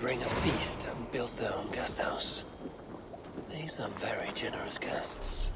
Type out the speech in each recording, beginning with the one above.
bring a feast and build their own guest house. These are very generous guests.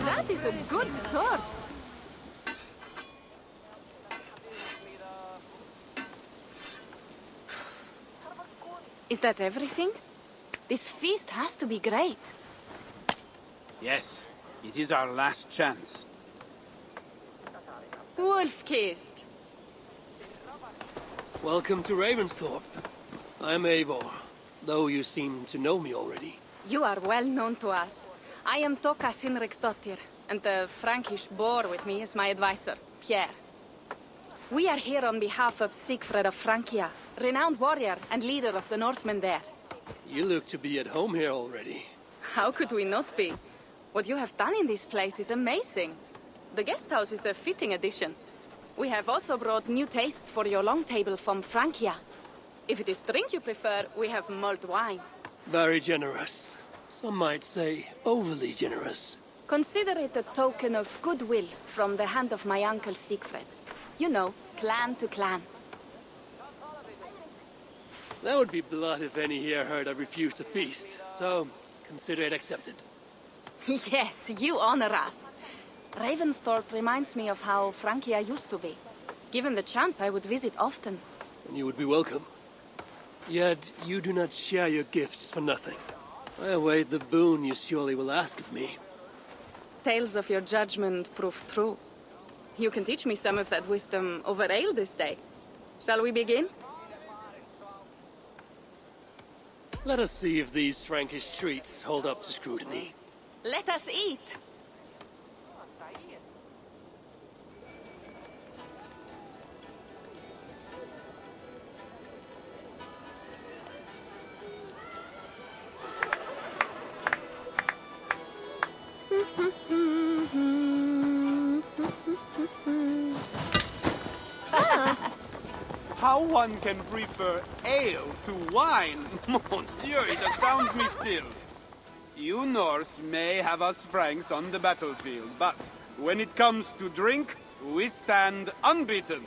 That is a good sword. Is that everything? This feast has to be great. Yes, it is our last chance. Wolf-kissed. Welcome to Ravensthorpe. I'm Eivor, though you seem to know me already. You are well known to us. I am Toka Sinriksdottir, and the Frankish boar with me is my advisor, Pierre. We are here on behalf of Sigfred of Francia, renowned warrior and leader of the Northmen there. You look to be at home here already. How could we not be? What you have done in this place is amazing. The guest house is a fitting addition. We have also brought new tastes for your long table from Francia. If it is drink you prefer, we have mulled wine. Very generous. Some might say overly generous. Consider it a token of goodwill from the hand of my uncle Sigfred. You know, clan to clan. That would be blood if any here heard I refused to feast. So, consider it accepted. Yes, you honor us. Ravensthorpe reminds me of how Francia used to be. Given the chance, I would visit often. And you would be welcome. Yet, you do not share your gifts for nothing. I await the boon you surely will ask of me. Tales of your judgment prove true. You can teach me some of that wisdom over ale this day. Shall we begin? Let us see if these Frankish treats hold up to scrutiny. Let us eat! How one can prefer ale to wine? Mon Dieu, it astounds me still. You Norse may have us Franks on the battlefield, but when it comes to drink, we stand unbeaten.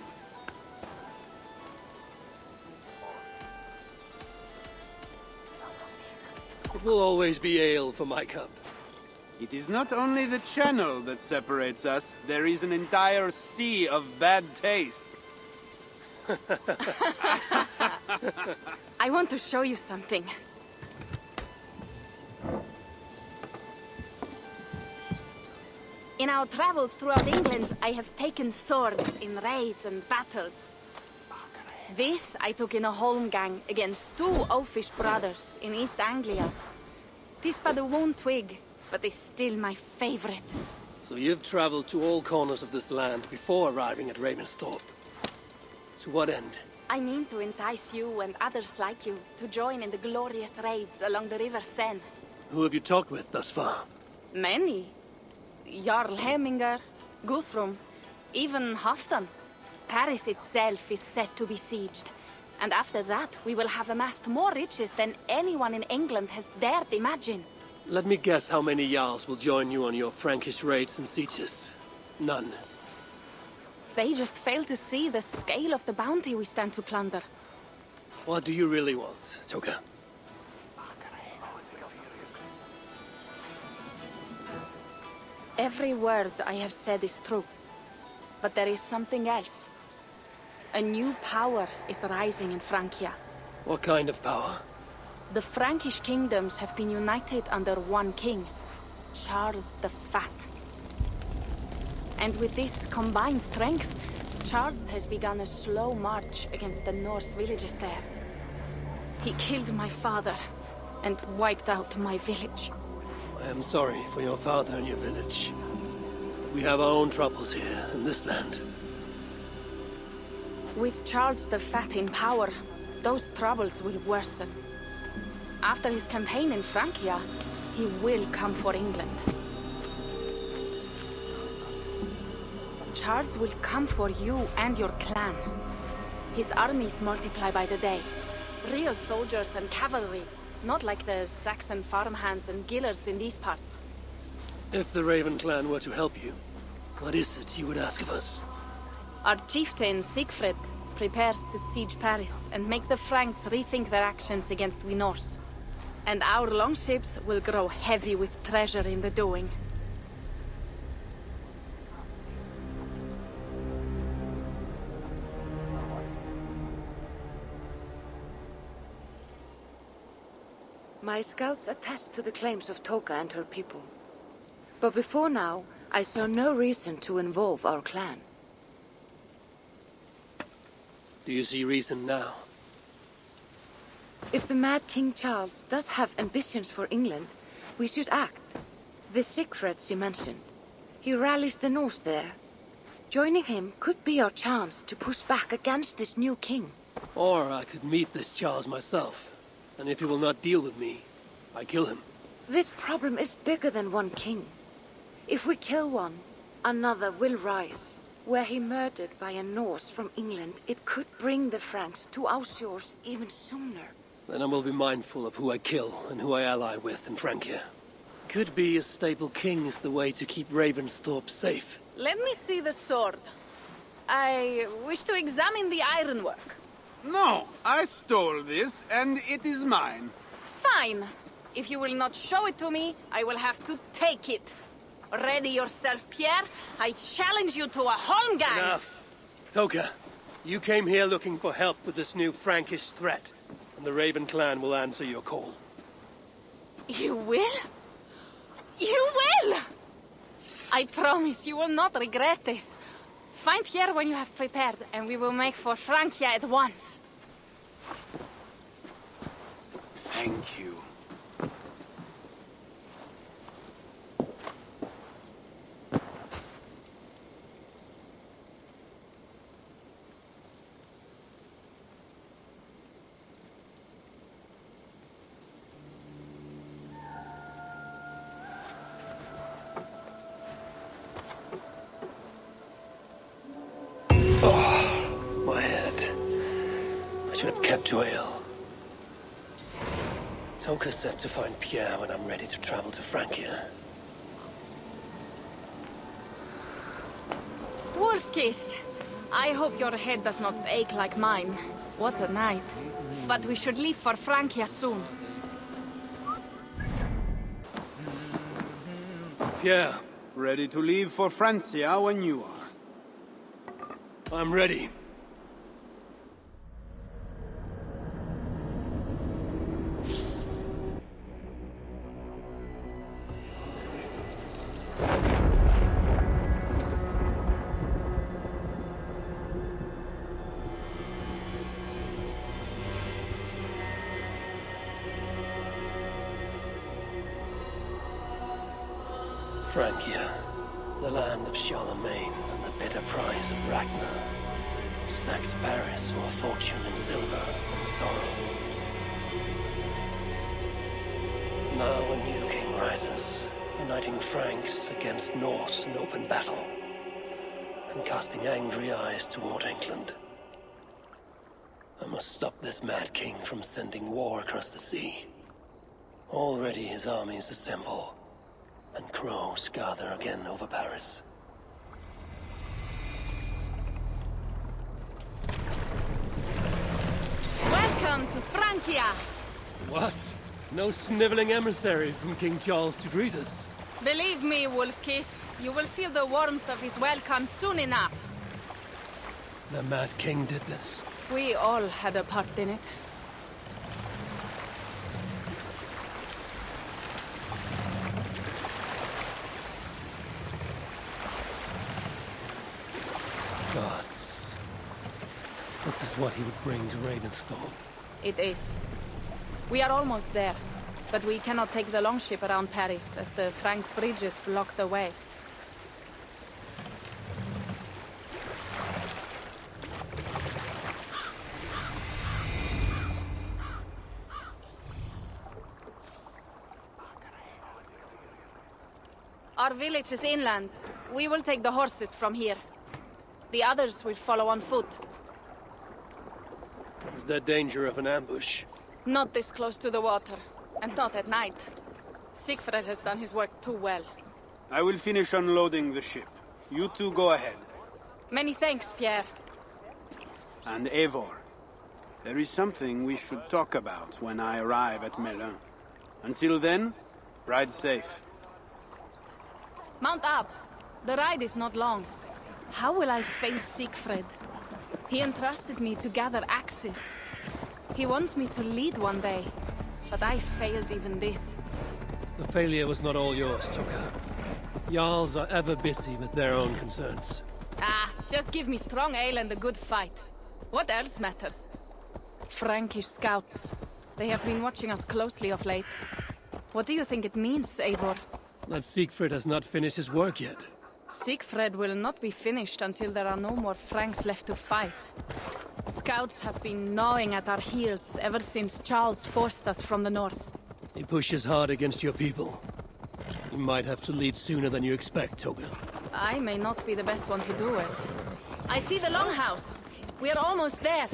It will always be ale for my cup. It is not only the channel that separates us, there is an entire sea of bad taste. I want to show you something. In our travels throughout England, I have taken swords in raids and battles. This I took in a holmgang against two oafish brothers in East Anglia. Tis but a worn twig, but is still my favorite. So you've traveled to all corners of this land before arriving at Ravensthorpe. To what end? I mean to entice you and others like you to join in the glorious raids along the River Seine. Who have you talked with thus far? Many. Jarl Hemminger, Guthrum, even Halfdan. Paris itself is set to be besieged. And after that, we will have amassed more riches than anyone in England has dared imagine. Let me guess how many Jarls will join you on your Frankish raids and sieges. None. They just fail to see the scale of the bounty we stand to plunder. What do you really want, Toka? Every word I have said is true. But there is something else. A new power is rising in Francia. What kind of power? The Frankish kingdoms have been united under one king, Charles the Fat. And with this combined strength, Charles has begun a slow march against the Norse villages there. He killed my father and wiped out my village. I am sorry for your father and your village. We have our own troubles here in this land. With Charles the Fat in power, those troubles will worsen. After his campaign in Francia, he will come for England. Charles will come for you and your clan. His armies multiply by the day. Real soldiers and cavalry, not like the Saxon farmhands and gillers in these parts. If the Raven clan were to help you, what is it you would ask of us? Our chieftain, Sigfred, prepares to siege Paris and make the Franks rethink their actions against we Norse. And our longships will grow heavy with treasure in the doing. My scouts attest to the claims of Toka and her people. But before now, I saw no reason to involve our clan. Do you see reason now? If the mad King Charles does have ambitions for England, we should act. The Sigfreds you mentioned. He rallies the Norse there. Joining him could be our chance to push back against this new king. Or I could meet this Charles myself. And if he will not deal with me, I kill him. This problem is bigger than one king. If we kill one, another will rise. Were he murdered by a Norse from England, it could bring the Franks to our shores even sooner. Then I will be mindful of who I kill and who I ally with in Francia. Could be a stable king is the way to keep Ravensthorpe safe. Let me see the sword. I wish to examine the ironwork. No, I stole this, and it is mine. Fine. If you will not show it to me, I will have to take it. Ready yourself, Pierre. I challenge you to a holmgang. Enough. Toka, you came here looking for help with this new Frankish threat, and the Raven clan will answer your call. You will? You will! I promise you will not regret this. Find Pierre when you have prepared, and we will make for Francia at once. Thank you. My head. I should have kept your ill. Toka said to find Pierre when I'm ready to travel to Francia. Wolf-kissed. I hope your head does not ache like mine. What a night. But we should leave for Francia soon. Pierre, Ready to leave for Francia when you are. I'm ready. Francia, the land of Charlemagne and the bitter prize of Ragnar, sacked Paris for a fortune in silver and sorrow. Now a new king rises, uniting Franks against Norse in open battle, and casting angry eyes toward England. I must stop this mad king from sending war across the sea. Already his armies assemble, and crows gather again over Paris. Welcome to Francia! What? No sniveling emissary from King Charles to greet us? Believe me, Wolf-Kissed, you will feel the warmth of his welcome soon enough. The Mad King did this. We all had a part in it. Gods. This is what he would bring to Ravenstorm. It is. We are almost there, but we cannot take the longship around Paris as the Franks' bridges block the way. Our village is inland. We will take the horses from here. The others will follow on foot. Is there danger of an ambush? Not this close to the water, and not at night. Sigfred has done his work too well. I will finish unloading the ship. You two go ahead. Many thanks, Pierre. And Eivor, there is something we should talk about when I arrive at Melun. Until then, ride safe. Mount up. The ride is not long. How will I face Sigfred? He entrusted me to gather axes. He wants me to lead one day, but I failed even this. The failure was not all yours, Toka. Jarls are ever busy with their own concerns. Ah, just give me strong ale and a good fight. What else matters? Frankish scouts. They have been watching us closely of late. What do you think it means, Eivor? That Sigfred has not finished his work yet. Sigfred will not be finished until there are no more Franks left to fight. Scouts have been gnawing at our heels ever since Charles forced us from the north. He pushes hard against your people. You might have to lead sooner than you expect, Toka. I may not be the best one to do it. I see the longhouse. We are almost there.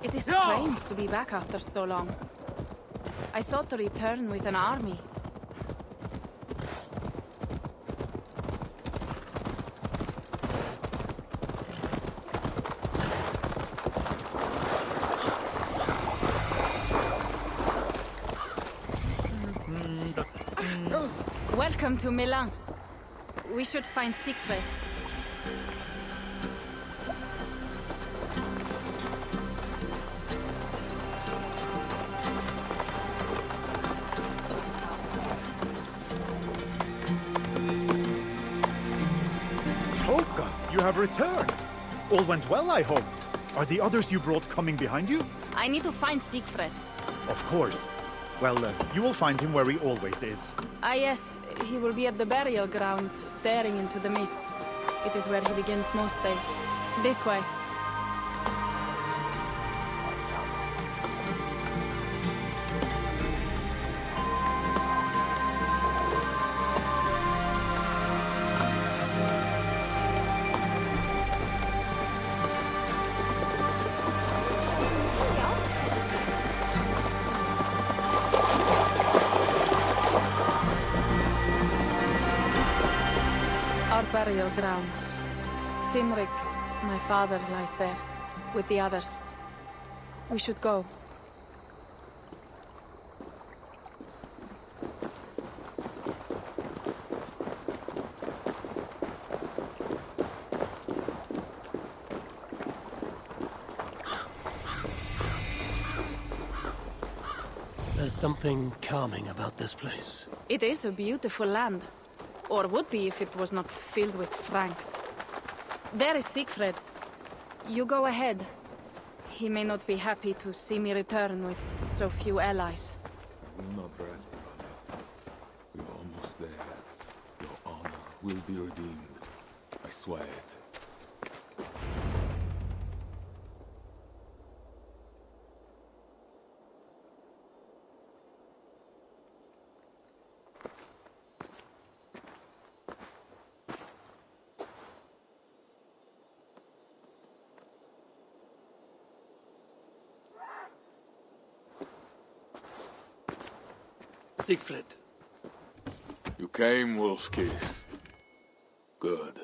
It is strange to be back after so long. I thought to return with an army. Welcome to Melun. We should find Sigfred. Toka, you have returned. All went well, I hope. Are the others you brought coming behind you? I need to find Sigfred. Of course. Well, you will find him where he always is. Ah yes, he will be at the burial grounds, staring into the mist. It is where he begins most days. This way. Our burial grounds. Sinrik, my father, lies there, with the others. We should go. There's something calming about this place. It is a beautiful land. Or would be if it was not filled with Franks. There is Sigfred. You go ahead. He may not be happy to see me return with so few allies. will not rest, brother. We are almost there. Your honor will be redeemed. I swear it. Sigfred. You came, wolf-kissed. Good.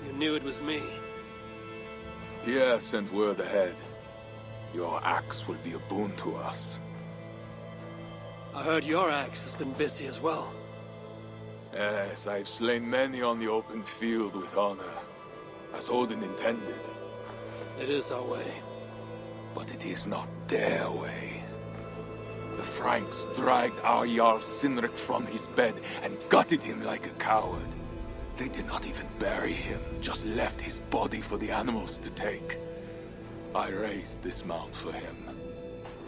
You knew it was me. Pierre sent word ahead. Your axe will be a boon to us. I heard your axe has been busy as well. Yes, I've slain many on the open field with honor, as Odin intended. It is our way. But it is not their way. The Franks dragged our Jarl Sinrik from his bed and gutted him like a coward. They did not even bury him, just left his body for the animals to take. I raised this mound for him.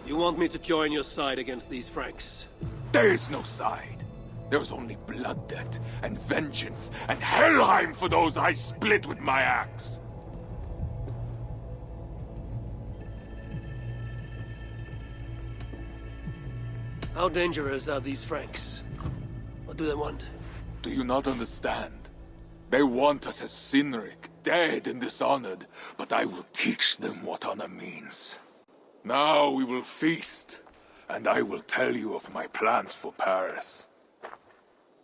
You want me to join your side against these Franks? There is no side. There is only blood debt, and vengeance, and Helheim for those I split with my axe. How dangerous are these Franks? What do they want? Do you not understand? They want us as Sinrik, dead and dishonored, but I will teach them what honor means. Now we will feast, and I will tell you of my plans for Paris.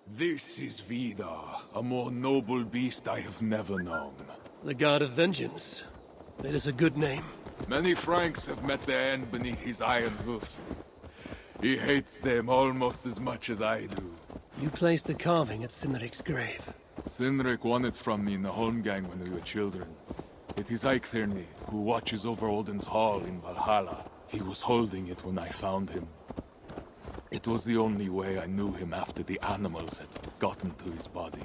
This is Vidar, a more noble beast I have never known. The God of Vengeance. That is a good name. Many Franks have met their end beneath his iron hoofs. He hates them almost as much as I do. You placed a carving at Sinrik's grave. Sinrik won it from me in the Holmgang when we were children. It is Eivor who watches over Odin's hall in Valhalla. He was holding it when I found him. It was the only way I knew him after the animals had gotten to his body.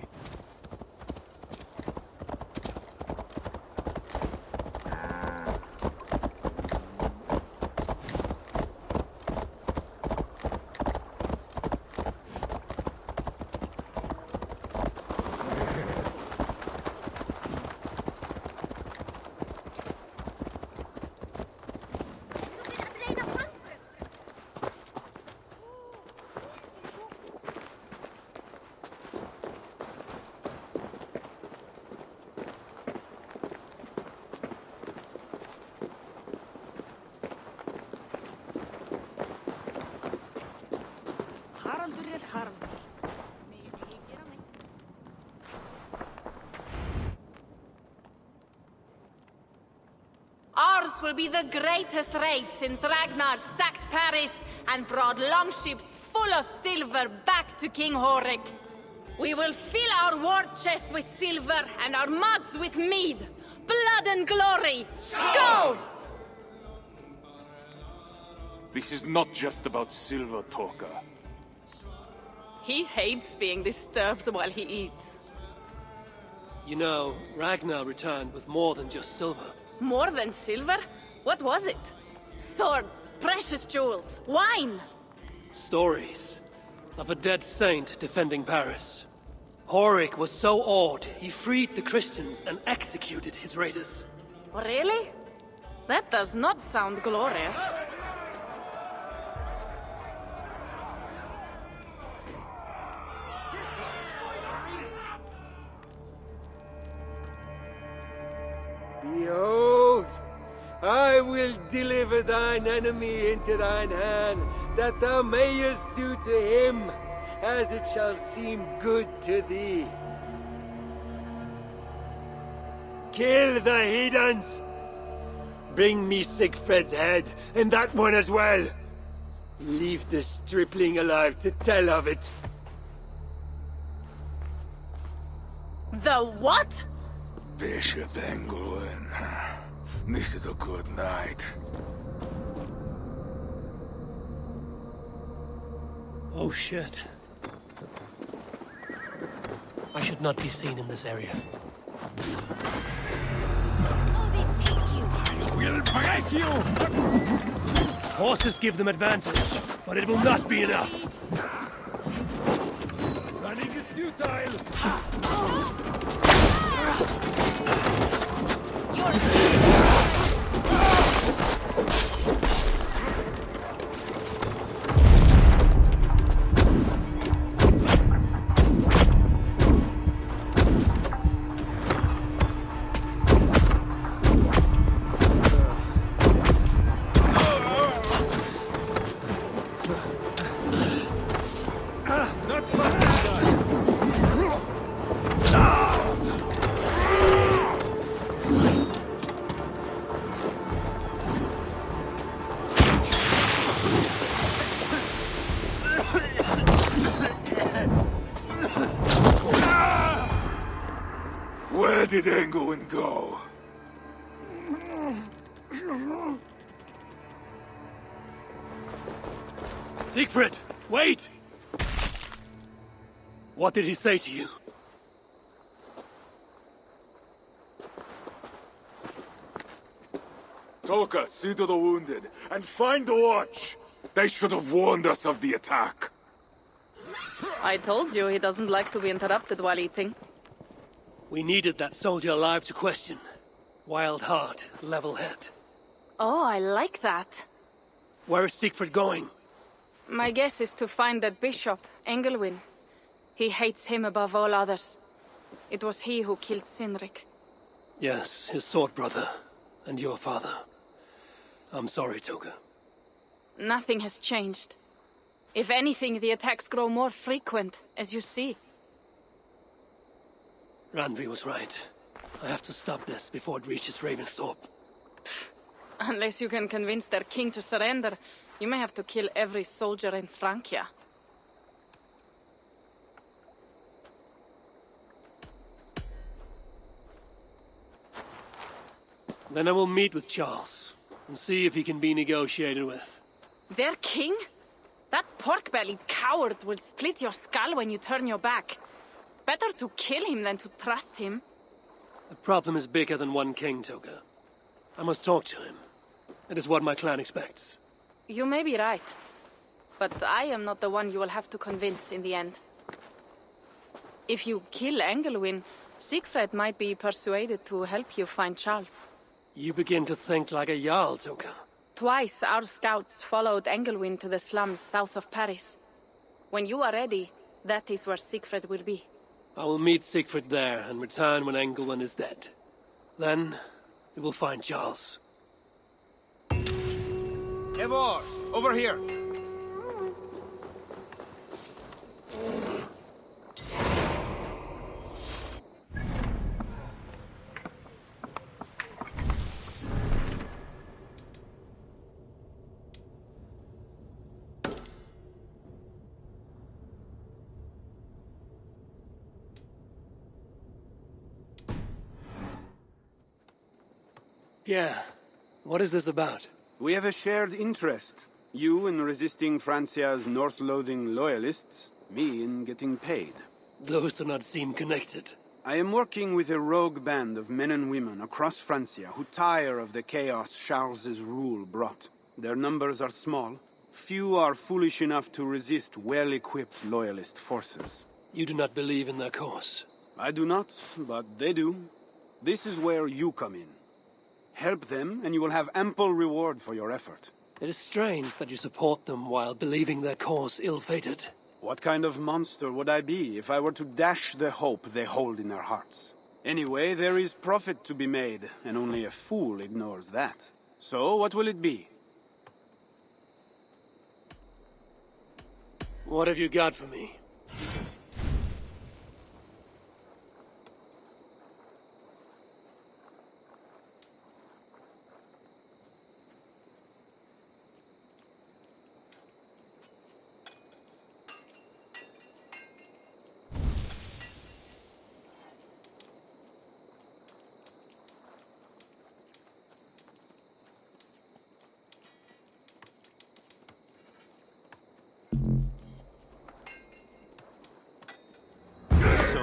Ours will be the greatest raid since Ragnar sacked Paris and brought longships full of silver back to King Horik. We will fill our war chest with silver and our mugs with mead. Blood and glory! Skull! This is not just about silver, Toka. He hates being disturbed while he eats. You know, Ragnar returned with more than just silver. More than silver? What was it? Swords, precious jewels, wine! Stories of a dead saint defending Paris. Horik was so awed, he freed the Christians and executed his raiders. Really? That does not sound glorious. Behold, I will deliver thine enemy into thine hand, that thou mayest do to him as it shall seem good to thee. Kill the heathens! Bring me Sigfred's head, and that one as well! Leave the stripling alive to tell of it. The what? Bishop Engelwin. This is a good night. Oh shit. I should not be seen in this area. We'll break you! Horses give them advantage, but it will not be enough. Running is futile! Not fast Where did Engelwin go? Sigfred, wait! What did he say to you? Toka, see to the wounded, and find the watch! They should have warned us of the attack. I told you he doesn't like to be interrupted while eating. We needed that soldier alive to question. Wild heart, level head. Oh, I like that. Where is Sigfred going? My guess is to find that bishop, Engelwin. He hates him above all others. It was he who killed Cynric. Yes, his sword brother. And your father. I'm sorry, Toka. Nothing has changed. If anything, the attacks grow more frequent, as you see. Randvi was right. I have to stop this before it reaches Ravensthorpe. Unless you can convince their king to surrender, you may have to kill every soldier in Francia. Then I will meet with Charles, and see if he can be negotiated with. Their king? That pork-bellied coward will split your skull when you turn your back. Better to kill him than to trust him. The problem is bigger than one king, Toka. I must talk to him. It is what my clan expects. You may be right. But I am not the one you will have to convince in the end. If you kill Engelwin, Sigfred might be persuaded to help you find Charles. You begin to think like a Jarl, Toka. Twice our scouts followed Engelwin to the slums south of Paris. When you are ready, that is where Sigfred will be. I will meet Sigfred there and return when Engelwin is dead. Then, we will find Charles. Eivor, over here. Yeah. What is this about? We have a shared interest. You in resisting Francia's Norse-loathing loyalists, me in getting paid. Those do not seem connected. I am working with a rogue band of men and women across Francia who tire of the chaos Charles's rule brought. Their numbers are small. Few are foolish enough to resist well-equipped loyalist forces. You do not believe in their cause. I do not, but they do. This is where you come in. Help them, and you will have ample reward for your effort. It is strange that you support them while believing their cause ill-fated. What kind of monster would I be if I were to dash the hope they hold in their hearts? Anyway, there is profit to be made, and only a fool ignores that. So, what will it be? What have you got for me?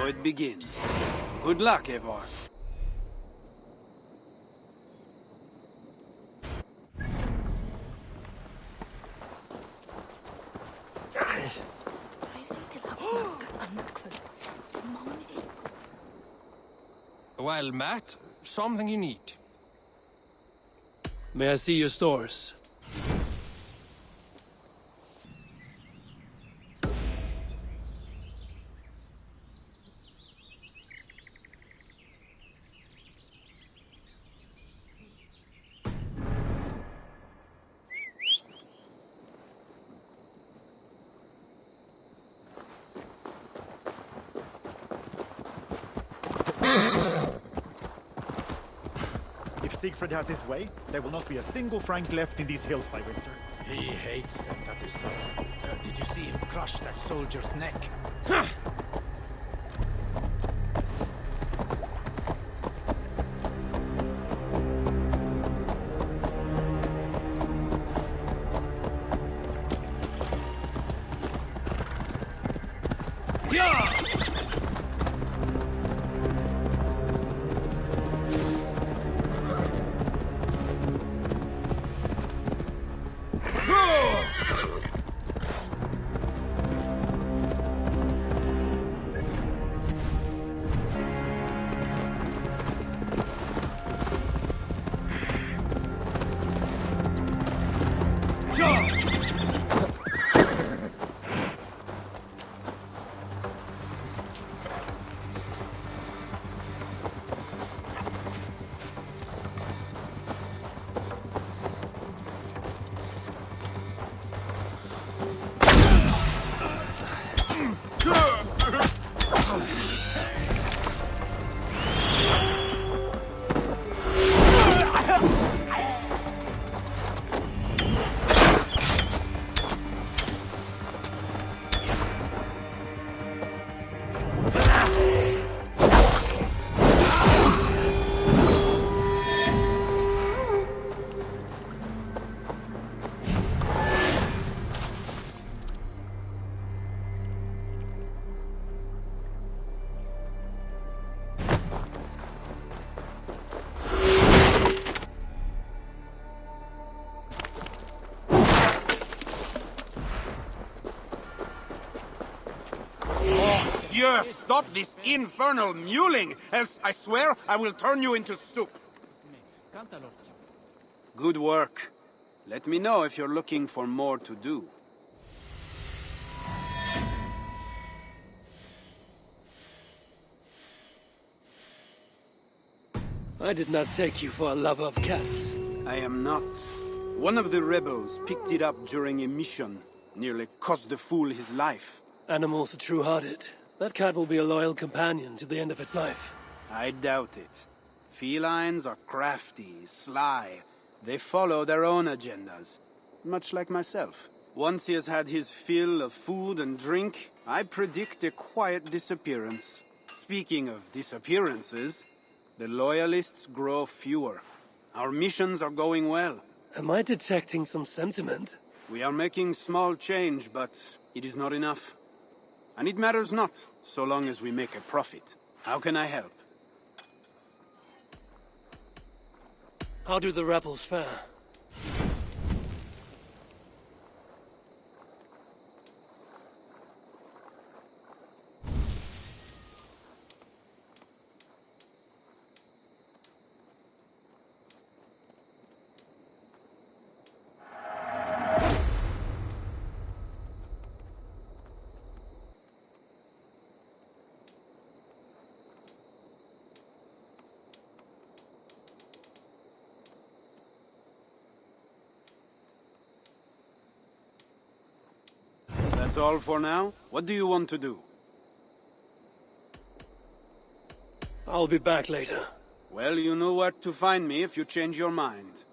it begins. Good luck, Eivor. Well, Matt, something you need. May I see your stores? If Sigfred has his way, there will not be a single Frank left in these hills by winter. He hates them, that is certain. Did you see him crush that soldier's neck? Dieu, stop this infernal mewling, else I swear I will turn you into soup. Good work. Let me know if you're looking for more to do. I did not take you for a lover of cats. I am not. One of the rebels picked it up during a mission. Nearly cost the fool his life. Animals are true-hearted. That cat will be a loyal companion to the end of its life. I doubt it. Felines are crafty, sly. They follow their own agendas. Much like myself. Once he has had his fill of food and drink, I predict a quiet disappearance. Speaking of disappearances, the loyalists grow fewer. Our missions are going well. Am I detecting some sentiment? We are making small change, but it is not enough. And it matters not, so long as we make a profit. How can I help? How do the rebels fare? That's all for now? What do you want to do? I'll be back later. Well, you know where to find me if you change your mind.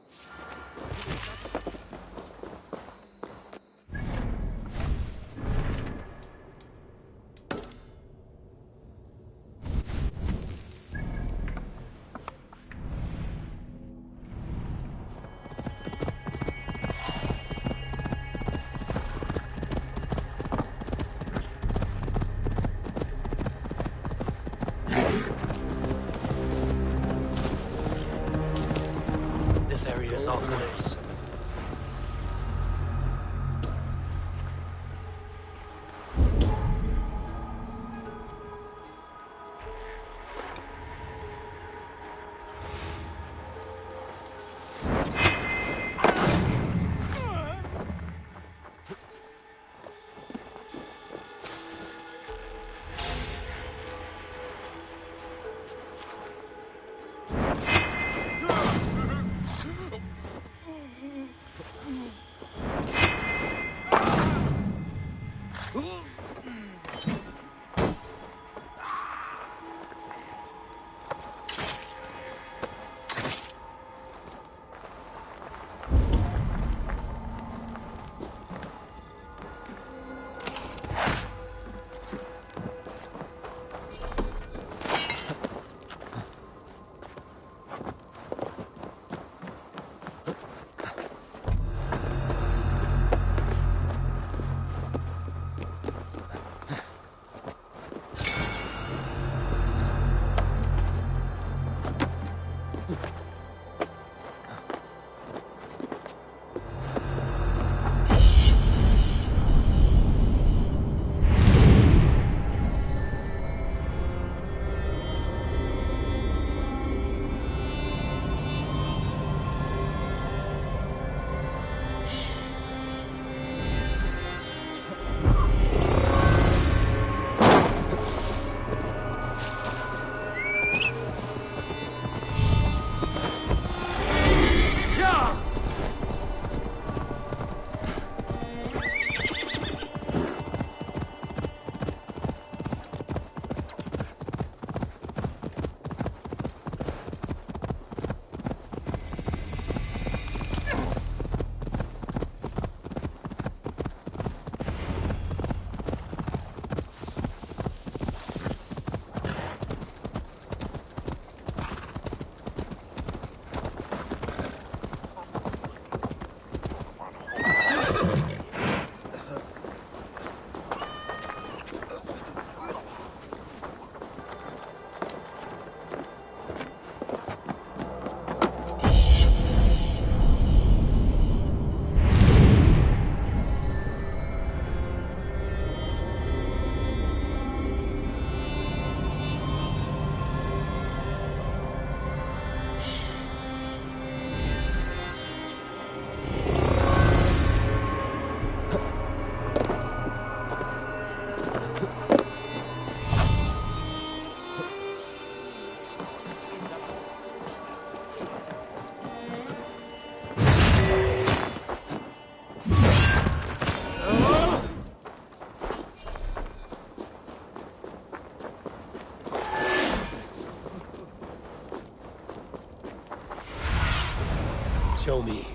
Show me.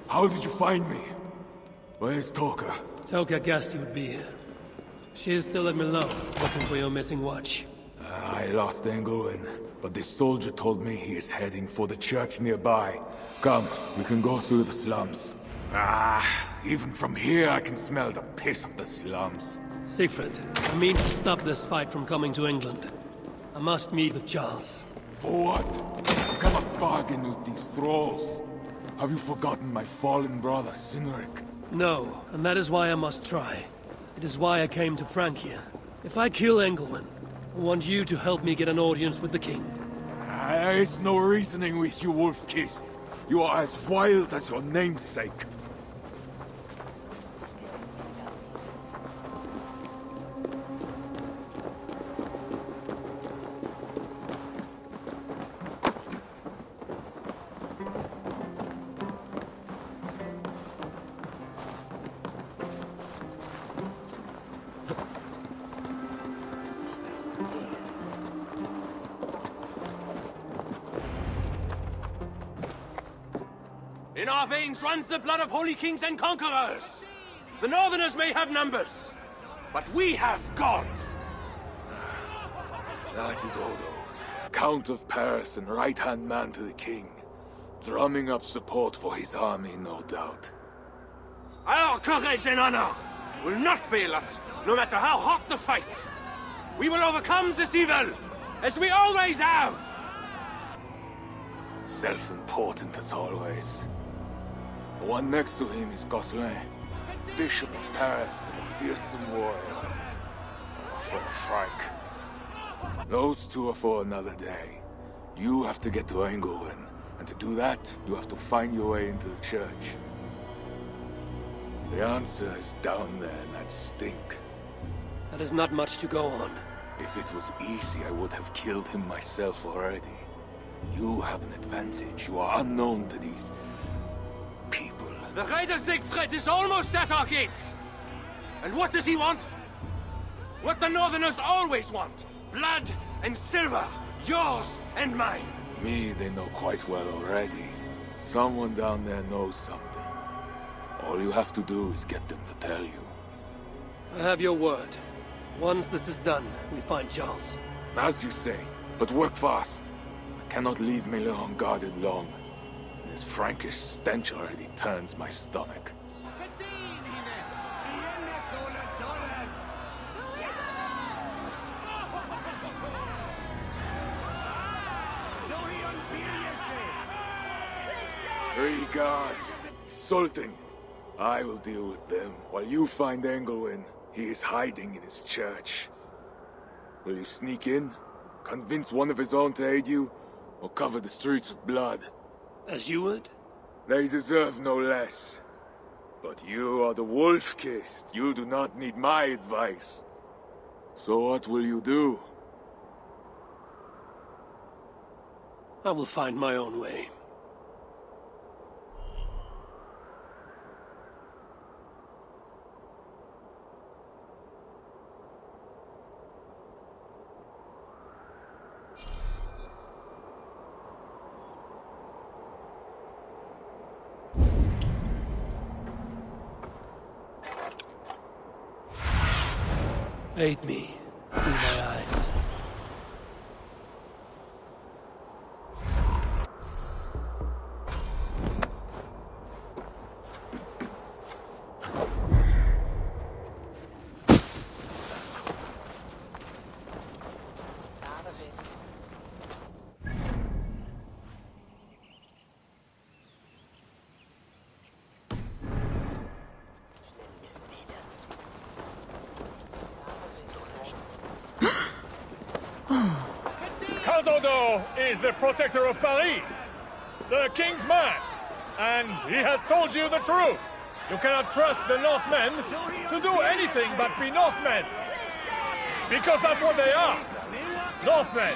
How did you find me? Where's Toka? Toka guessed you would be here. She is still at Melun, looking for your missing watch. I lost Engelwin, but this soldier told me he is heading for the church nearby. Come, we can go through the slums. Even from here I can smell the piss of the slums. Sigfred, I mean to stop this fight from coming to England. I must meet with Charles. For what? I cannot bargain with these thralls. Have you forgotten my fallen brother, Cynric? No, and that is why I must try. It is why I came to Francia. If I kill Engelwin, I want you to help me get an audience with the king. There is no reasoning with you, wolf-kissed. You are as wild as your namesake. In our veins runs the blood of holy kings and conquerors. The Northerners may have numbers, but we have God. That is Odo, Count of Paris and right-hand man to the king. Drumming up support for his army, no doubt. Our courage and honor will not fail us, no matter how hot the fight. We will overcome this evil, as we always have. Self-important as always. The one next to him is Gosselin, Bishop of Paris and a fearsome warrior. For the Frank. Those two are for another day. You have to get to Engelwin, and to do that, you have to find your way into the church. The answer is down there in that stink. That is not much to go on. If it was easy, I would have killed him myself already. You have an advantage. You are unknown to these people. The raid of Sigfred is almost at our gates. And what does he want? What the Northerners always want. Blood and silver. Yours and mine. Me, they know quite well already. Someone down there knows something. All you have to do is get them to tell you. I have your word. Once this is done, we find Charles. As you say, but work fast. I cannot leave Melun unguarded long. This Frankish stench already turns my stomach. Three guards, insulting. I will deal with them, while you find Engelwin. He is hiding in his church. Will you sneak in? Convince one of his own to aid you? Or cover the streets with blood? As you would? They deserve no less. But you are the wolf-kissed. You do not need my advice. So what will you do? I will find my own way. Aid me through my eyes. Is the protector of Paris, the king's man, and he has told you the truth. You cannot trust the Northmen to do anything but be Northmen, because that's what they are. Northmen.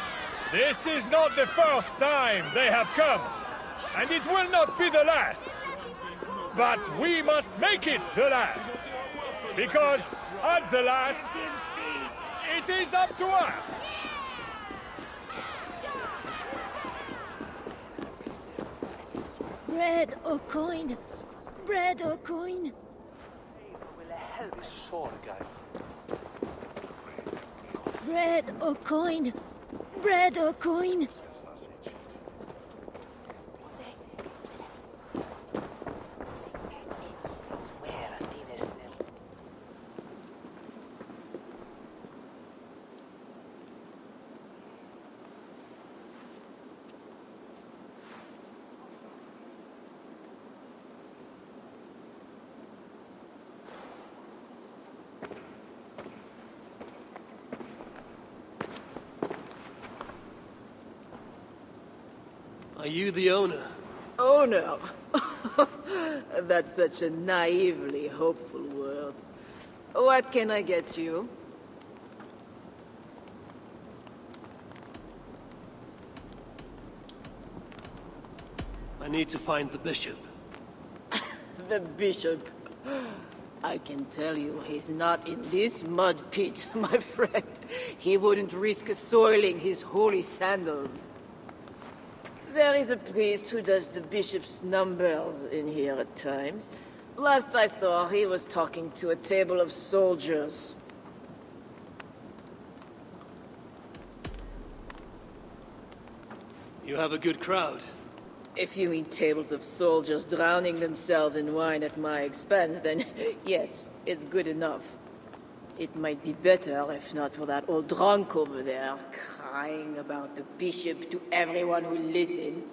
This is not the first time they have come, and it will not be the last. But we must make it the last, because at the last, it is up to us. Bread or coin? Bread or coin? Bread or coin? Bread or coin? Are you the owner? Owner? That's such a naively hopeful word. What can I get you? I need to find the bishop. The bishop? I can tell you he's not in this mud pit, my friend. He wouldn't risk soiling his holy sandals. There is a priest who does the bishop's numbers in here at times. Last I saw, he was talking to a table of soldiers. You have a good crowd. If you mean tables of soldiers drowning themselves in wine at my expense, then yes, it's good enough. It might be better if not for that old drunk over there, crying about the bishop to everyone who listen.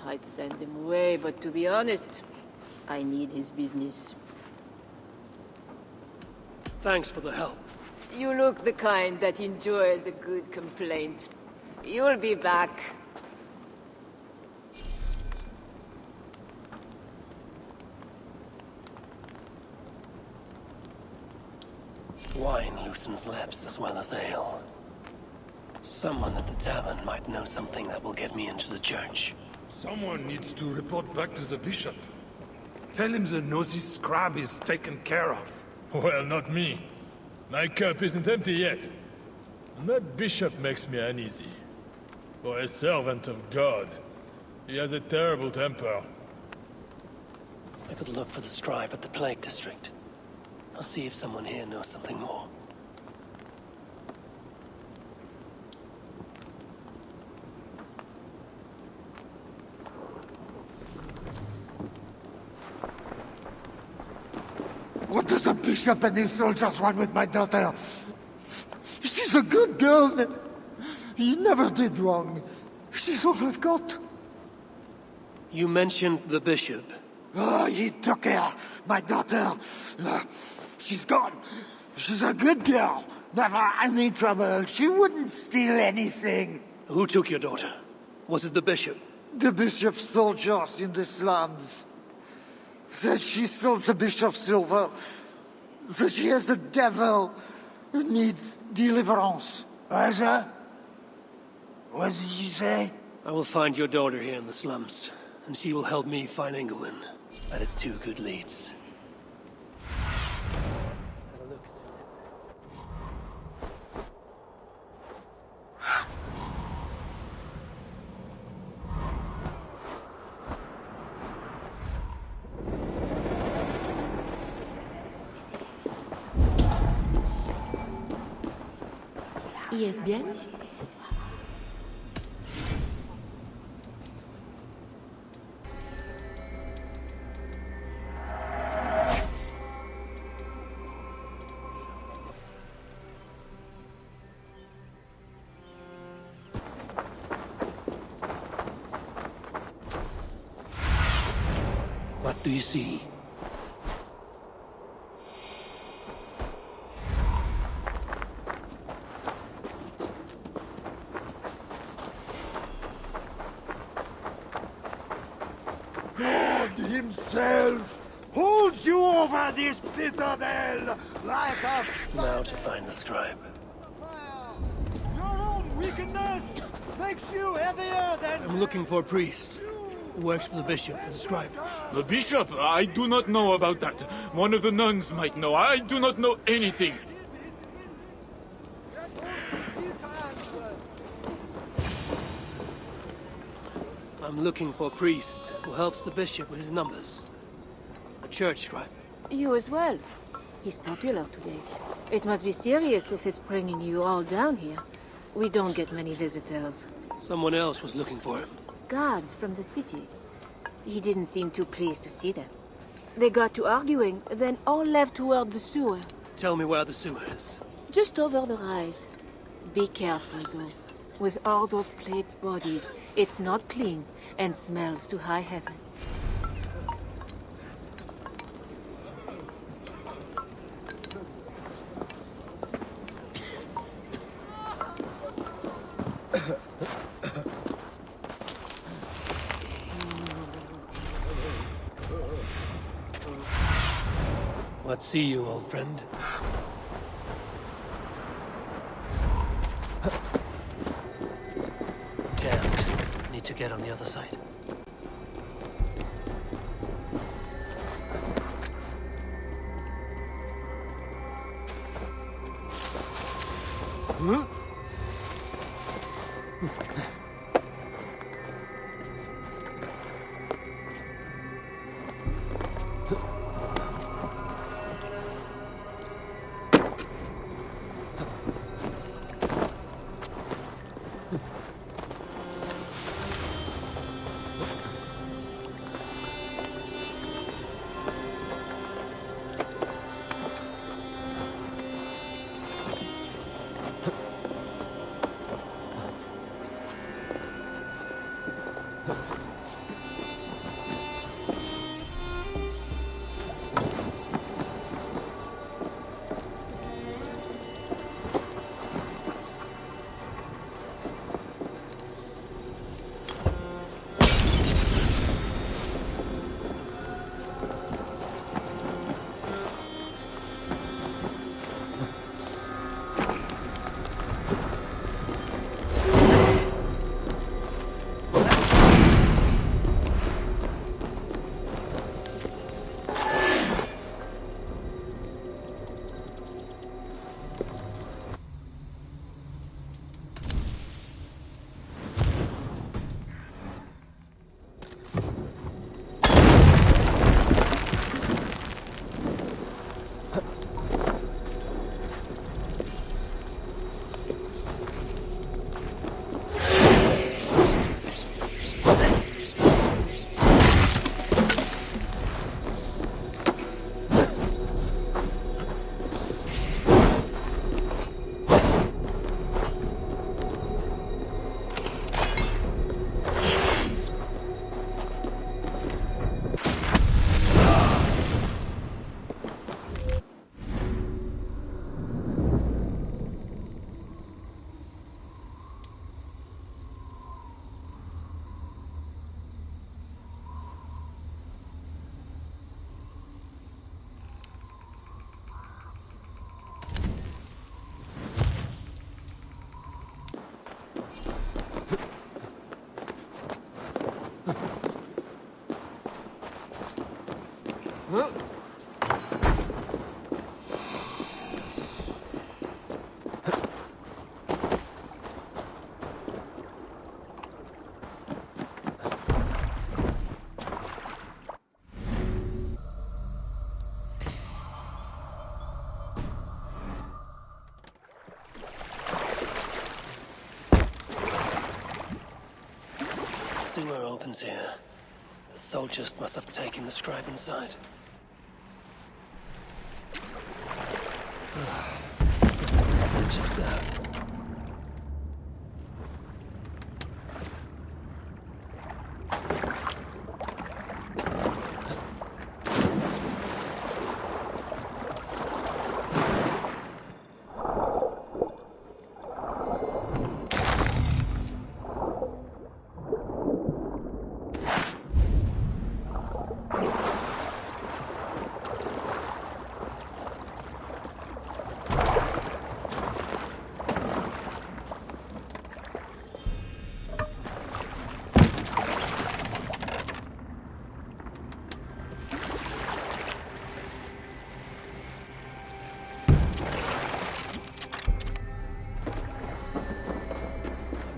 I'd send him away, but to be honest, I need his business. Thanks for the help. You look the kind that enjoys a good complaint. You'll be back. Wine loosens lips as well as ale. Someone at the tavern might know something that will get me into the church. Someone needs to report back to the bishop. Tell him the nosy scrab is taken care of. Well, not me. My cup isn't empty yet. And that bishop makes me uneasy. For a servant of God, he has a terrible temper. I could look for the scribe at the Plague District. I'll see if someone here knows something more. What does the bishop and his soldiers want with my daughter? She's a good girl. He never did wrong. She's all I've got. You mentioned the bishop. Oh, he took her, my daughter. She's gone. She's a good girl. Never any trouble. She wouldn't steal anything. Who took your daughter? Was it the bishop? The bishop's soldiers in the slums. Said she stole the bishop's silver. Said she has the devil who needs deliverance. What did you say? I will find your daughter here in the slums, and she will help me find Engelwin. That is 2 good leads. ¿Y es bien? What do you see? Himself holds you over this citadel like a... Now to find the scribe. Your own wickedness makes you heavier than... I'm looking for a priest who works for the bishop as a scribe. The bishop? I do not know about that. One of the nuns might know. I do not know anything. I'm looking for a priest who helps the bishop with his numbers. A church scribe. You as well. He's popular today. It must be serious if it's bringing you all down here. We don't get many visitors. Someone else was looking for him. Guards from the city. He didn't seem too pleased to see them. They got to arguing, then all left toward the sewer. Tell me where the sewer is. Just over the rise. Be careful, though. With all those plagued bodies, it's not clean and smells to high heaven. What see you, old friend? Jammed. Need to get on the other side. Huh? opens here. The soldiers must have taken the scribe inside. It's the stench of death.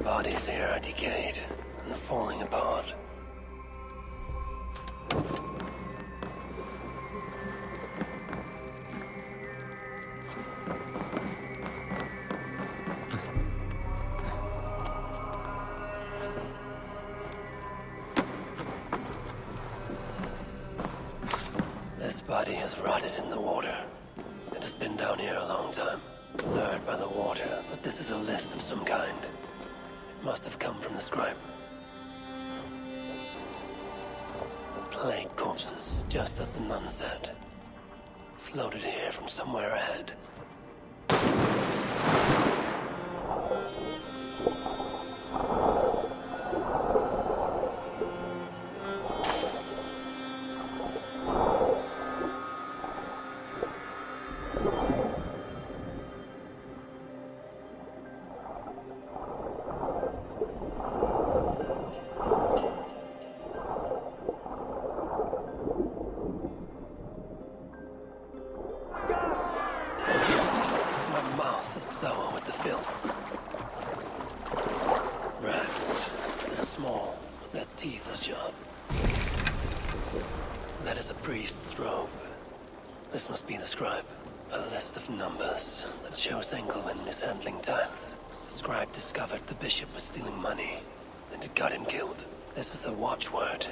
Bodies here are decayed and falling apart. This body has rotted in the water. It has been down here a long time, lured by the water, but this is a list of some kind. Must have come from the scribe. Plague corpses, just as the nun said. Floated here from somewhere ahead. This must be the scribe. A list of numbers that shows Engelwin mishandling tithes. The scribe discovered the bishop was stealing money, and it got him killed. This is a watchword.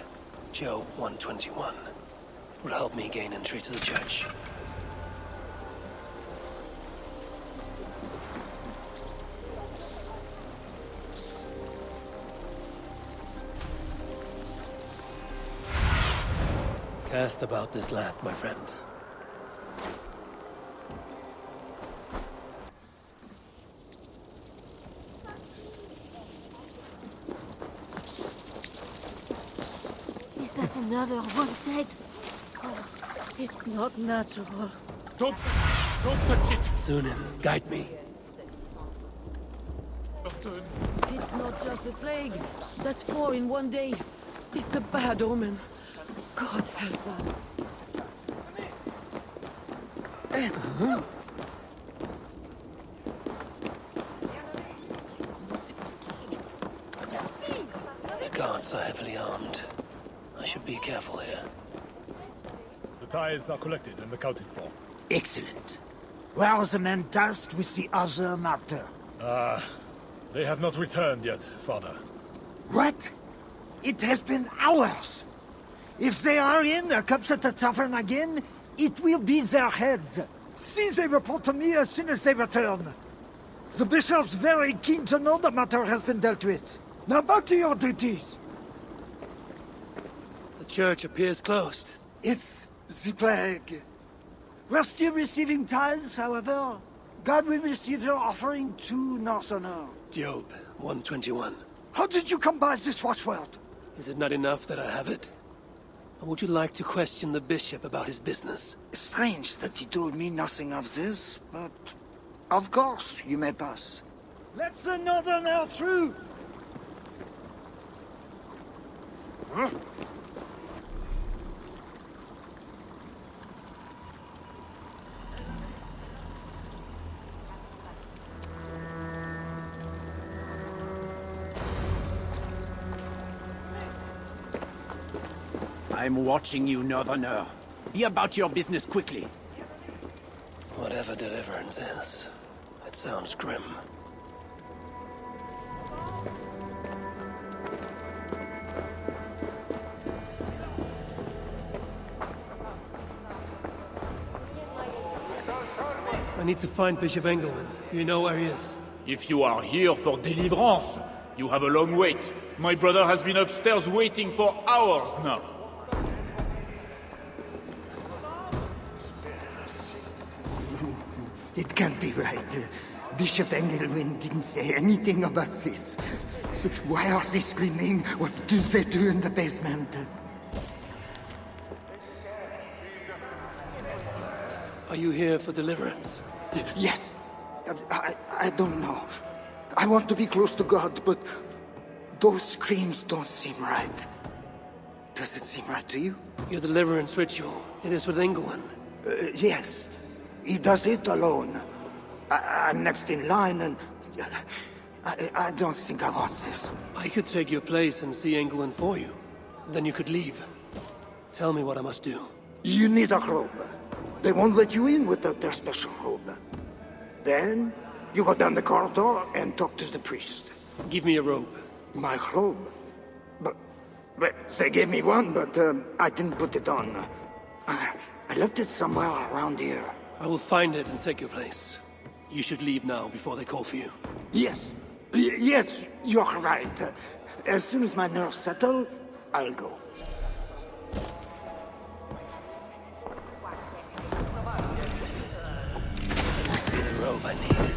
Job 121. Will help me gain entry to the church. Cast about this land, my friend. Another one dead. Oh, it's not natural. Don't touch it! Sunan, guide me. It's not just a plague. That's 4 in one day. It's a bad omen. God help us. The guards are heavily armed. I should be careful here. The tithes are collected and accounted for. Excellent. Where are the men tasked with the other matter? They have not returned yet, Father. What? It has been hours. If they are in the cups at the tavern again, it will be their heads. See they report to me as soon as they return. The bishop's very keen to know the matter has been dealt with. Now back to your duties. The church appears closed. It's the plague. We're still receiving tithes, however. God will receive your offering to Norse honor. Job 121. How did you come by this watchword? Is it not enough that I have it? Or would you like to question the bishop about his business? Strange that he told me nothing of this, but... Of course, you may pass. Let the northerner through! Huh? I'm watching you, Northerner. Be about your business quickly. Whatever deliverance is, it sounds grim. I need to find Bishop Engelwin. Do you know where he is? If you are here for deliverance, you have a long wait. My brother has been upstairs waiting for hours now. It can't be right. Bishop Engelwin didn't say anything about this. Why are they screaming? What do they do in the basement? Are you here for deliverance? Yes. I don't know. I want to be close to God, but those screams don't seem right. Does it seem right to you? Your deliverance ritual. It is with Engelwin. Yes. He does it alone. I'm next in line, and I don't think I want this. I could take your place and see Engelwin for you. Then you could leave. Tell me what I must do. You need a robe. They won't let you in without their special robe. Then, you go down the corridor and talk to the priest. Give me a robe. My robe? But they gave me one, but I didn't put it on. I left it somewhere around here. I will find it and take your place. You should leave now before they call for you. Yes. Yes, you're right. As soon as my nerves settle, I'll go. Must be the robe I need.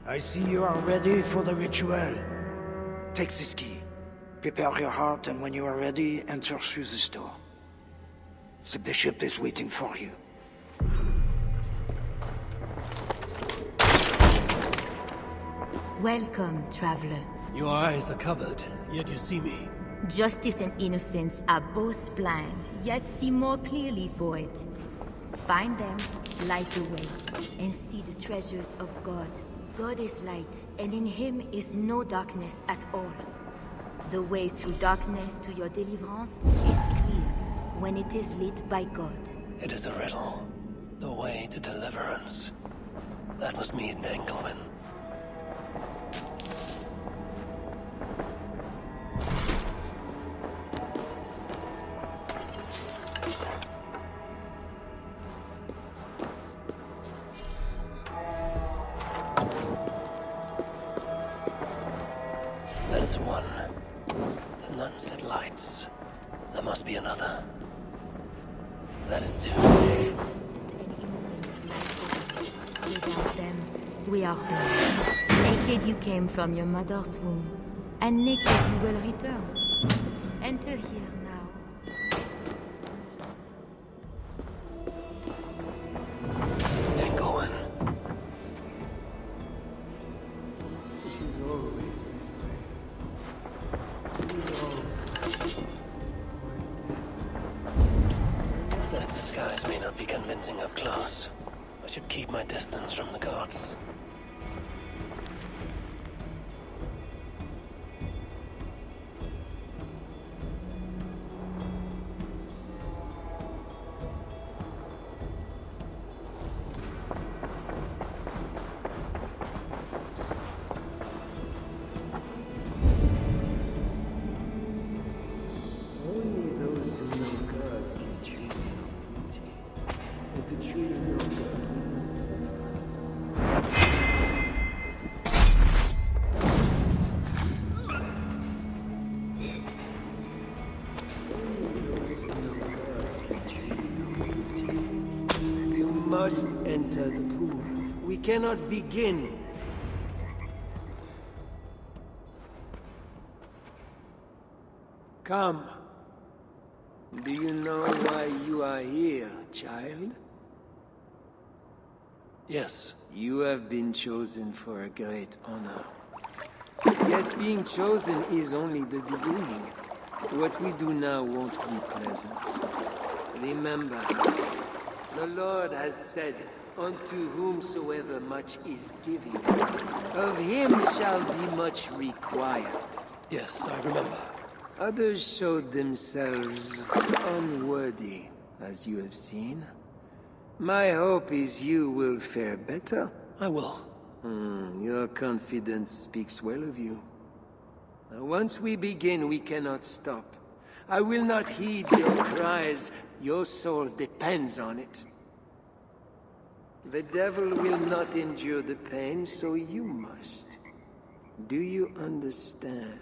I see you are ready for the ritual. Take this key. Prepare your heart, and when you are ready, enter through this door. The bishop is waiting for you. Welcome, traveler. Your eyes are covered, yet you see me. Justice and innocence are both blind, yet see more clearly for it. Find them, light the way, and see the treasures of God. God is light, and in him is no darkness at all. The way through darkness to your deliverance is clear when it is lit by God. It is a riddle. The way to deliverance. That was me in Engelwin. That is one. The nun said lights. There must be another. That is two. Without them, we are doomed. Naked you came from your mother's womb, and naked you will return. Enter here now. Engelwin. This disguise may not be convincing up close. I should keep my distance from the gods. Must enter the pool. We cannot begin. Come. Do you know why you are here, child? Yes. You have been chosen for a great honor. Yet being chosen is only the beginning. What we do now won't be pleasant. Remember, the Lord has said, "Unto whomsoever much is given, of him shall be much required." Yes, I remember. Others showed themselves unworthy, as you have seen. My hope is you will fare better. I will. Your confidence speaks well of you. Now, once we begin, we cannot stop. I will not heed your cries. Your soul depends on it. The devil will not endure the pain, so you must. Do you understand?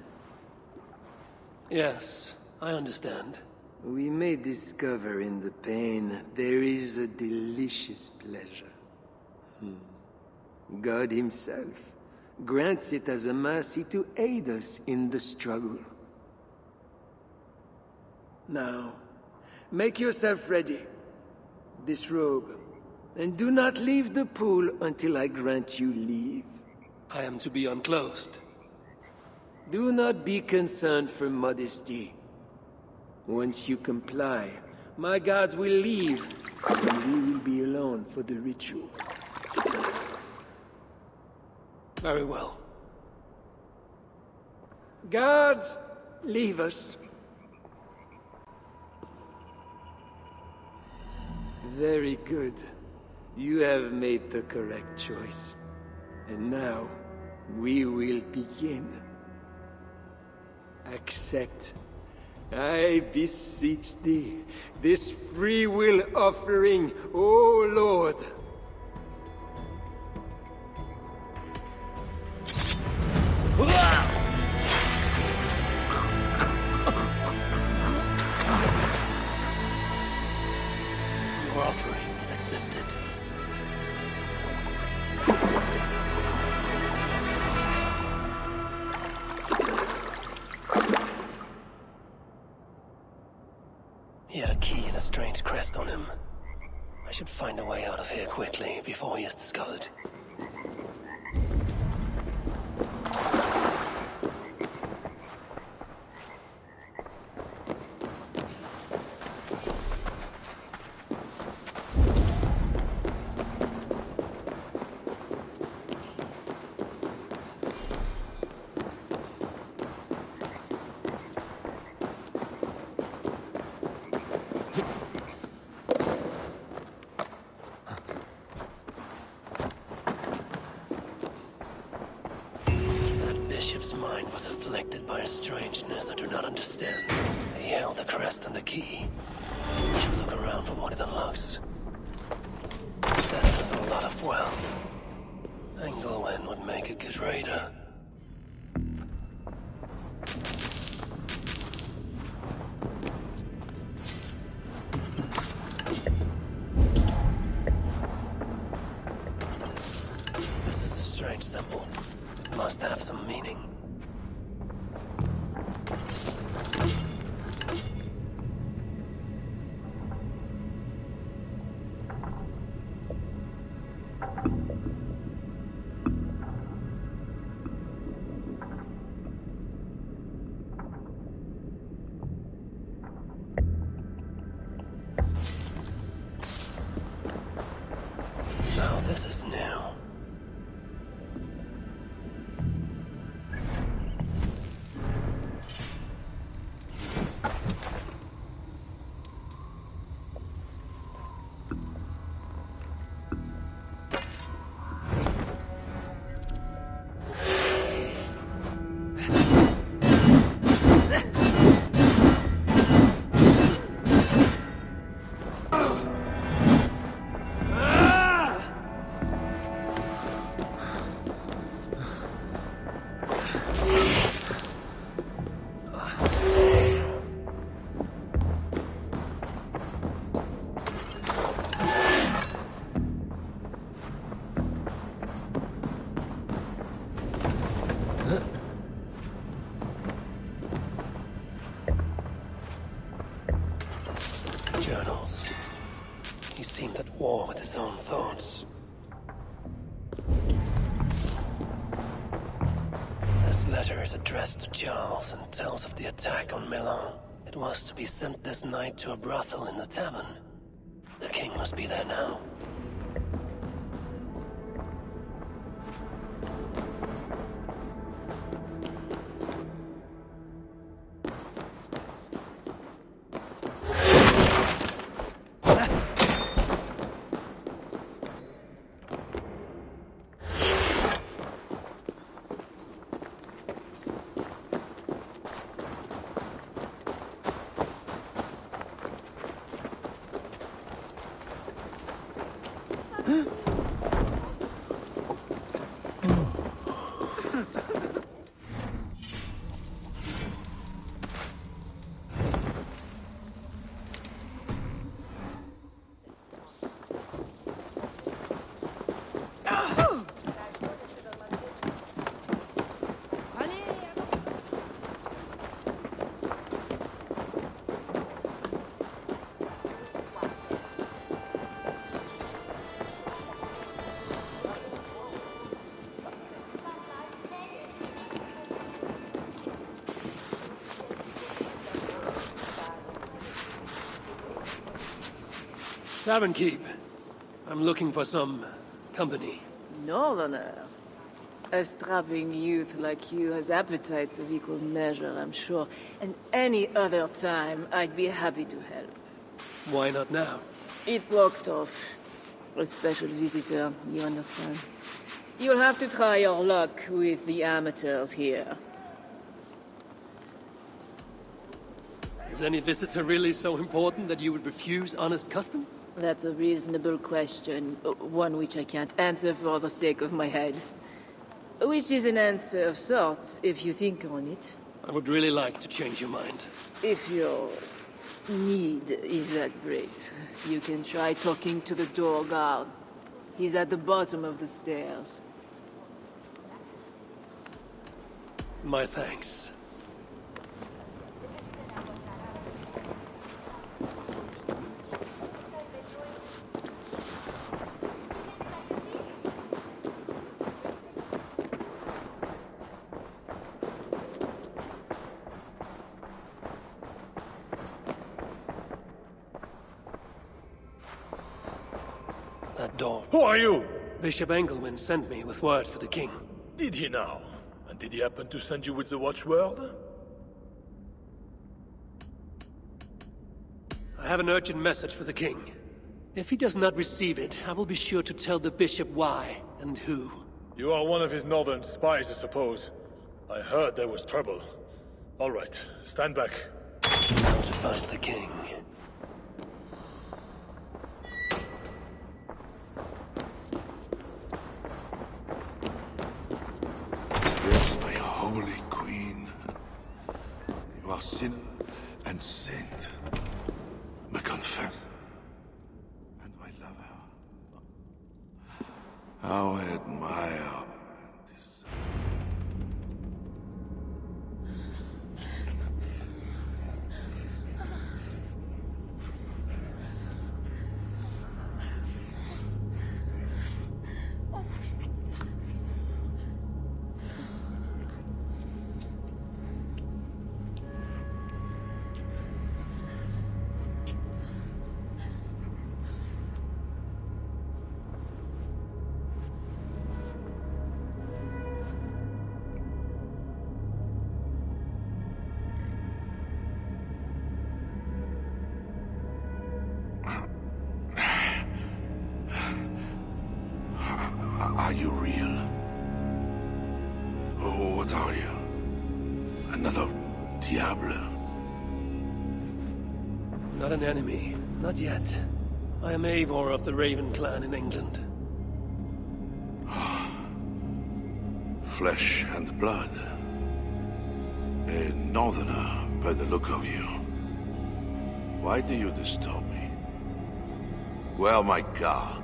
Yes, I understand. We may discover in the pain there is a delicious pleasure. God himself grants it as a mercy to aid us in the struggle. Now, make yourself ready. Disrobe, and do not leave the pool until I grant you leave. I am to be unclothed. Do not be concerned for modesty. Once you comply, my guards will leave, and we will be alone for the ritual. Very well. Guards, leave us. Very good. You have made the correct choice. And now, we will begin. Accept, I beseech thee, this free will offering, O Lord. Your offering is accepted. He had a key and a strange crest on him. I should find a way out of here quickly before he is discovered. Bishop's mind was afflicted by a strangeness I do not understand. He held the crest and the key. We should look around for what it unlocks. This is a lot of wealth. Engelwin would make a good raider. This is a strange symbol. It must have some meaning. Now this is new. Journals. He seemed at war with his own thoughts. This letter addressed to Charles and tells of the attack on Melun. It was to be sent this night to a brothel in the tavern. The king must be there now. Tavern keep. I'm looking for some company. Northerner. A strapping youth like you has appetites of equal measure, I'm sure. And any other time, I'd be happy to help. Why not now? It's locked off. A special visitor, you understand. You'll have to try your luck with the amateurs here. Is any visitor really so important that you would refuse honest custom? That's a reasonable question, one which I can't answer for the sake of my head. Which is an answer of sorts, if you think on it. I would really like to change your mind. If your need is that great, you can try talking to the door guard. He's at the bottom of the stairs. My thanks. That door. Who are you? Bishop Engelwin sent me with word for the king. Did he now? And did he happen to send you with the watchword? I have an urgent message for the king. If he does not receive it, I will be sure to tell the bishop why and who. You are one of his northern spies, I suppose. I heard there was trouble. All right, stand back. Now to find the king. Yes, my holy queen. You are sinner and saint. My confess. And I love her. How I admire Are you real? Oh, what are you? Another Diablo? Not an enemy. Not yet. I am Eivor of the Raven clan in England. Flesh and blood. A northerner, by the look of you. Why do you disturb me? Where are my guards?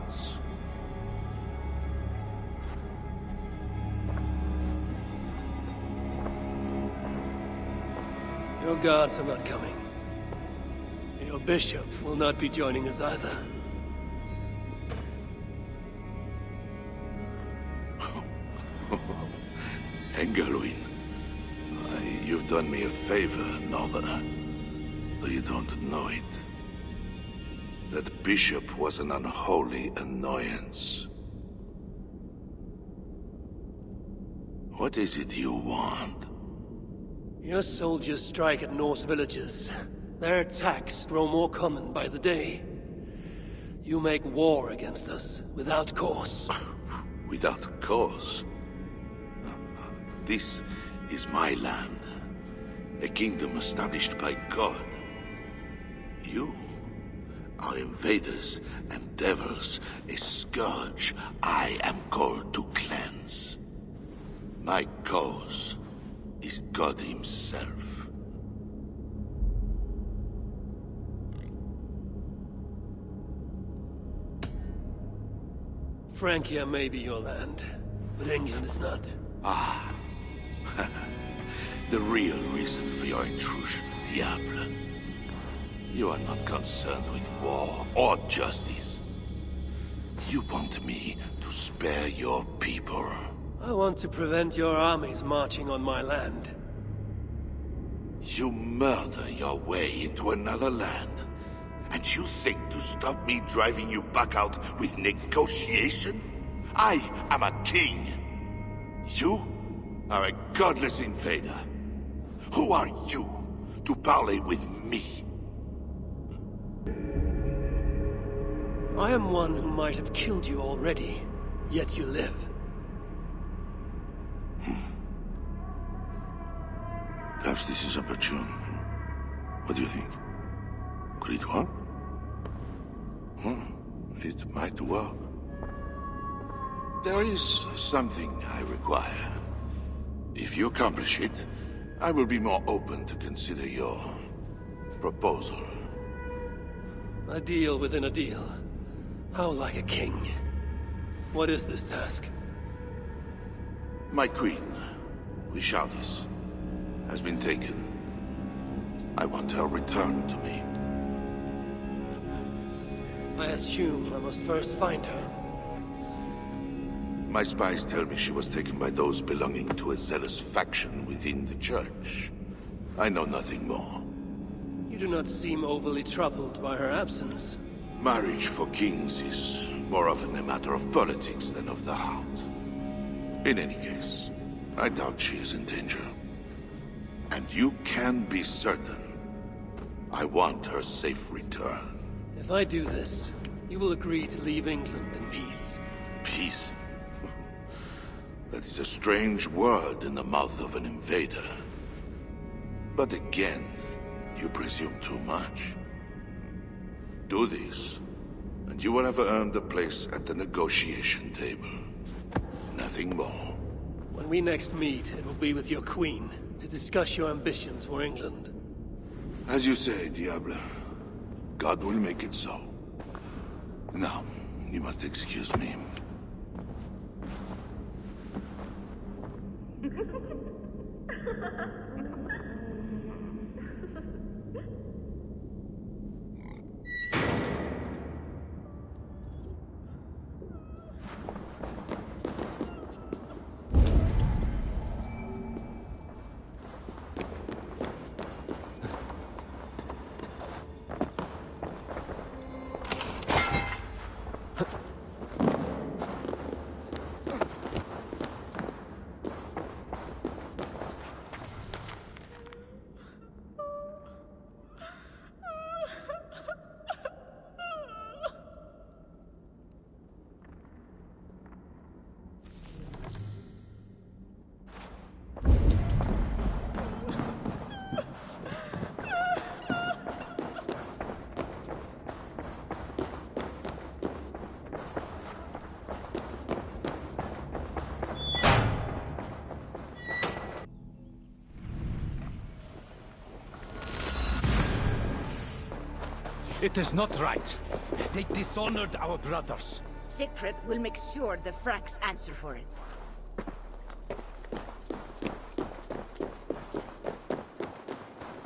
Your guards are not coming. Your bishop will not be joining us either. Engelwin. You've done me a favor, Northerner, though you don't know it. That bishop was an unholy annoyance. What is it you want? Your soldiers strike at Norse villages. Their attacks grow more common by the day. You make war against us, without cause. Without cause? This is my land. A kingdom established by God. You are invaders and devils, a scourge I am called to cleanse. My cause is God himself. Francia may be your land, but England is not. Ah. The real reason for your intrusion, Diable. You are not concerned with war or justice. You want me to spare your people. I want to prevent your armies marching on my land. You murder your way into another land. And you think to stop me driving you back out with negotiation? I am a king. You are a godless invader. Who are you to parley with me? I am one who might have killed you already, yet you live. Perhaps this is opportune. What do you think? Could it work? It might work. There is something I require. If you accomplish it, I will be more open to consider your proposal. A deal within a deal. How like a king. What is this task? My queen, Richardis, has been taken. I want her returned to me. I assume I must first find her. My spies tell me she was taken by those belonging to a zealous faction within the church. I know nothing more. You do not seem overly troubled by her absence. Marriage for kings is more often a matter of politics than of the heart. In any case, I doubt she is in danger. And you can be certain I want her safe return. If I do this, you will agree to leave England in peace. Peace? That is a strange word in the mouth of an invader. But again, you presume too much. Do this, and you will have earned a place at the negotiation table. Nothing more. When we next meet, it will be with your queen, to discuss your ambitions for England. As you say, Diable. God will make it so. Now, you must excuse me. It is not right. They dishonored our brothers. Sigfred will make sure the Franks answer for it.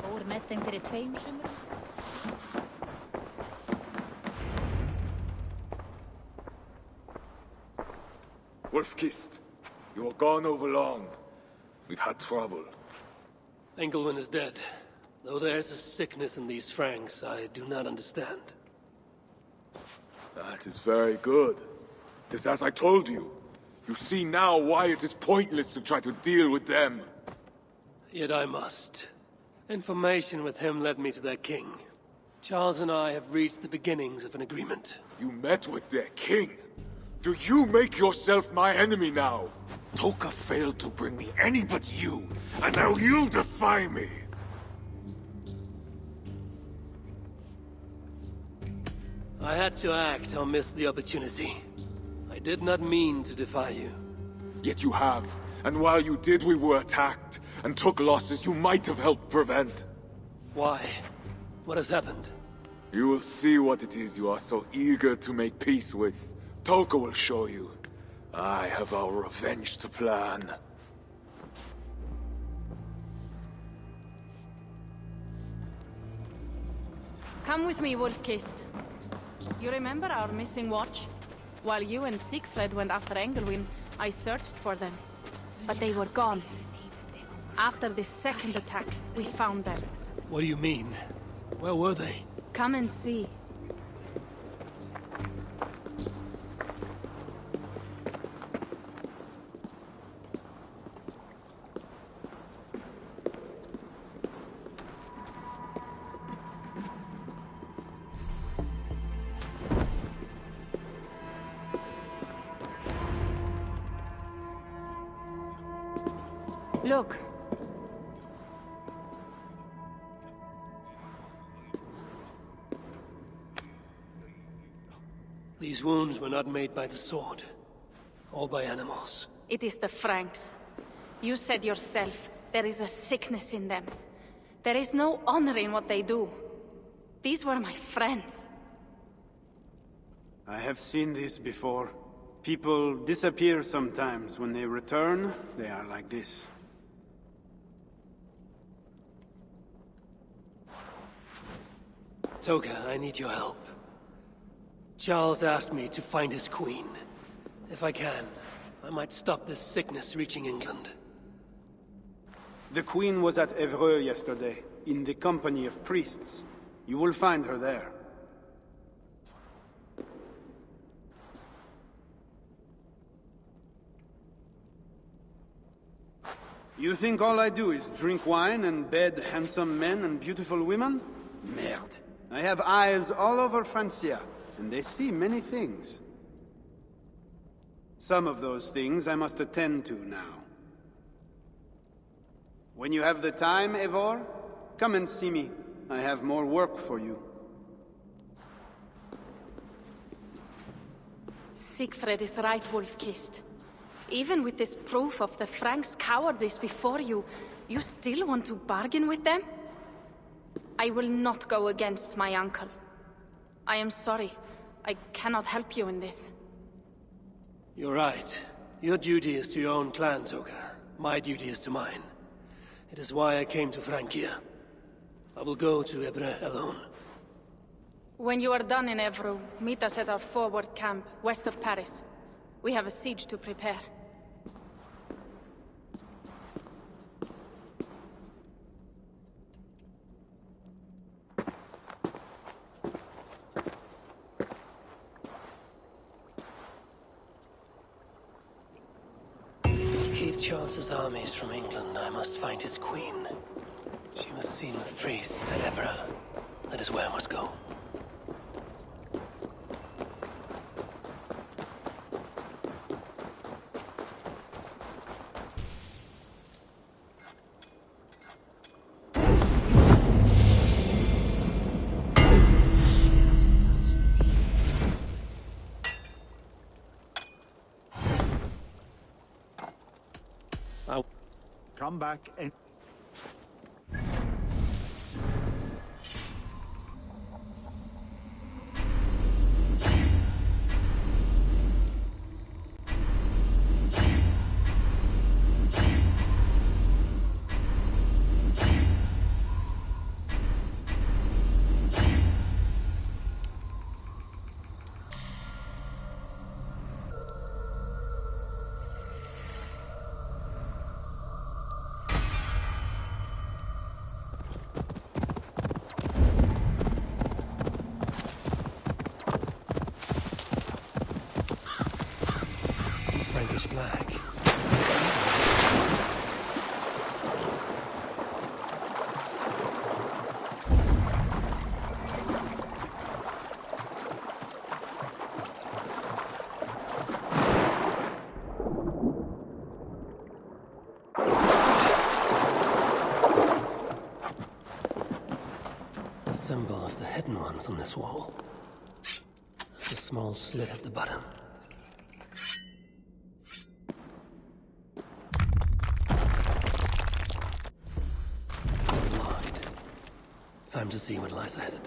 Fór með þeim fyrir 2 sumrum. Wolf-Kissed, you were gone over long. We've had trouble. Engelwin is dead. Though there's a sickness in these Franks I do not understand. That is very good. It is as I told you. You see now why it is pointless to try to deal with them. Yet I must. Information with him led me to their king. Charles and I have reached the beginnings of an agreement. You met with their king? Do you make yourself my enemy now? Toka failed to bring me any but you, and now you defy me! I had to act or miss the opportunity. I did not mean to defy you. Yet you have, and while you did we were attacked, and took losses you might have helped prevent. Why? What has happened? You will see what it is you are so eager to make peace with. Toka will show you. I have our revenge to plan. Come with me, Wolf-Kissed. You remember our missing watch? While you and Sigfred went after Engelwin, I searched for them. But they were gone. After this second attack, we found them. What do you mean? Where were they? Come and see. Look. These wounds were not made by the sword, or by animals. It is the Franks. You said yourself, there is a sickness in them. There is no honor in what they do. These were my friends. I have seen this before. People disappear sometimes. When they return, they are like this. Toka, I need your help. Charles asked me to find his queen. If I can, I might stop this sickness reaching England. The queen was at Eivor yesterday, in the company of priests. You will find her there. You think all I do is drink wine and bed handsome men and beautiful women? Merde. I have eyes all over Francia, and they see many things. Some of those things I must attend to now. When you have the time, Eivor, come and see me. I have more work for you. Sigfred is right, Wolf-Kissed. Even with this proof of the Franks' cowardice before you, you still want to bargain with them? I will not go against my uncle. I am sorry. I cannot help you in this. You're right. Your duty is to your own clan, Toka. My duty is to mine. It is why I came to Francia. I will go to Eivor alone. When you are done in Eivor, meet us at our forward camp, west of Paris. We have a siege to prepare. Charles's armies from England, I must find his queen. She was seen with priests at Eivor. That is where I must go. Come back and... Frankish flag. A symbol of the hidden ones on this wall. There's a small slit at the bottom. Locked. Time to see what lies ahead.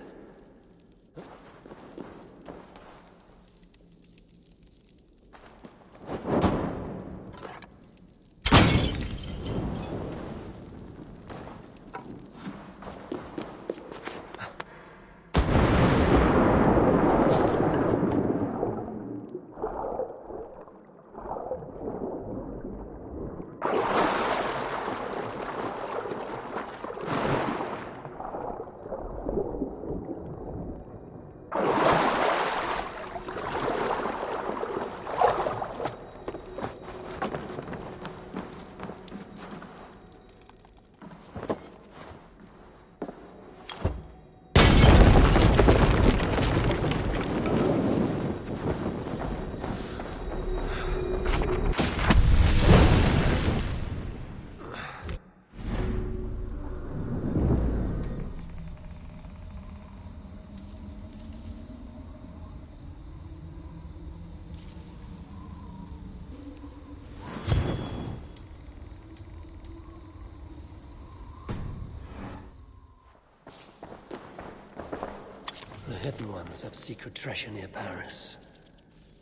The hidden ones have secret treasure near Paris.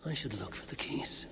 I should look for the keys.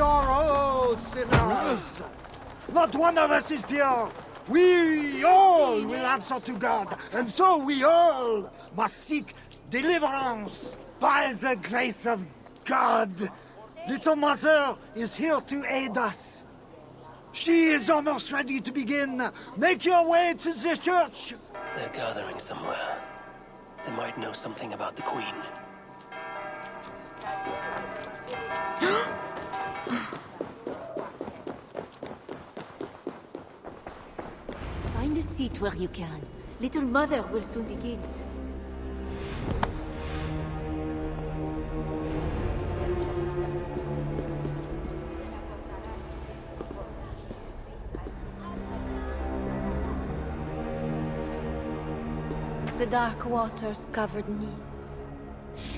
pure, oh sinners! Not one of us is pure! We all will answer to God, and so we all must seek deliverance by the grace of God. Little Mother is here to aid us. She is almost ready to begin. Make your way to the church. They're gathering somewhere. They might know something about the Queen. Find a seat where you can. Little Mother will soon begin. The dark waters covered me.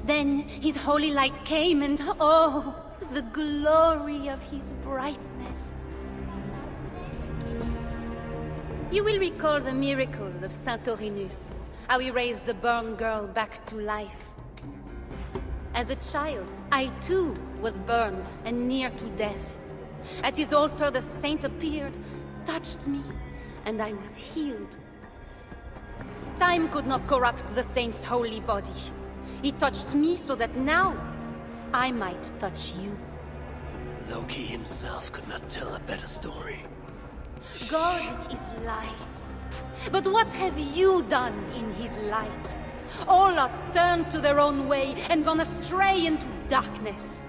Then his holy light came and oh, the glory of his brightness. You will recall the miracle of Santorinus, how he raised the burned girl back to life. As a child, I too was burned and near to death. At his altar the saint appeared, touched me, and I was healed. Time could not corrupt the saint's holy body. He touched me so that now I might touch you. Loki himself could not tell a better story. God is light. But what have you done in his light? All are turned to their own way and gone astray into darkness.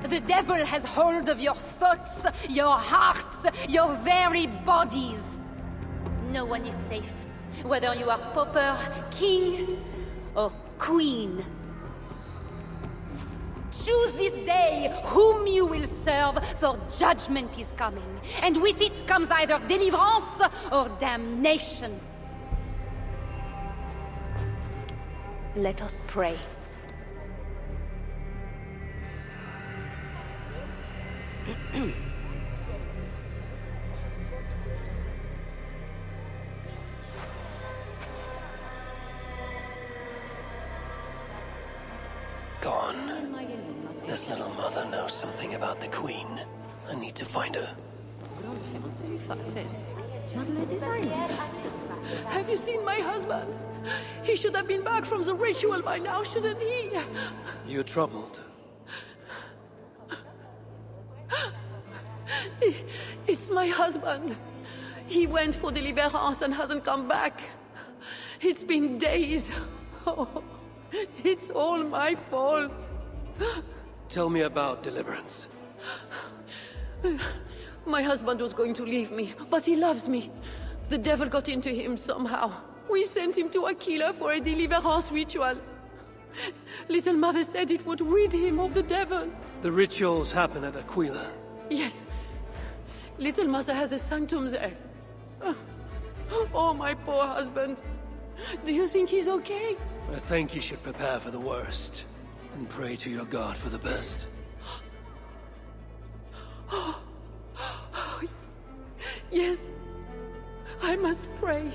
The devil has hold of your thoughts, your hearts, your very bodies. No one is safe, whether you are pauper, king, or queen. Choose this day whom you will serve, for judgment is coming, and with it comes either deliverance or damnation. Let us pray. Gone. This little mother knows something about the Queen. I need to find her. Have you seen my husband? He should have been back from the ritual by now, shouldn't he? You're troubled. It's my husband. He went for deliverance and hasn't come back. It's been days. Oh, it's all my fault. Tell me about deliverance. My husband was going to leave me, but he loves me. The devil got into him somehow. We sent him to Aquila for a deliverance ritual. Little Mother said it would rid him of the devil. The rituals happen at Aquila. Yes. Little Mother has a sanctum there. Oh, my poor husband. Do you think he's okay? I think you should prepare for the worst, and pray to your God for the best. Yes. I must pray.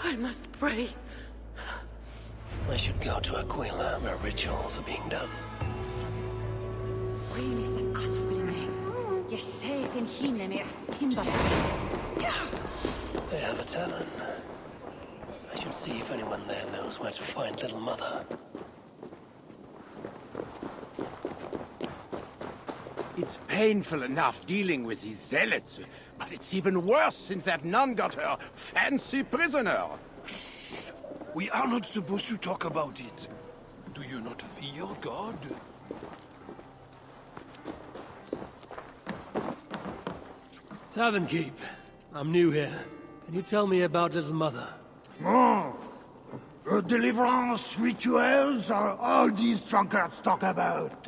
I must pray. I should go to Aquila, where rituals are being done. They have a tavern. I should see if anyone there knows where to find Little Mother. It's painful enough dealing with these zealots, but it's even worse since that nun got her fancy prisoner. Shh. We are not supposed to talk about it. Do you not fear God? Tavern Keep. I'm new here. Can you tell me about Little Mother? Oh, deliverance rituals are all these drunkards talk about.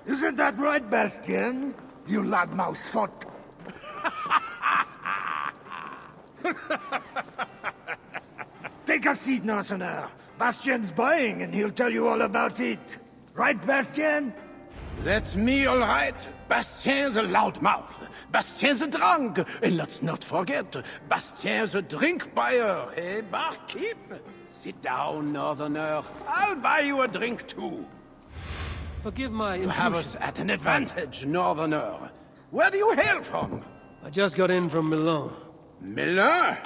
Isn't that right, Bastien? You loudmouth shot. Take a seat, Northerner. Bastien's buying, and he'll tell you all about it. Right, Bastien? That's me, all right. Bastien's a loudmouth. Bastien's a drunk. And let's not forget, Bastien's a drink buyer. Hey, barkeep? Sit down, Northerner. I'll buy you a drink, too. Forgive my You intrusion. have us at an advantage, Northerner. Where do you hail from? I just got in from Melun. Melun?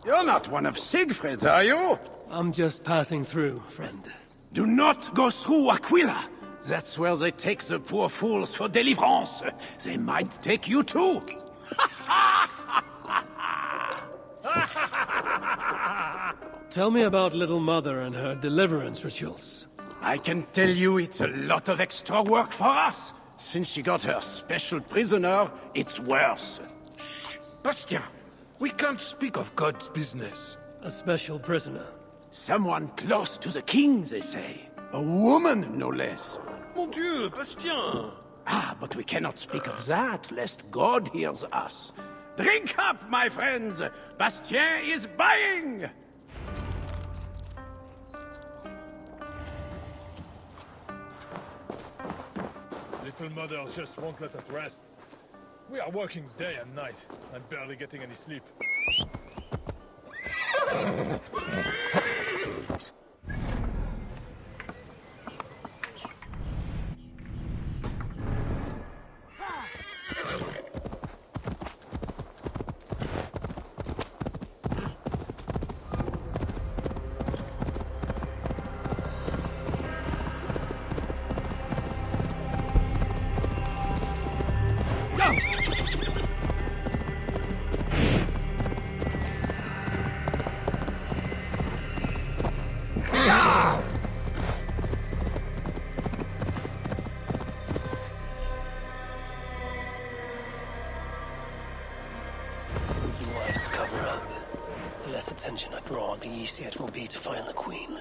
You're not one of Sigfred's, are you? I'm just passing through, friend. Do not go through Aquila. That's where they take the poor fools for deliverance. They might take you too. Tell me about Little Mother and her deliverance rituals. I can tell you it's a lot of extra work for us. Since she got her special prisoner, it's worse. Shh! Bastien! We can't speak of God's business. A special prisoner. Someone close to the king, they say. A woman, no less. Mon Dieu, Bastien! Ah, but we cannot speak of that, lest God hears us. Drink up, my friends! Bastien is buying! Little Mother just won't let us rest. We are working day and night, and barely getting any sleep. attention I draw, the easier it will be to find the Queen.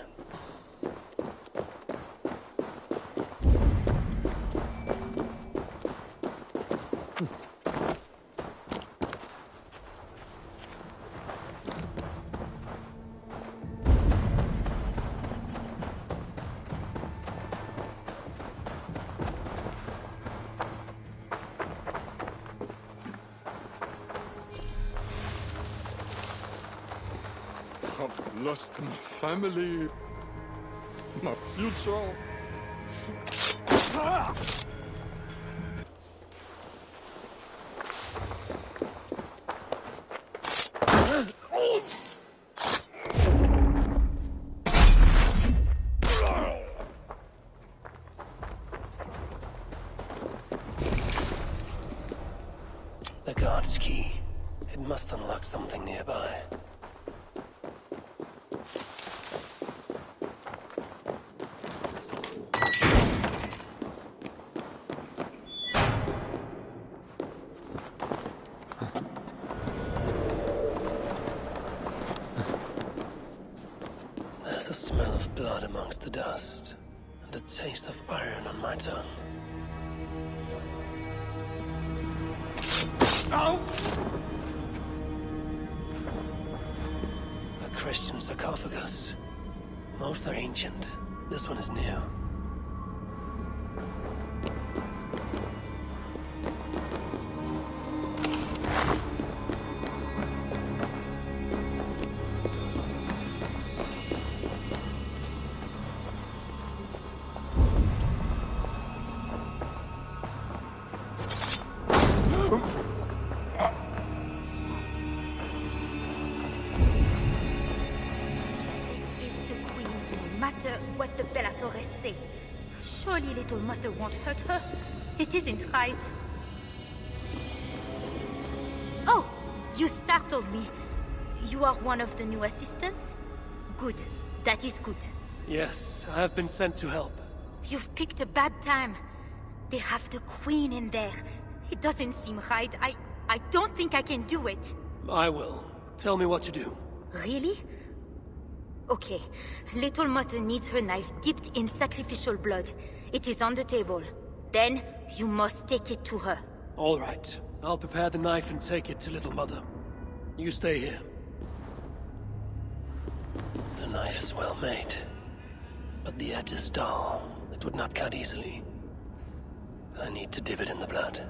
I've lost my family, my future. The guard's key. It must unlock something nearby. There's a smell of blood amongst the dust, and a taste of iron on my tongue. Ow! A Christian sarcophagus. Most are ancient. This one is new. What the Bellatores say. Surely little mother won't hurt her. It isn't right. Oh, you startled me. You are one of the new assistants? Good. That is good. Yes, I have been sent to help. You've picked a bad time. They have the Queen in there. It doesn't seem right. I don't think I can do it. I will. Tell me what to do. Really? Okay, little mother needs her knife dipped in sacrificial blood. It is on the table. Then, you must take it to her. All right. I'll prepare the knife and take it to Little Mother. You stay here. The knife is well made, but the edge is dull. It would not cut easily. I need to dip it in the blood.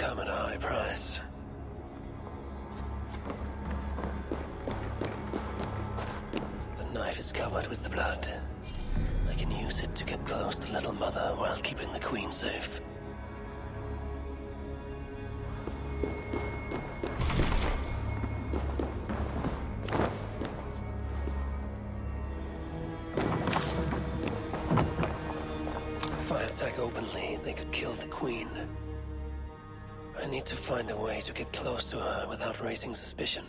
come at a high price. The knife is covered with the blood. I can use it to get close to Little Mother while keeping the Queen safe. If I attack openly, they could kill the Queen. I need to find a way to get close to her without raising suspicion.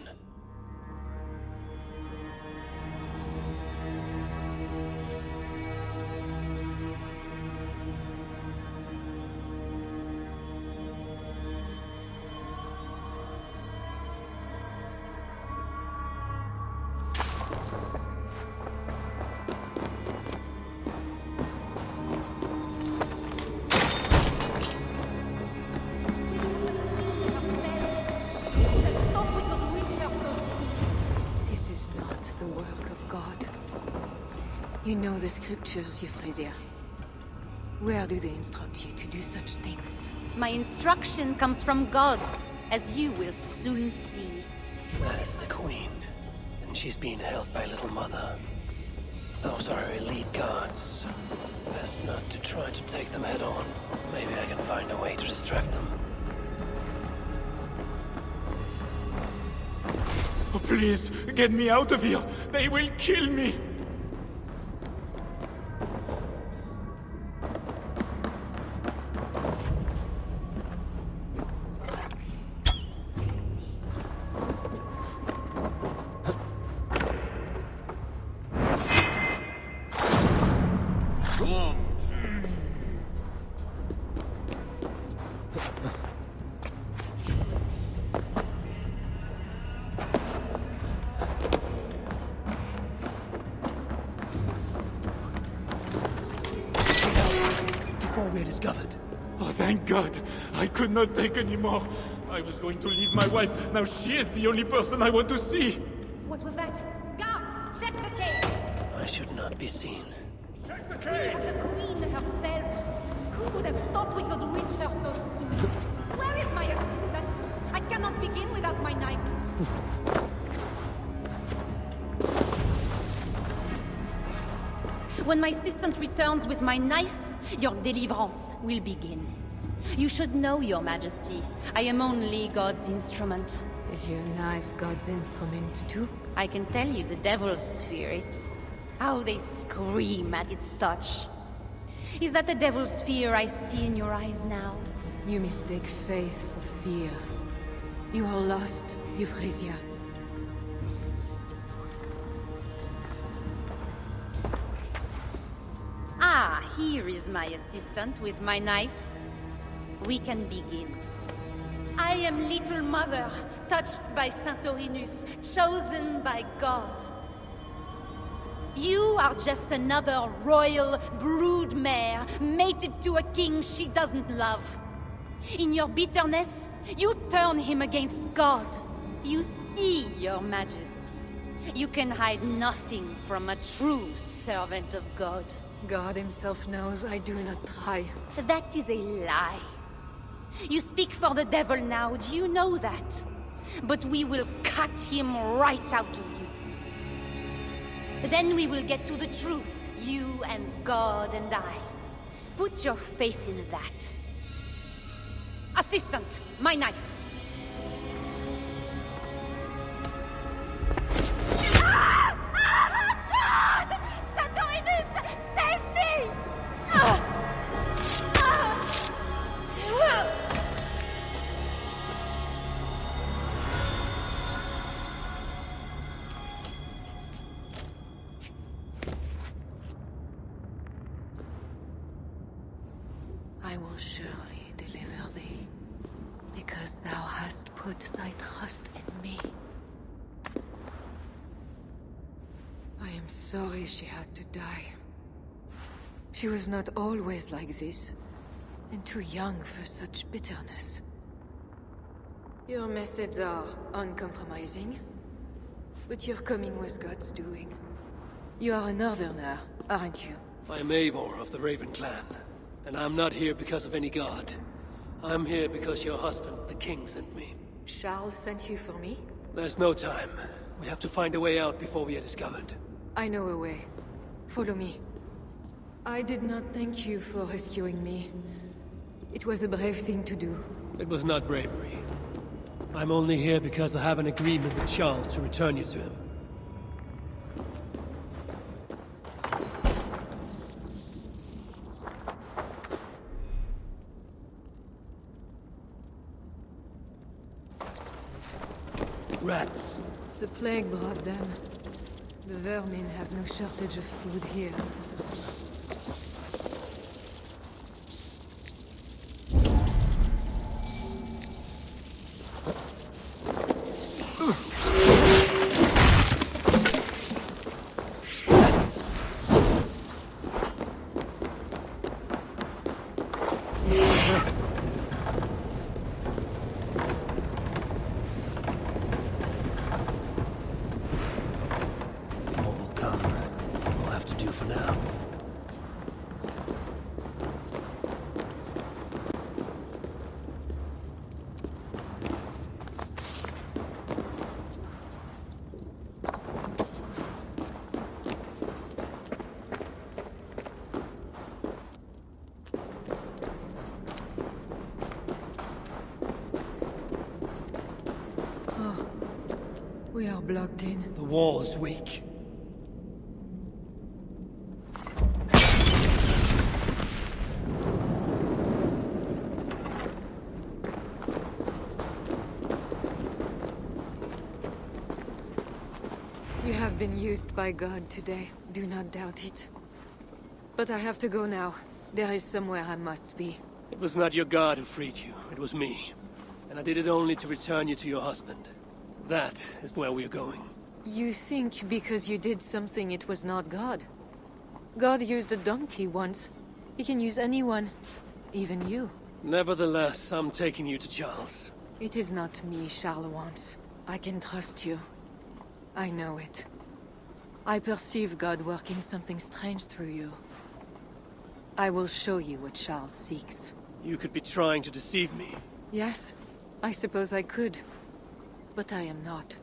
You know the scriptures, Euphrasia. Where do they instruct you to do such things? My instruction comes from God, as you will soon see. That is the Queen, and she's being held by Little Mother. Those are her elite guards. Best not to try to take them head on. Maybe I can find a way to distract them. Oh, please, get me out of here! They will kill me! Discovered. Oh, thank God! I could not take any more. I was going to leave my wife. Now she is the only person I want to see. What was that? Guards, check the cave. I should not be seen. Check the cave. The Queen herself. Who would have thought we could reach her so soon? Where is my assistant? I cannot begin without my knife. When my assistant returns with my knife, your deliverance will begin. You should know, Your Majesty, I am only God's instrument. Is your knife God's instrument too? I can tell you the devils fear it. How they scream at its touch. Is that the devil's fear I see in your eyes now? You mistake faith for fear. You are lost, Euphrasia. Ah, here is my assistant with my knife. We can begin. I am Little Mother, touched by Santorinus, chosen by God. You are just another royal broodmare, mated to a king she doesn't love. In your bitterness, you turn him against God. You see, Your Majesty, you can hide nothing from a true servant of God. God himself knows I do not try. That is a lie. You speak for the devil now, do you know that? But we will cut him right out of you. Then we will get to the truth, you and God and I. Put your faith in that. Assistant, my knife. Ah! Ah! God! Santorinus, save me! Ah! I will surely deliver thee, because thou hast put thy trust in me. I am sorry she had to die. She was not always like this, and too young for such bitterness. Your methods are uncompromising, but your coming was God's doing. You are a northerner, aren't you? I'm Eivor of the Raven clan, and I'm not here because of any god. I'm here because your husband, the king, sent me. Charles sent you for me? There's no time. We have to find a way out before we are discovered. I know a way. Follow me. I did not thank you for rescuing me. It was a brave thing to do. It was not bravery. I'm only here because I have an agreement with Charles to return you to him. Rats. The plague brought them. The vermin have no shortage of food here. We are blocked in. The wall is weak. You have been used by God today. Do not doubt it. But I have to go now. There is somewhere I must be. It was not your God who freed you. It was me. And I did it only to return you to your husband. That is where we are going. You think because you did something it was not God? God used a donkey once. He can use anyone. Even you. Nevertheless, I'm taking you to Charles. It is not me Charles wants. I can trust you. I know it. I perceive God working something strange through you. I will show you what Charles seeks. You could be trying to deceive me. Yes, I suppose I could. But I am not.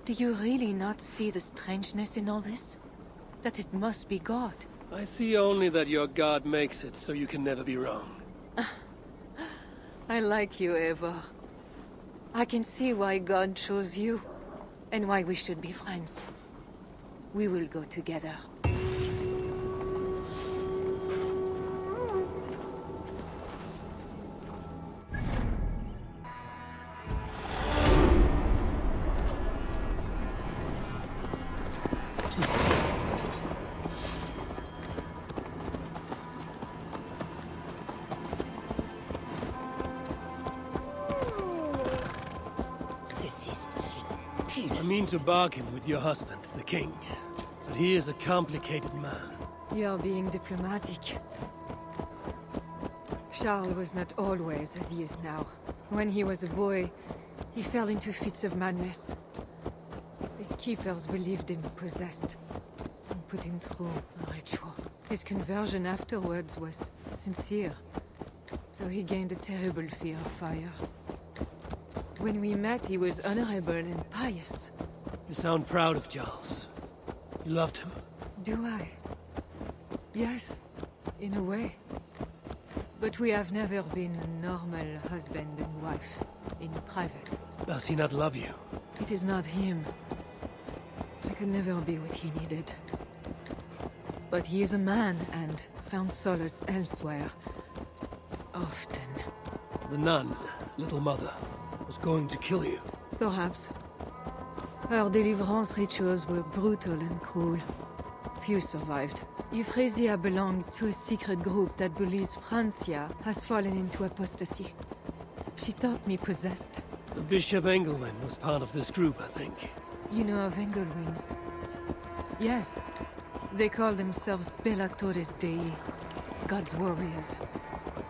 Do you really not see the strangeness in all this? That it must be God? I see only that your God makes it so you can never be wrong. I like you, Eivor. I can see why God chose you, and why we should be friends. We will go together. I mean to bargain with your husband, the king. But he is a complicated man. You're being diplomatic. Charles was not always as he is now. When he was a boy, he fell into fits of madness. His keepers believed him possessed, and put him through a ritual. His conversion afterwards was sincere, though he gained a terrible fear of fire. When we met, he was honorable and pious. You sound proud of Charles. You loved him. Do I? Yes, in a way. But we have never been a normal husband and wife, in private. Does he not love you? It is not him. I could never be what he needed. But he is a man, and found solace elsewhere. Often. The nun, little mother, was going to kill you. Perhaps. Her deliverance rituals were brutal and cruel. Few survived. Euphrasia belonged to a secret group that believes Francia has fallen into apostasy. She thought me possessed. The Bishop Engelwin was part of this group, I think. You know of Engelwin? Yes. They call themselves Belatores Dei, God's warriors.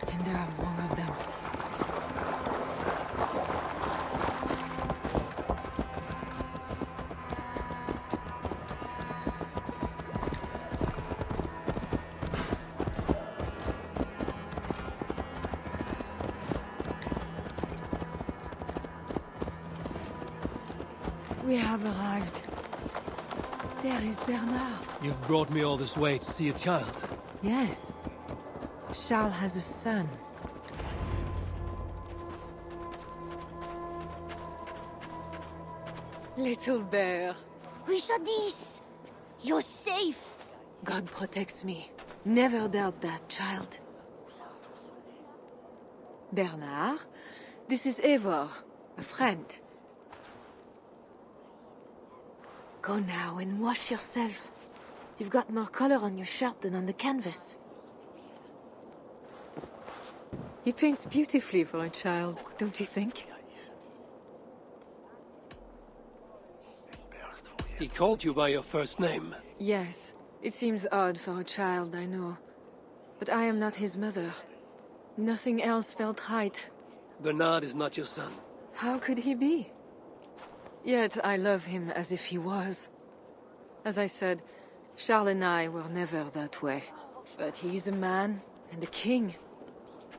And there are more of them. We have arrived. There is Bernard. You've brought me all this way to see a child. Yes. Charles has a son. Little bear. Richardis! You're safe! God protects me. Never doubt that, child. Bernard, this is Eivor, a friend. Go now and wash yourself. You've got more color on your shirt than on the canvas. He paints beautifully for a child, don't you think? He called you by your first name. Yes. It seems odd for a child, I know. But I am not his mother. Nothing else felt right. Bernard is not your son. How could he be? Yet I love him as if he was. As I said, Charles and I were never that way. But he is a man and a king.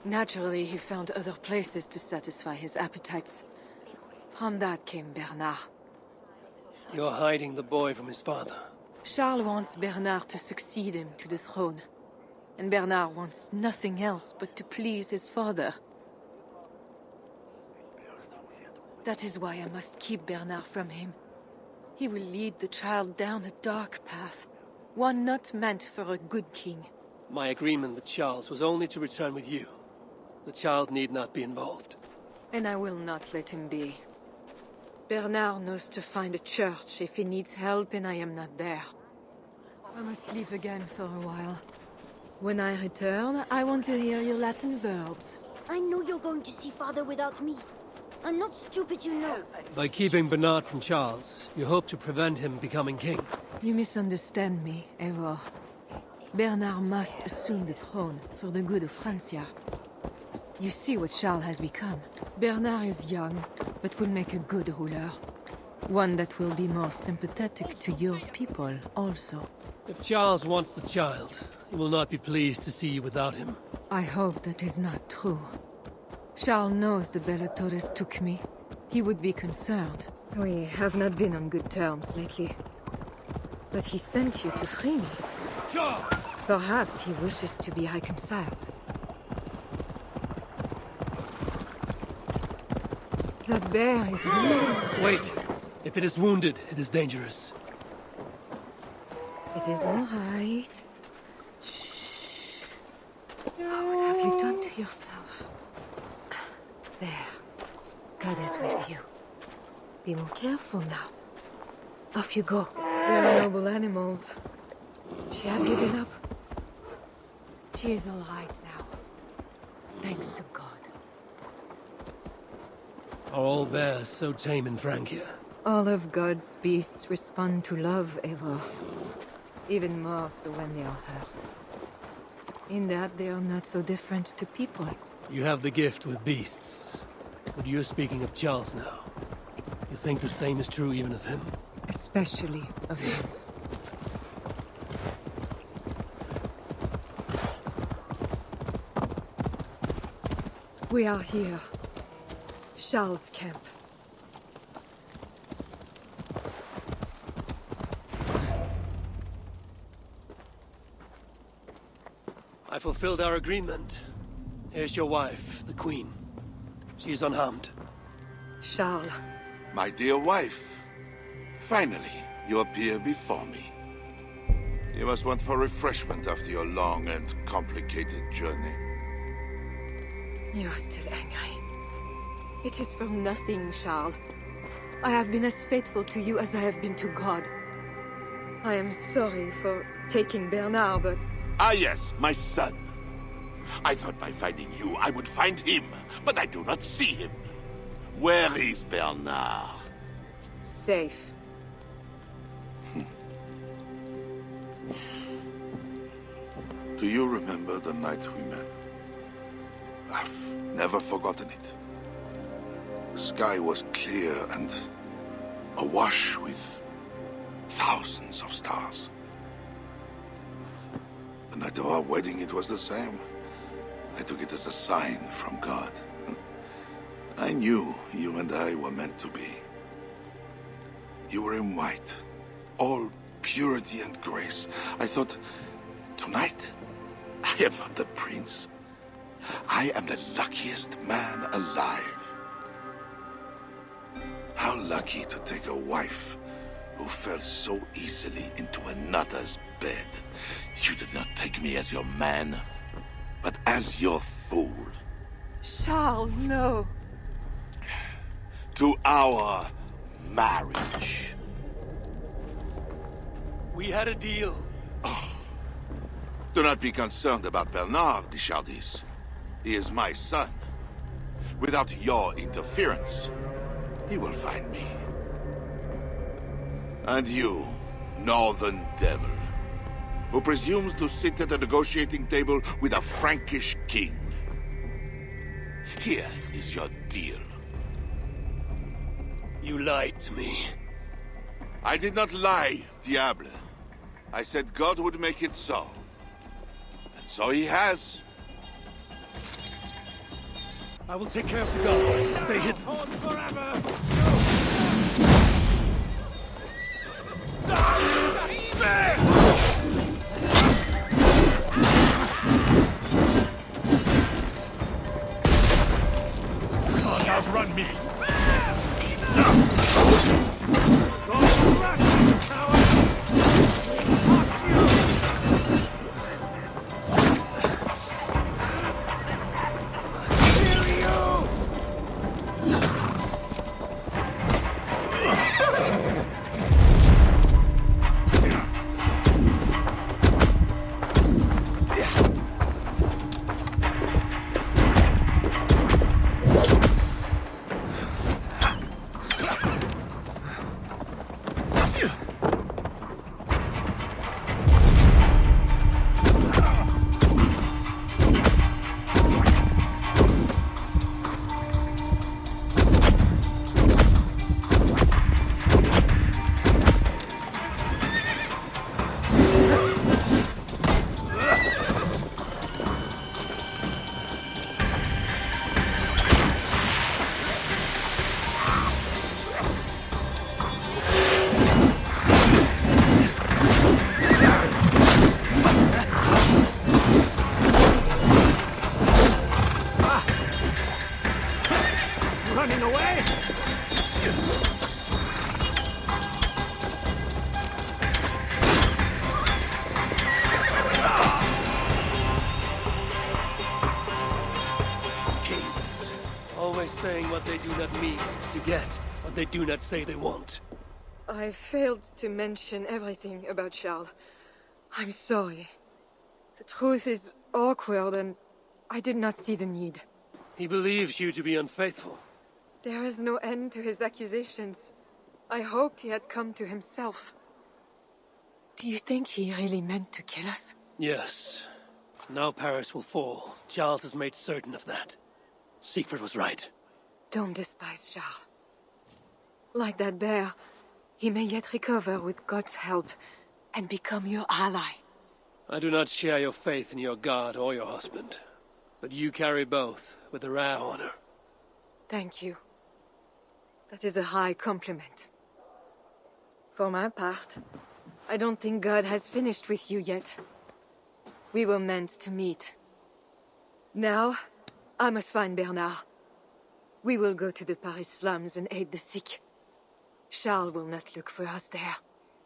Naturally, he found other places to satisfy his appetites. From that came Bernard. You're hiding the boy from his father. Charles wants Bernard to succeed him to the throne. And Bernard wants nothing else but to please his father. That is why I must keep Bernard from him. He will lead the child down a dark path. One not meant for a good king. My agreement with Charles was only to return with you. The child need not be involved. And I will not let him be. Bernard knows to find a church if he needs help and I am not there. I must leave again for a while. When I return, I want to hear your Latin verbs. I know you're going to see father without me. I'm not stupid, you know. By keeping Bernard from Charles, you hope to prevent him becoming king. You misunderstand me, Eivor. Bernard must assume the throne for the good of Francia. You see what Charles has become. Bernard is young, but will make a good ruler. One that will be more sympathetic to your people, also. If Charles wants the child, he will not be pleased to see you without him. I hope that is not true. Charles knows the Bellatores took me. He would be concerned. We have not been on good terms lately. But he sent you to free me. Perhaps he wishes to be reconciled. That bear is wounded. Wait! If it is wounded, it is dangerous. It is all right. Shh. What have you done to yourself? There. God is with you. Be more careful now. Off you go. They are noble animals. She had given up. She is all right now. Thanks to God. Are all bears so tame in Francia? All of God's beasts respond to love, Eivor. Even more so when they are hurt. In that they are not so different to people. You have the gift with beasts. But you're speaking of Charles now. You think the same is true even of him? Especially of him. We are here. Charles' camp. I fulfilled our agreement. Here's your wife, the Queen. She is unharmed. Charles. My dear wife, finally, you appear before me. You must want for refreshment after your long and complicated journey. You are still angry. It is for nothing, Charles. I have been as faithful to you as I have been to God. I am sorry for taking Bernard, but... Ah yes, my son. I thought by finding you, I would find him, but I do not see him. Where is Bernard? Safe. Do you remember the night we met? I've never forgotten it. The sky was clear and awash with thousands of stars. The night of our wedding, it was the same. I took it as a sign from God. I knew you and I were meant to be. You were in white. All purity and grace. I thought, tonight, I am not the prince. I am the luckiest man alive. How lucky to take a wife who fell so easily into another's bed. You did not take me as your man, but as your fool. Charles, no. To our marriage. We had a deal. Do not be concerned about Bernard, Richardis. He is my son. Without your interference, he will find me. And you, northern devil, who presumes to sit at a negotiating table with a Frankish king. Here is your deal. You lied to me. I did not lie, Diable. I said God would make it so. And so he has. I will take care of the guards. Stay hidden. Forever! Can't outrun me. Saying what they do not mean to get what they do not say they want. I failed to mention everything about Charles. I'm sorry. The truth is awkward and I did not see the need. He believes you to be unfaithful. There is no end to his accusations. I hoped he had come to himself. Do you think he really meant to kill us? Yes. Now Paris will fall. Charles has made certain of that. Sigfred was right. Don't despise Charles. Like that bear, he may yet recover with God's help and become your ally. I do not share your faith in your god or your husband, but you carry both with a rare honor. Thank you. That is a high compliment. For my part, I don't think God has finished with you yet. We were meant to meet. Now, I must find Bernard. We will go to the Paris slums and aid the sick. Charles will not look for us there.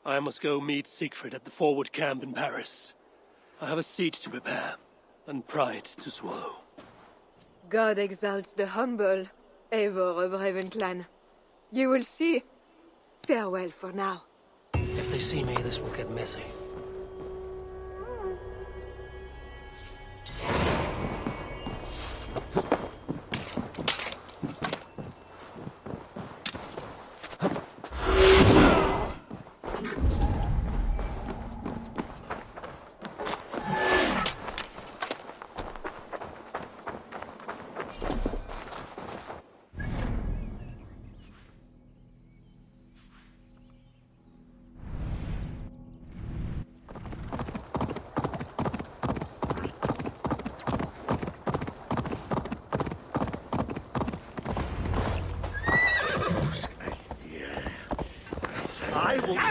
I must go meet Sigfred at the forward camp in Paris. I have a seat to prepare, and pride to swallow. God exalts the humble, Eivor of Ravenclan. You will see. Farewell for now. If they see me, this will get messy.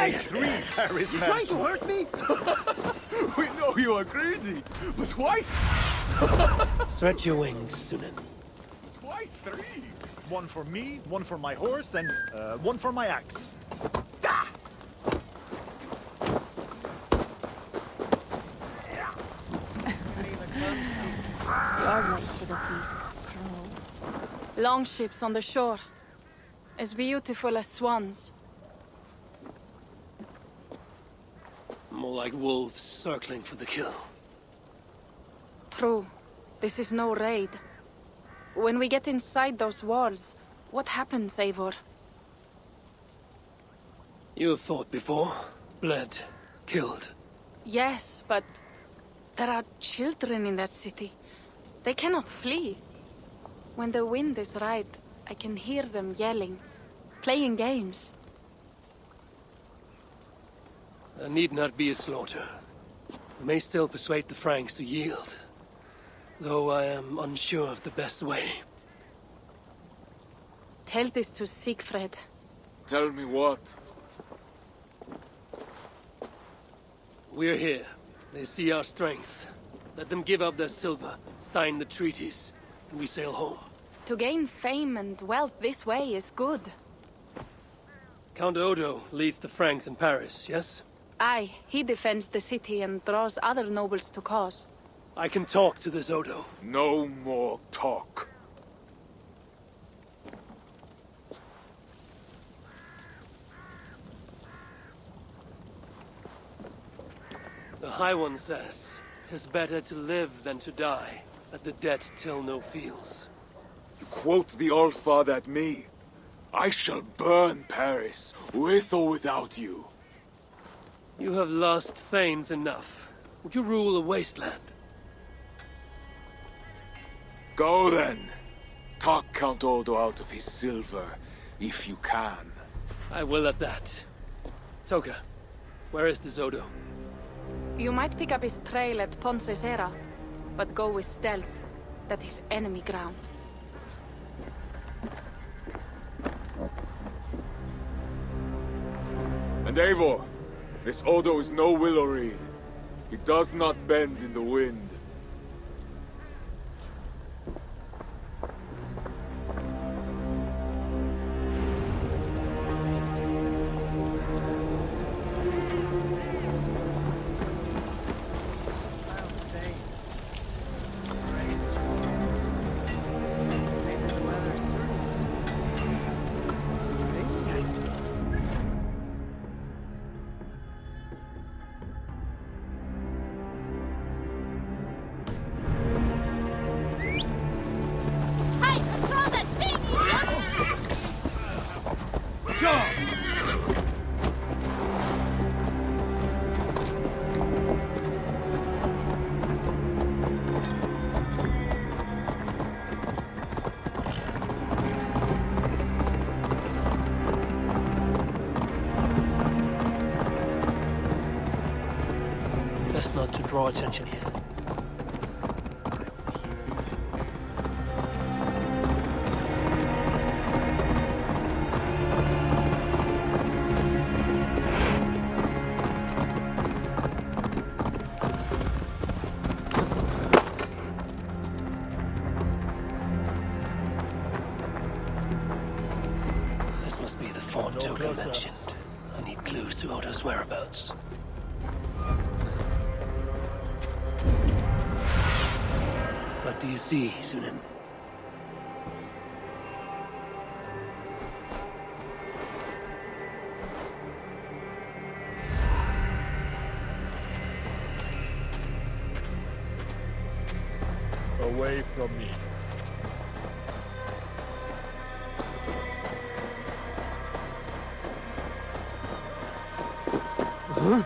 By 3, Harry's You trying to hurt me? We know you are greedy, but why? Stretch your wings, Sunan. Why 3? One for me, one for my horse, and one for my axe. You're late to the feast, Crow. Longships on the shore. As beautiful as swans. More like wolves circling for the kill. True. This is no raid. When we get inside those walls, what happens, Eivor? You have fought before, bled, killed. Yes, but there are children in that city. They cannot flee. When the wind is right, I can hear them yelling, playing games. There need not be a slaughter. We may still persuade the Franks to yield, though I am unsure of the best way. Tell this to Sigfred. Tell me what? We're here. They see our strength. Let them give up their silver, sign the treaties, and we sail home. To gain fame and wealth this way is good. Count Odo leads the Franks in Paris, yes? Aye, he defends the city and draws other nobles to cause. I can talk to this Odo. No more talk. The High One says, 'tis better to live than to die, that the dead till no feels. You quote the All-Father at me. I shall burn Paris, with or without you. You have lost thanes enough. Would you rule a wasteland? Go then. Talk Count Odo out of his silver, if you can. I will at that. Toka, where is this Odo? You might pick up his trail at Poncesera, but go with stealth. That is enemy ground. And Eivor, this Odo is no willow reed. He does not bend in the wind. Best not to draw attention here. This must be the fort Toka mentioned. I need clues to Odo's whereabouts. What do you see, Sunan? Away from me. Huh?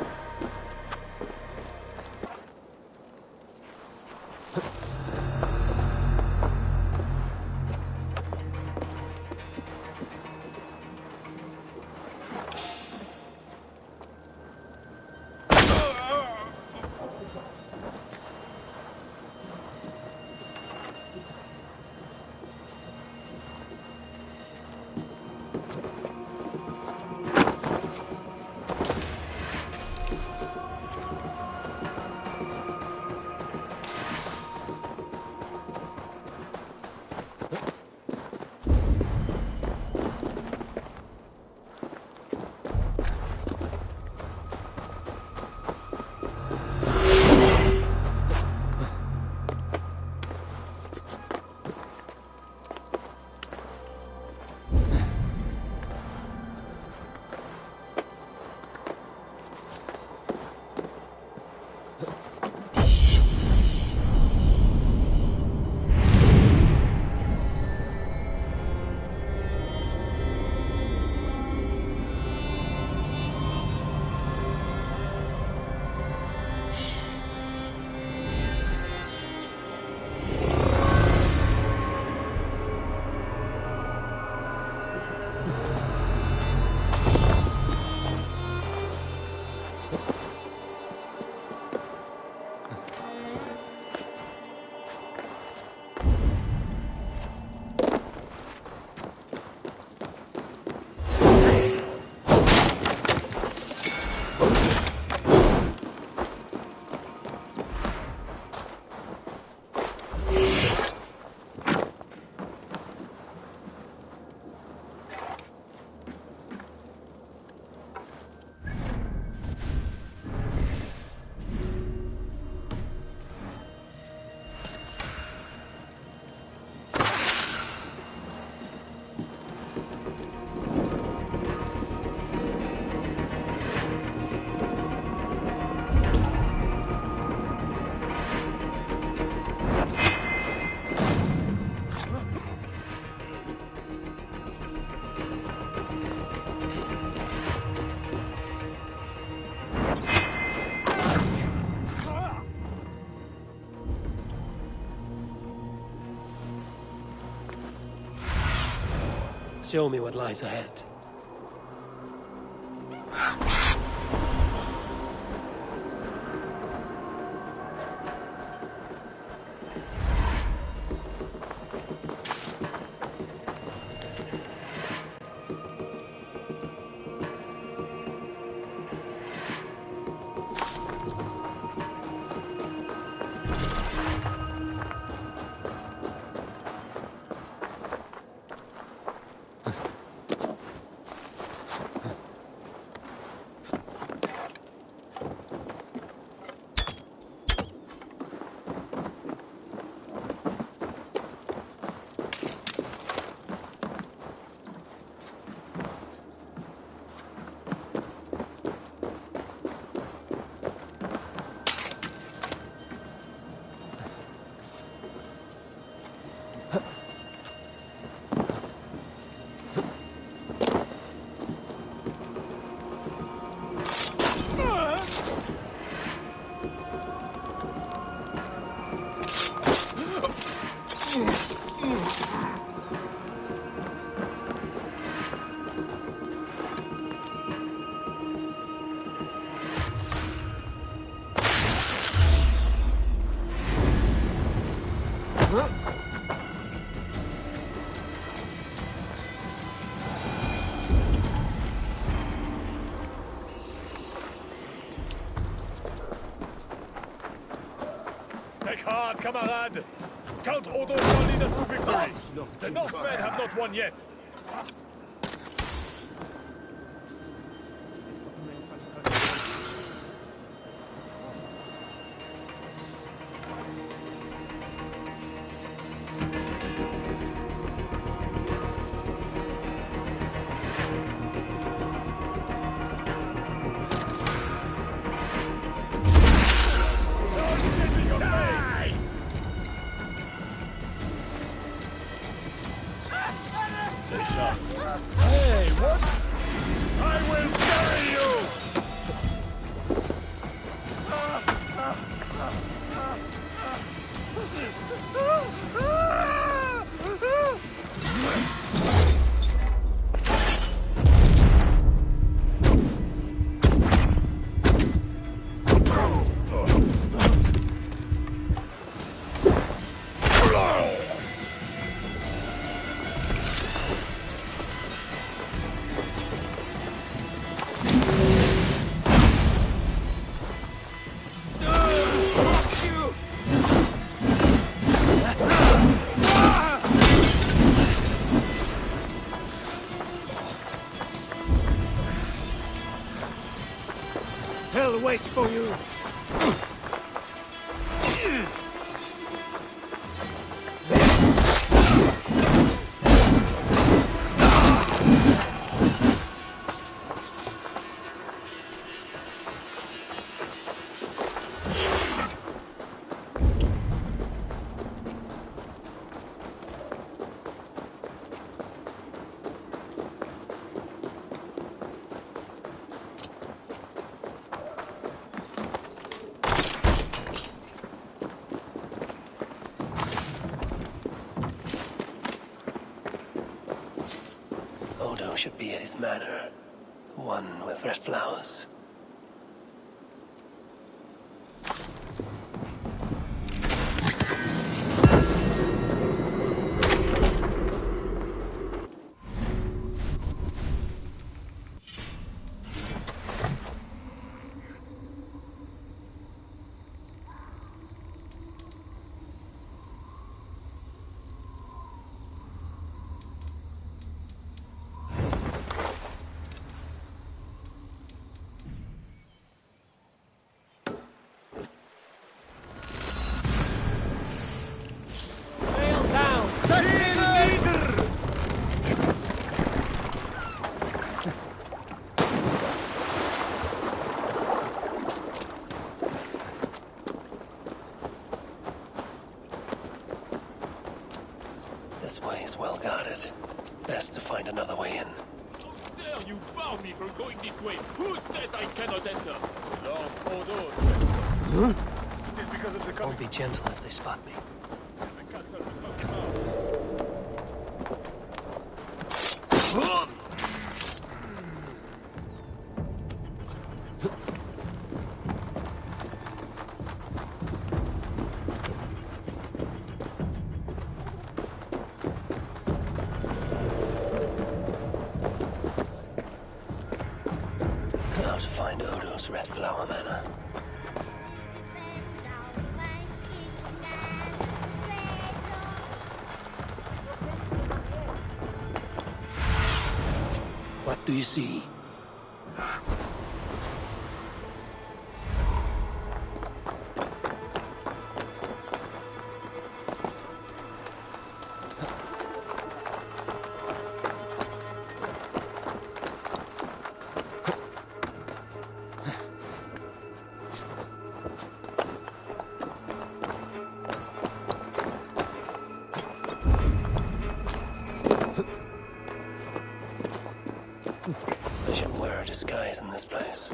Show me what lies ahead. Take heart, camarade! Count Odo shall lead us to victory! The Northmen have not won yet! Waits for you. Should be at his manor, the one with red flowers. Best to find another way in. How dare you bar me from going this way? Who says I cannot enter? Lord Odo. Huh? It is because of the Don't be gentle if they spot me. The castle will not come out. do you see? I should wear a disguise in this place.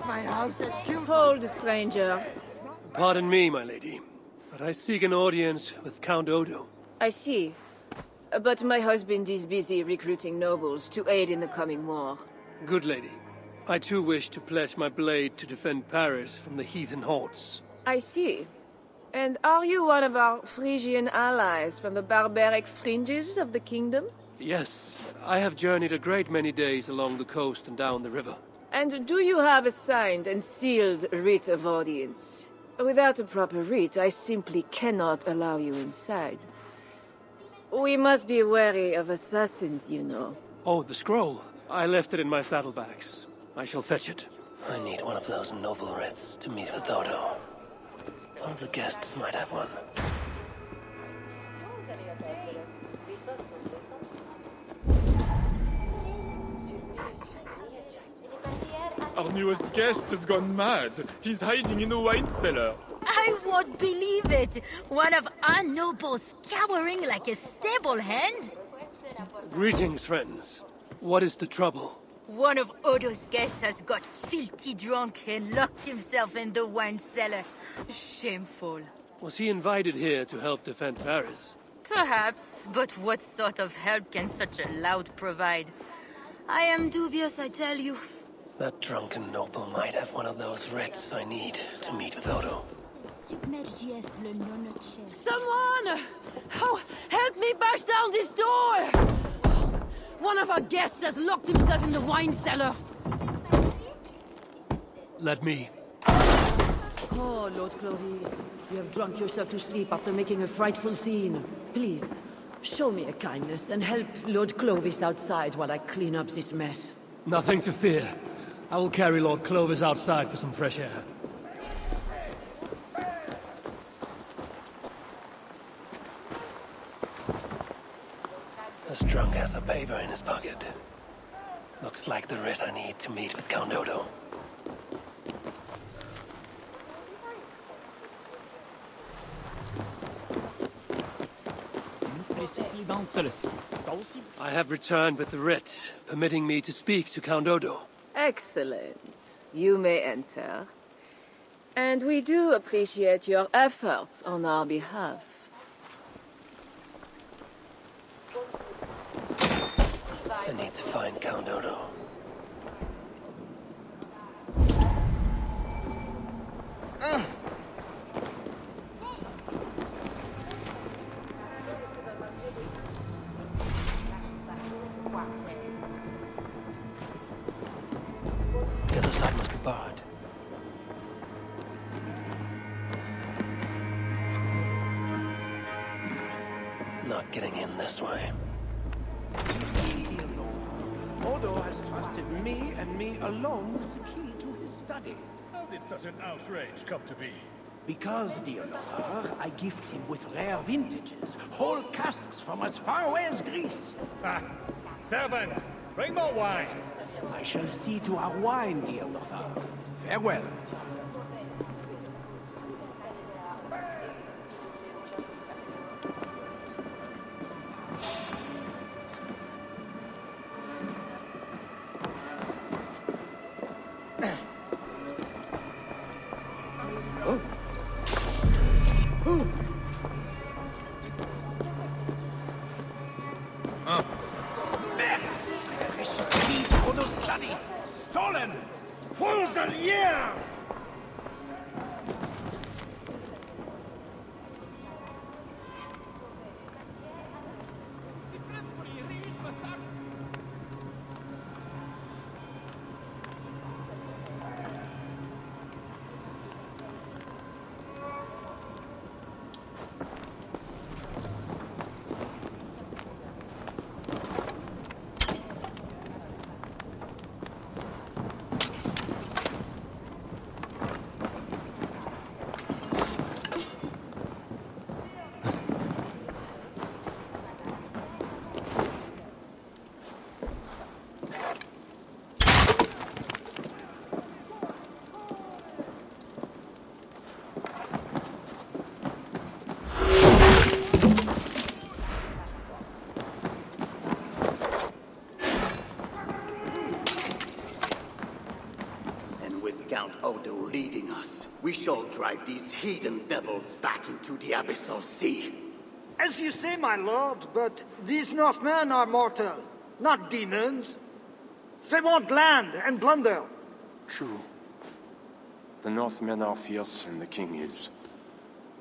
My house and killed Hold, stranger. Pardon me, my lady, but I seek an audience with Count Odo. I see. But my husband is busy recruiting nobles to aid in the coming war. Good lady. I too wish to pledge my blade to defend Paris from the heathen hordes. I see. And are you one of our Frisian allies from the barbaric fringes of the kingdom? Yes, I have journeyed a great many days along the coast and down the river. And do you have a signed and sealed writ of audience? Without a proper writ, I simply cannot allow you inside. We must be wary of assassins, you know. Oh, the scroll. I left it in my saddlebags. I shall fetch it. I need one of those noble writs to meet with Odo. One of the guests might have one. Our newest guest has gone mad. He's hiding in a wine cellar. I won't believe it! One of our nobles cowering like a stable hand? Greetings, friends. What is the trouble? One of Odo's guests has got filthy drunk and locked himself in the wine cellar. Shameful. Was he invited here to help defend Paris? Perhaps, but what sort of help can such a loud provide? I am dubious, I tell you. That drunken noble might have one of those writs I need to meet with Odo. Someone! Oh, help me bash down this door! One of our guests has locked himself in the wine cellar. Let me. Oh, Lord Clovis, you have drunk yourself to sleep after making a frightful scene. Please, show me a kindness and help Lord Clovis outside while I clean up this mess. Nothing to fear. I will carry Lord Clovis outside for some fresh air. This drunk has a paper in his pocket. Looks like the writ I need to meet with Count Odo. I have returned with the writ, permitting me to speak to Count Odo. Excellent. You may enter. And we do appreciate your efforts on our behalf. I need to find Count Odo. The other side must be barred. Not getting in this way. Odo has trusted me and me alone with the key to his study. How did such an outrage come to be? Because, dear Lothar, I gift him with rare vintages, whole casks from as far away as Greece. Ah, servant, bring more wine. I shall see to our wine, dear Lothar. Farewell. Stolen! Fools a year! we shall drive these heathen devils back into the abyssal sea. As you say, my lord, but these Northmen are mortal, not demons. They want land and plunder. True. The Northmen are fierce, and the king is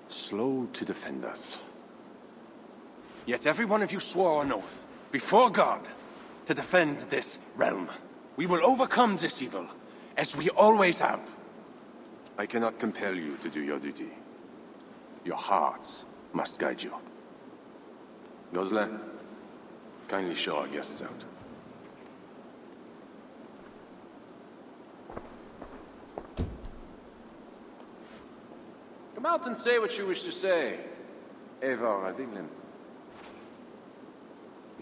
slow to defend us. Yet every one of you swore an oath, before God, to defend this realm. We will overcome this evil, as we always have. I cannot compel you to do your duty. Your hearts must guide you. Gosselin, kindly show our guests out. Come out and say what you wish to say, Eivor of England.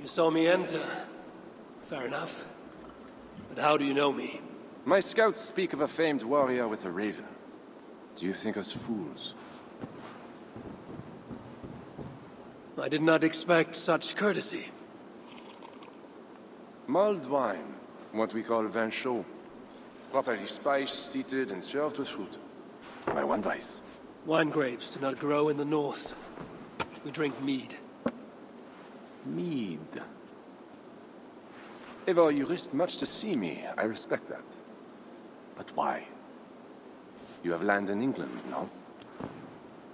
You saw me enter. Fair enough. But how do you know me? My scouts speak of a famed warrior with a raven. Do you think us fools? I did not expect such courtesy. Mulled wine, what we call vin chaud. Properly spiced, seated, and served with fruit. My one vice. Wine grapes do not grow in the north. We drink mead. Mead. Eivor, you risked much to see me. I respect that. But why? You have land in England, no?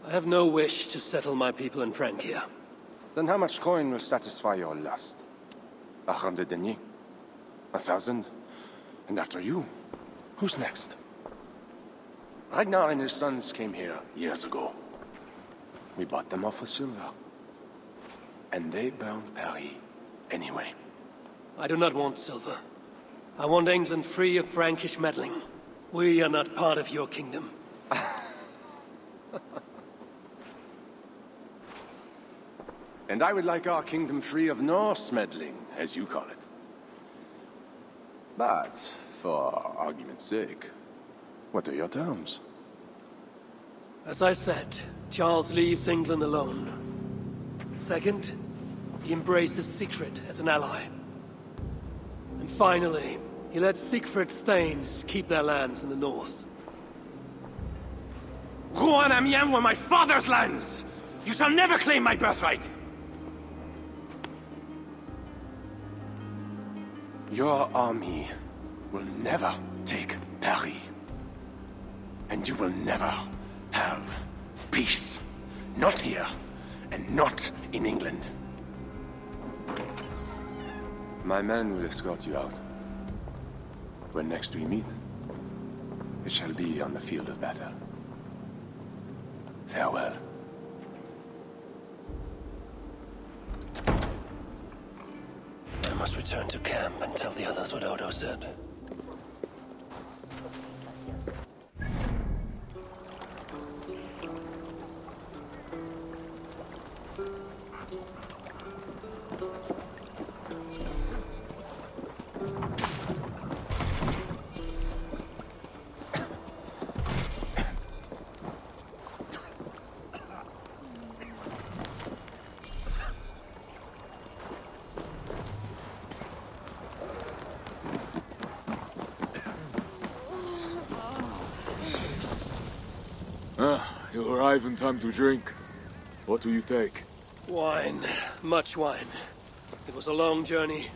I have no wish to settle my people in Francia. Then how much coin will satisfy your lust? 100 deniers? 1,000? And after you, who's next? Ragnar and his sons came here years ago. We bought them off for silver. And they burned Paris anyway. I do not want silver. I want England free of Frankish meddling. We are not part of your kingdom. And I would like our kingdom free of Norse meddling, as you call it. But, for argument's sake, what are your terms? As I said, Charles leaves England alone. Second, he embraces Sigfred as an ally. And finally, he lets Sigfred's thanes keep their lands in the north. Rouen and Amiens were my father's lands! You shall never claim my birthright! Your army will never take Paris. And you will never have peace. Not here, and not in England. My men will escort you out. When next we meet, it shall be on the field of battle. Farewell. I must return to camp and tell the others what Odo said. You arrive in time to drink. What do you take? Wine. Much wine. It was a long journey.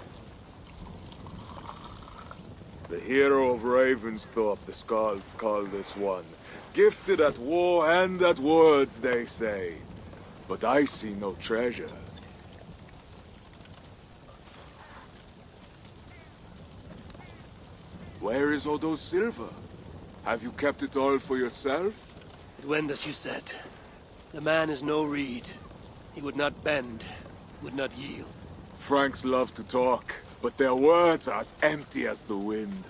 The hero of Ravensthorpe, the Skalds call this one. Gifted at war and at words, they say. But I see no treasure. Where is Odo's silver? Have you kept it all for yourself? It went as you said. The man is no reed. He would not bend, would not yield. Franks love to talk, but their words are as empty as the wind.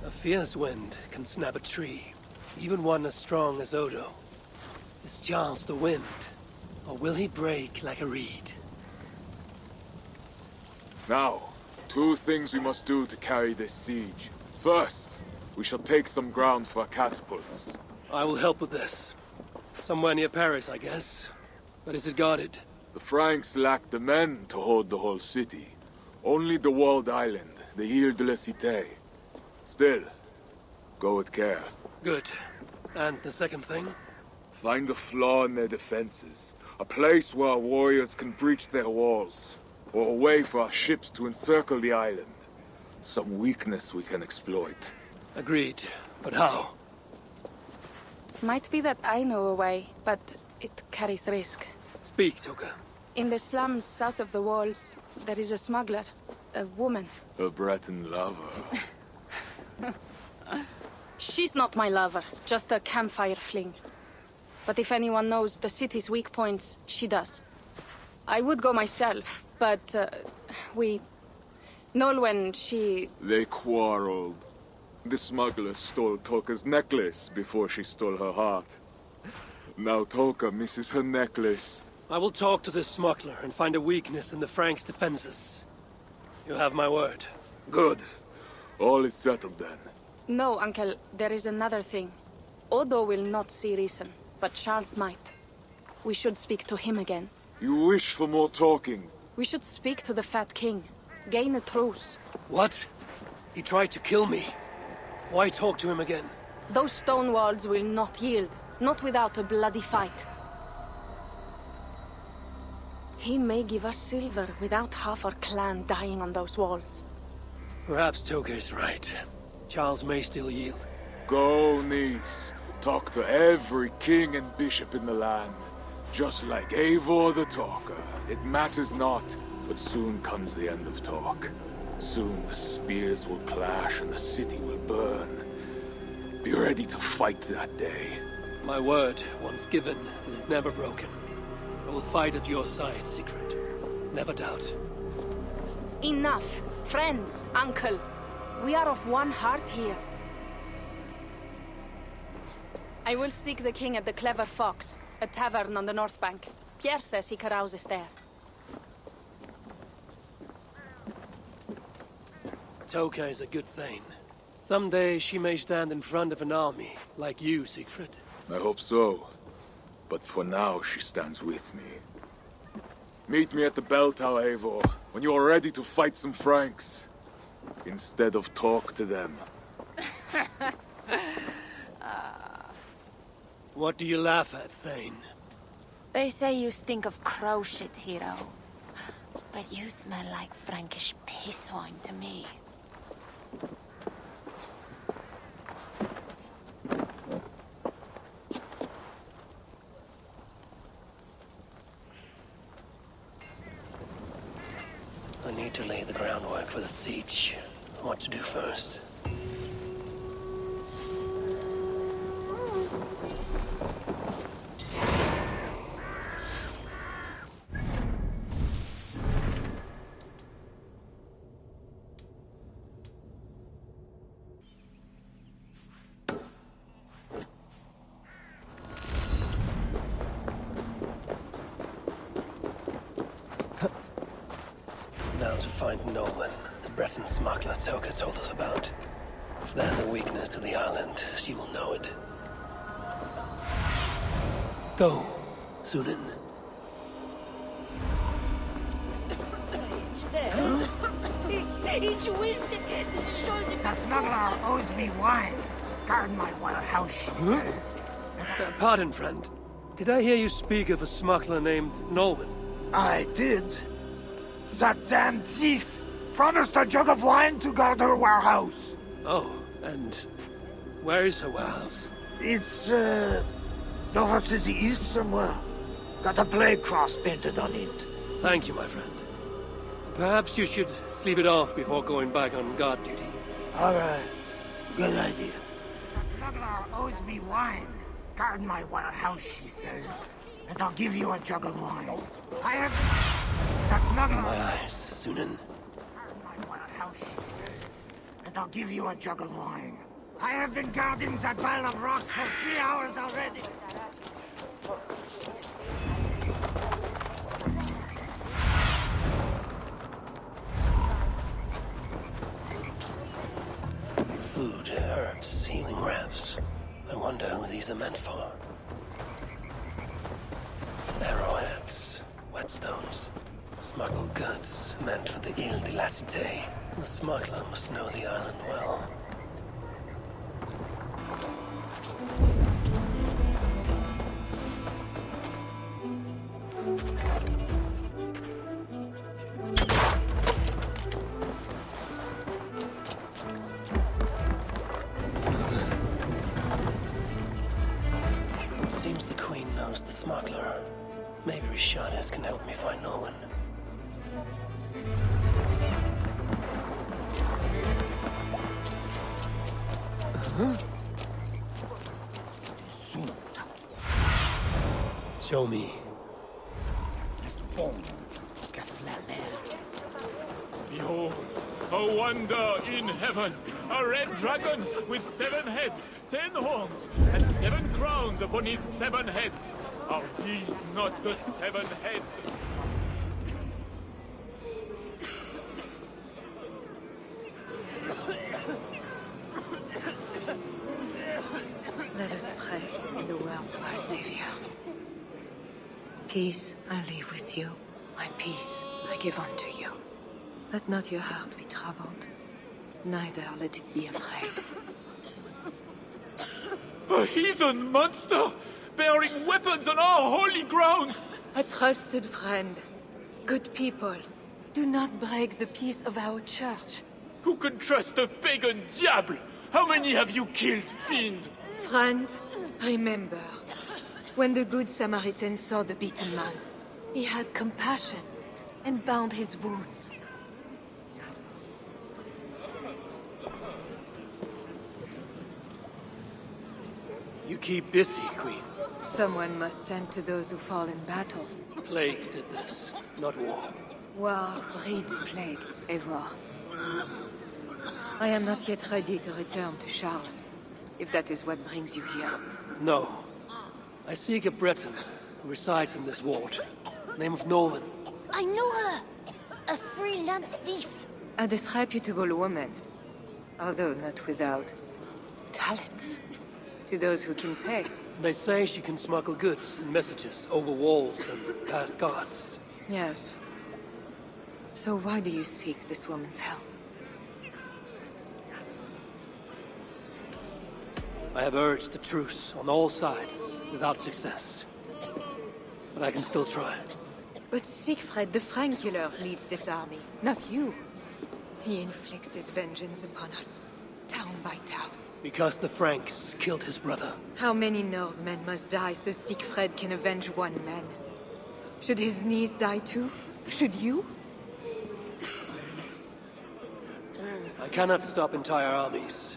A fierce wind can snap a tree, even one as strong as Odo. Is Charles the wind, or will he break like a reed? Now, two things we must do to carry this siege. First, we shall take some ground for catapults. I will help with this. Somewhere near Paris, I guess. But is it guarded? The Franks lack the men to hold the whole city. Only the walled island, the Ile de la Cité. Still, go with care. Good. And the second thing? Find a flaw in their defenses. A place where our warriors can breach their walls. Or a way for our ships to encircle the island. Some weakness we can exploit. Agreed. But how? Might be that I know a way, but it carries risk. Speak, Toka. In the slums south of the walls, there is a smuggler. A woman. A Breton lover. She's not my lover, just a campfire fling. But if anyone knows the city's weak points, she does. I would go myself, but Engelwin, she... They quarreled. The smuggler stole Toka's necklace before she stole her heart. Now Toka misses her necklace. I will talk to this smuggler and find a weakness in the Franks' defenses. You have my word. Good. All is settled then. No, Uncle, there is another thing. Odo will not see reason, but Charles might. We should speak to him again. You wish for more talking? We should speak to the Fat King. Gain a truce. What? He tried to kill me. Why talk to him again? Those stone walls will not yield. Not without a bloody fight. He may give us silver without half our clan dying on those walls. Perhaps Toka is right. Charles may still yield. Go, niece. Talk to every king and bishop in the land. Just like Eivor the Talker. It matters not, but soon comes the end of talk. Soon the spears will clash and the city will burn. Be ready to fight that day. My word, once given, is never broken. I will fight at your side, Sigfred. Never doubt. Enough. Friends, uncle. We are of one heart here. I will seek the king at the Clever Fox, a tavern on the north bank. Pierre says he carouses there. Toka is a good thing. Someday she may stand in front of an army, like you, Sigfred. I hope so. But for now, she stands with me. Meet me at the bell tower, Eivor, when you are ready to fight some Franks. Instead of talk to them. What do you laugh at, Thane? They say you stink of crow shit, hero. But you smell like Frankish piss wine to me. I need to lay the groundwork for the siege. What to do first? Now to find Engelwin, the Breton smuggler Toka told us about. If there's a weakness to the island, she will know it. Go, Sunan. The smuggler owes me wine. Guard my warehouse, she says. Pardon, friend. Did I hear you speak of a smuggler named Engelwin? I did. That damn thief promised a jug of wine to guard her warehouse. Oh, and where is her warehouse? It's, over to the east somewhere. Got a plague cross painted on it. Thank you, my friend. Perhaps you should sleep it off before going back on guard duty. All right. Good idea. The smuggler owes me wine. Guard my warehouse, she says. And I'll give you a jug of wine. I have... The smuggler... My eyes, Sunan. Guard my warehouse, she says. And I'll give you a jug of wine. I have been guarding that pile of rocks for 3 hours already. Food, herbs, healing wraps. I wonder who these are meant for. Arrowheads, whetstones, smuggled goods meant for the Ile de la Cité. The smuggler must know the island well. Queen knows the smuggler. Maybe Richardis can help me find Norway. Show me. Behold, a wonder in heaven! A red dragon with 7 heads, 10 horns, and 7 crowns upon his 7 heads. Are these not the 7 heads? Let us pray in the words of our Savior. Peace I leave with you, my peace I give unto you. Let not your heart be troubled, neither let it be afraid. A heathen monster! Bearing weapons on our holy ground! A trusted friend. Good people, do not break the peace of our church. Who can trust a pagan diable? How many have you killed, fiend? Friends, remember, when the Good Samaritan saw the beaten man, he had compassion and bound his wounds. You keep busy, Queen. Someone must tend to those who fall in battle. Plague did this, not war. War breeds plague, Eivor. I am not yet ready to return to Charles, if that is what brings you here. No. I seek a Breton who resides in this ward. Name of Nolan. I know her! A freelance thief. A disreputable woman, although not without talents. To those who can pay. They say she can smuggle goods and messages over walls and past guards. Yes. So why do you seek this woman's help? I have urged the truce on all sides, without success. But I can still try. But Sigfred the Frankular leads this army, not you. He inflicts his vengeance upon us, town by town. Because the Franks killed his brother. How many Northmen must die so Sigfred can avenge one man? Should his niece die too? Should you? I cannot stop entire armies.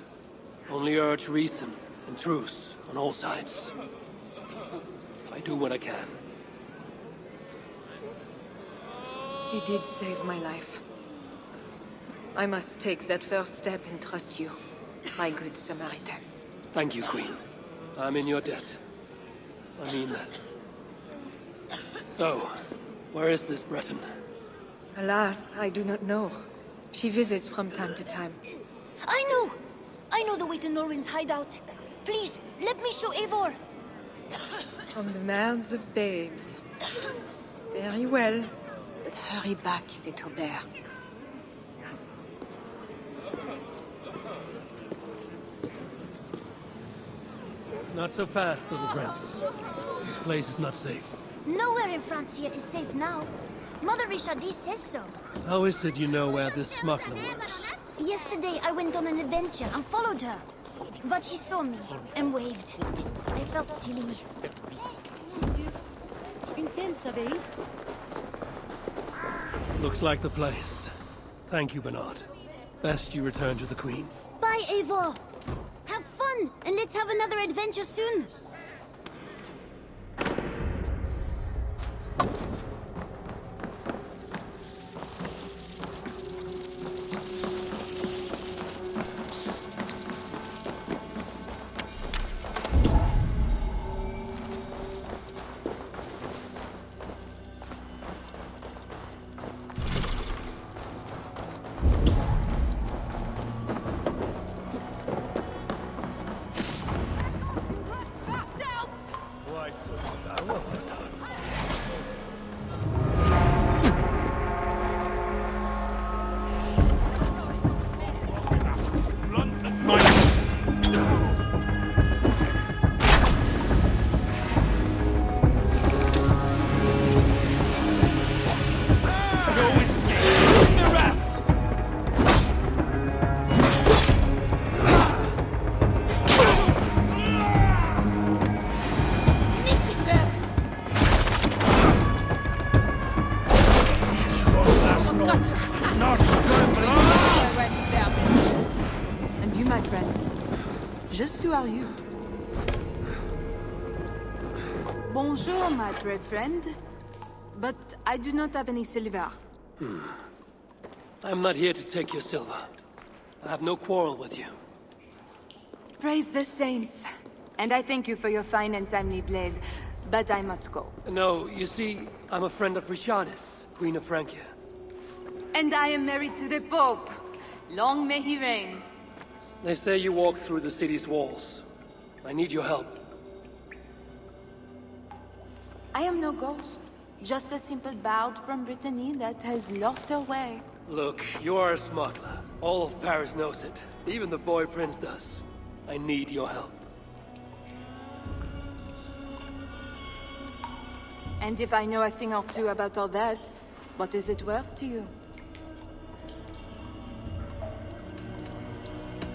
Only urge reason and truce on all sides. I do what I can. You did save my life. I must take that first step and trust you, my good Samaritan. Thank you, Queen. I'm in your debt. I mean that. So, where is this Breton? Alas, I do not know. She visits from time to time. I know! I know the way to Norway's hideout. Please, let me show Eivor. On the mouths of babes. Very well. But hurry back, little bear. Not so fast, little prince. This place is not safe. Nowhere in Francia is safe now. Mother Richardis says so. How is it you know where this smuggler works? Yesterday I went on an adventure and followed her. But she saw me and waved. I felt silly. Looks like the place. Thank you, Bernard. Best you return to the Queen. Bye, Eivor. Have fun, and let's have another adventure soon. are you? Bonjour, my brave friend. But I do not have any silver. I'm not here to take your silver. I have no quarrel with you. Praise the saints. And I thank you for your fine and timely blade. But I must go. No, you see, I'm a friend of Richardis, Queen of Francia. And I am married to the Pope. Long may he reign. They say you walk through the city's walls. I need your help. I am no ghost. Just a simple bard from Brittany that has lost her way. Look, you are a smuggler. All of Paris knows it. Even the boy prince does. I need your help. And if I know a thing or two about all that, what is it worth to you?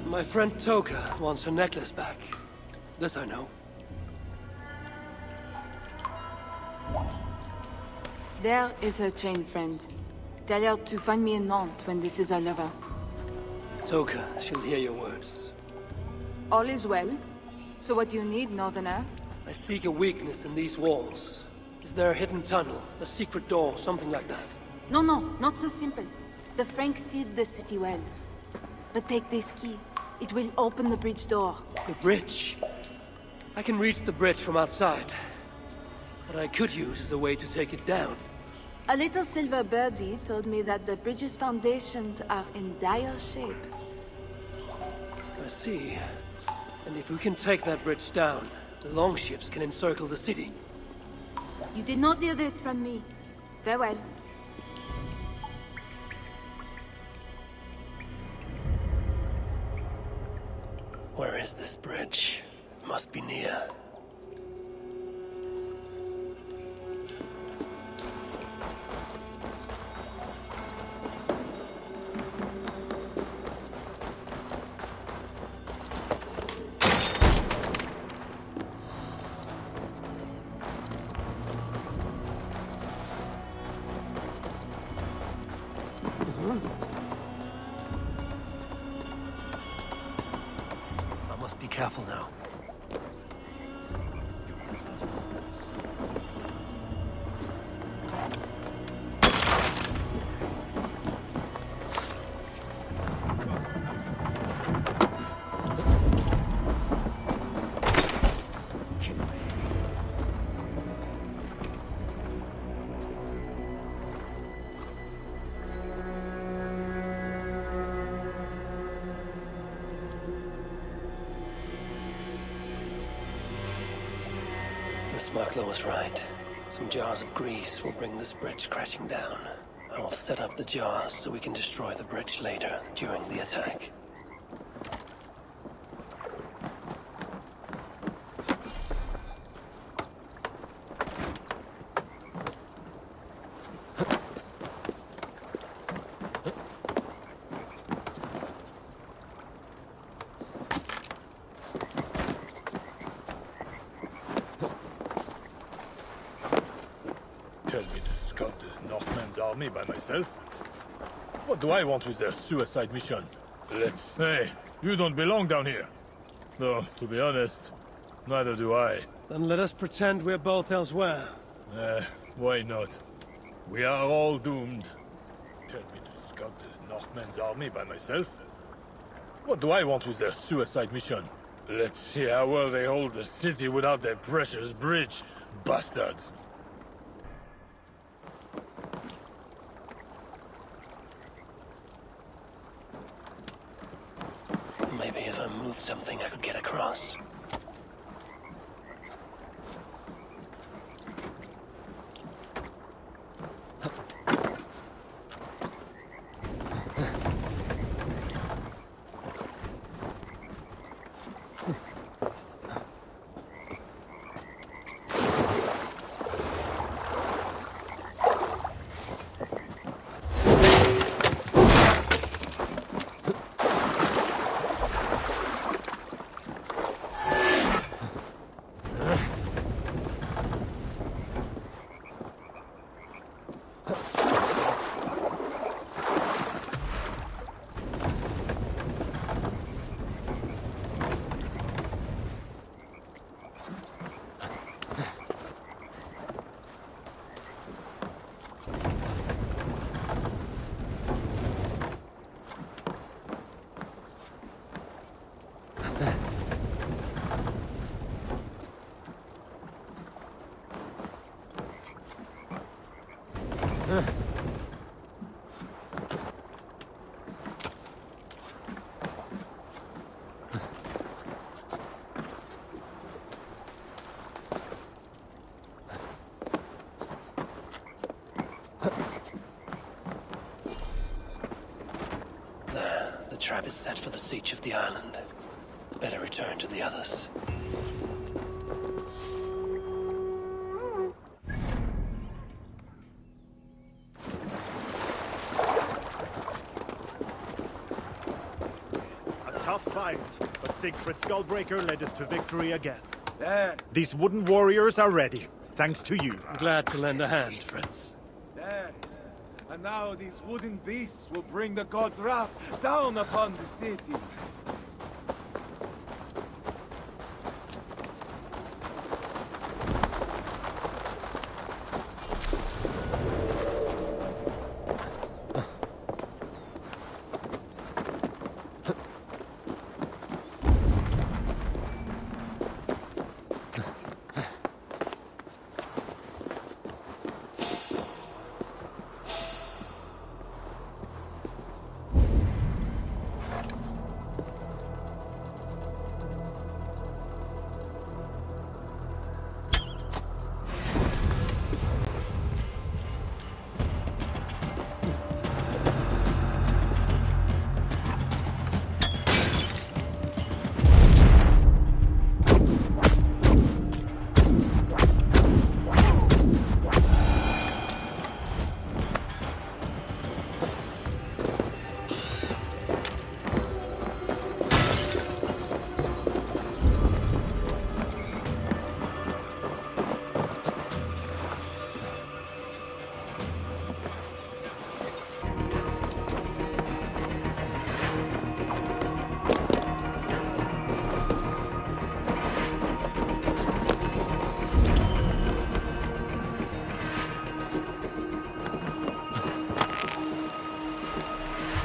My friend Toka wants her necklace back. This I know. There is her chain, friend. Tell her to find me in Nantes when this is all over. Toka, she'll hear your words. All is well. So what do you need, Northerner? I seek a weakness in these walls. Is there a hidden tunnel, a secret door, something like that? No, not so simple. The Franks sealed the city well. But take this key. It will open the bridge door. The bridge? I can reach the bridge from outside. What I could use is a way to take it down. A little silver birdie told me that the bridge's foundations are in dire shape. I see. And if we can take that bridge down, the longships can encircle the city. You did not hear this from me. Farewell. Where is this bridge? Must be near. I must be careful now. The smuggler was right. Some jars of grease will bring this bridge crashing down. I will set up the jars so we can destroy the bridge later, during the attack. Tell me to scout the Northmen's army by myself? What do I want with their suicide mission? Hey, you don't belong down here. Though, to be honest, neither do I. Then let us pretend we're both elsewhere. Why not? We are all doomed. Tell me to scout the Northmen's army by myself? What do I want with their suicide mission? Let's see how well they hold the city without their precious bridge, bastards. Maybe if I moved something I could get across. The trap is set for the siege of the island. Better return to the others. A tough fight, but Sigfred's Skullbreaker led us to victory again. There. These wooden warriors are ready, thanks to you. Glad to lend a hand, friends. Yes. And now these wooden beasts will bring the god's wrath down upon the city.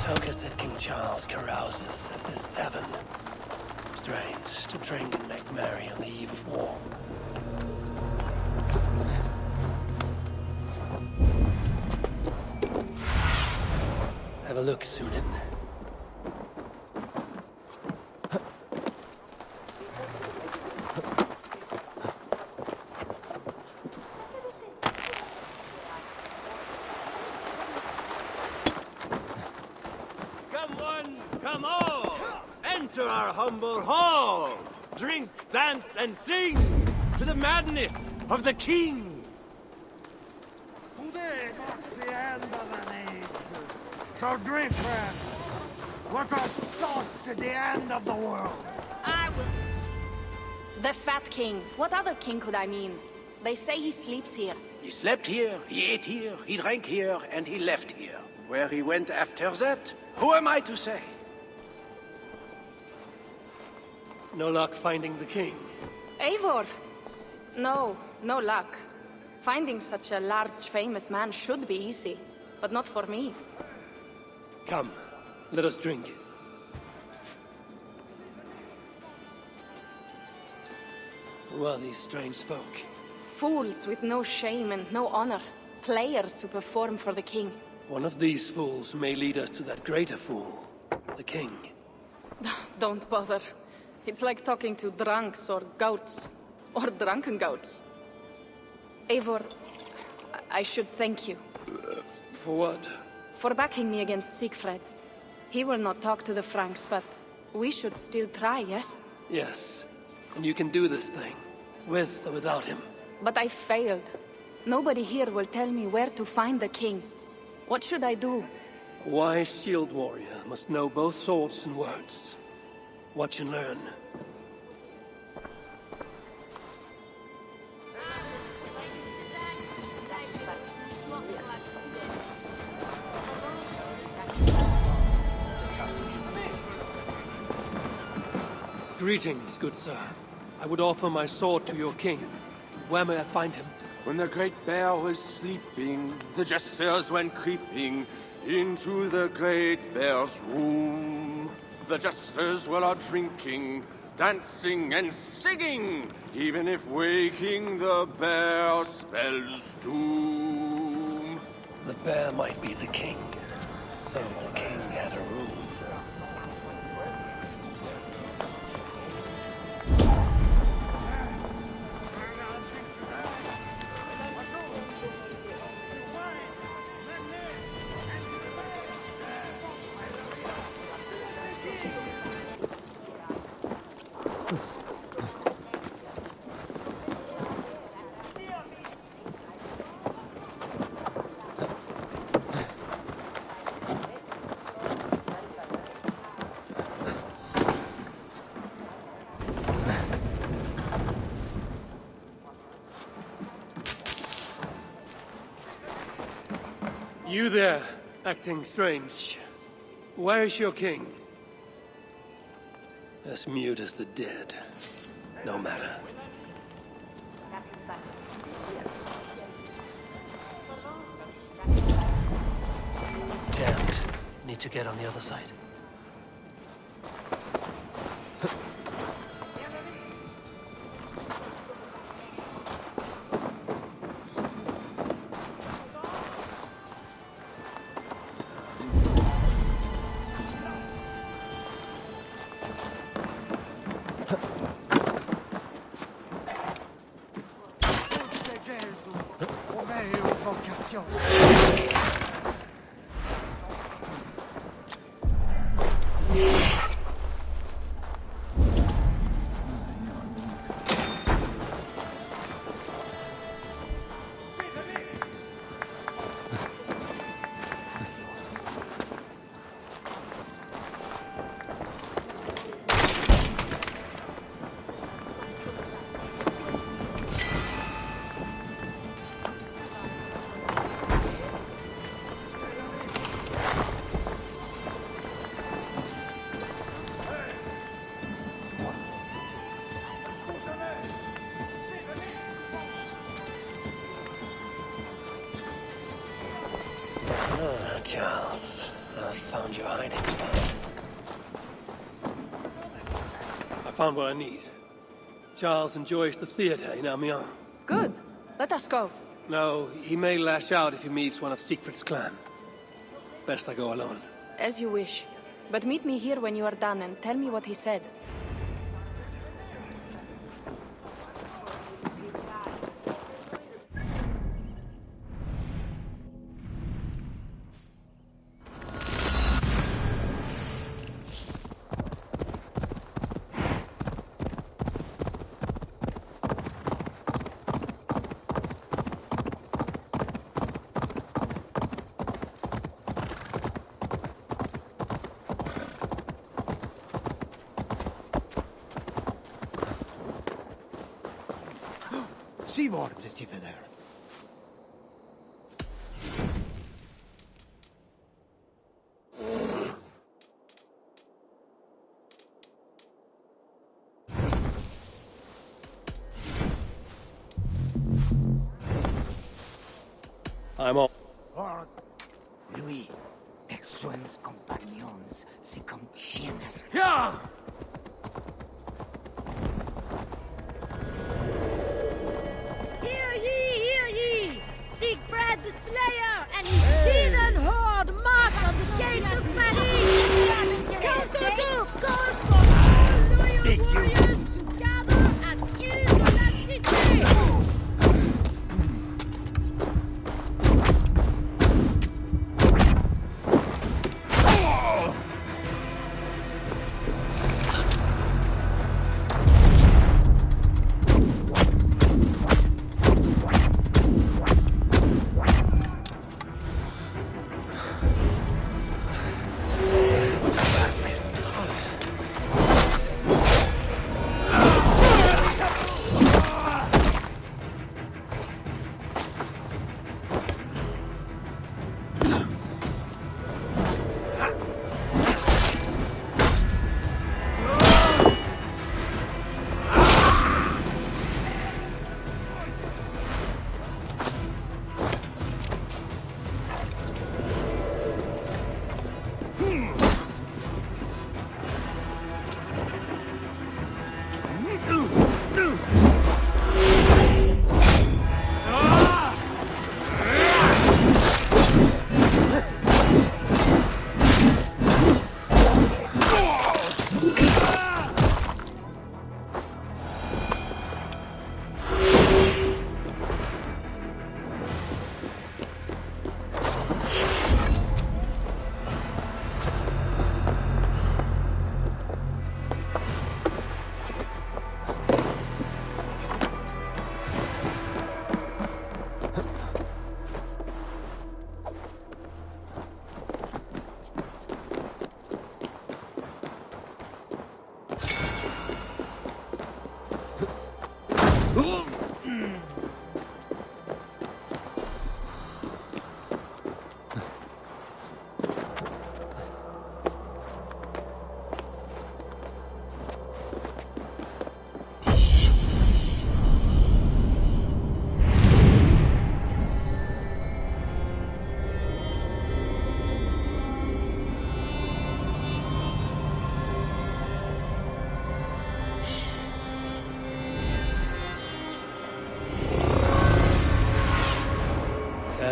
Toka said King Charles carouses at this tavern. Strange to drink and make merry on the eve of war. Have a look, Sunan. Come all! Enter our humble hall! Drink, dance, and sing to the madness of the king! Today marks the end of an age. So drink, friend. Let us toast to the end of the world. I will... The Fat King. What other king could I mean? They say he sleeps here. He slept here, he ate here, he drank here, and he left here. Where he went after that, who am I to say? No luck finding the king. Eivor! No luck. Finding such a large, famous man should be easy, but not for me. Come, let us drink. Who are these strange folk? Fools with no shame and no honor. Players who perform for the king. One of these fools may lead us to that greater fool, the king. Don't bother. It's like talking to drunks or goats. Or drunken goats. Eivor, I should thank you. For what? For backing me against Sigfred. He will not talk to the Franks, but we should still try, yes? Yes. And you can do this thing, with or without him. But I failed. Nobody here will tell me where to find the king. What should I do? A wise shield warrior must know both swords and words. Watch and learn. Greetings, good sir. I would offer my sword to your king. Where may I find him? When the great bear was sleeping, the jesters went creeping into the great bear's room. The jesters were out drinking, dancing and singing, even if waking the bear spells doom. The bear might be the king, so the king had a room. You there, acting strange. Where is your king? As mute as the dead. No matter. Damned. Need to get on the other side. Charles, I've found your hiding spot. I found what I need. Charles enjoys the theater in Amiens. Good. Let us go. No, he may lash out if he meets one of Sigfred's clan. Best I go alone. As you wish. But meet me here when you are done and tell me what he said. Eivor is over there. I'm all. Or lui, personnes compagnons, si contiennent. Yeah! Hear ye! Sigfred the Slayer and his heathen horde march on the gates of Paris! Count to calls for all loyal warriors to gather at Ile de la Cité!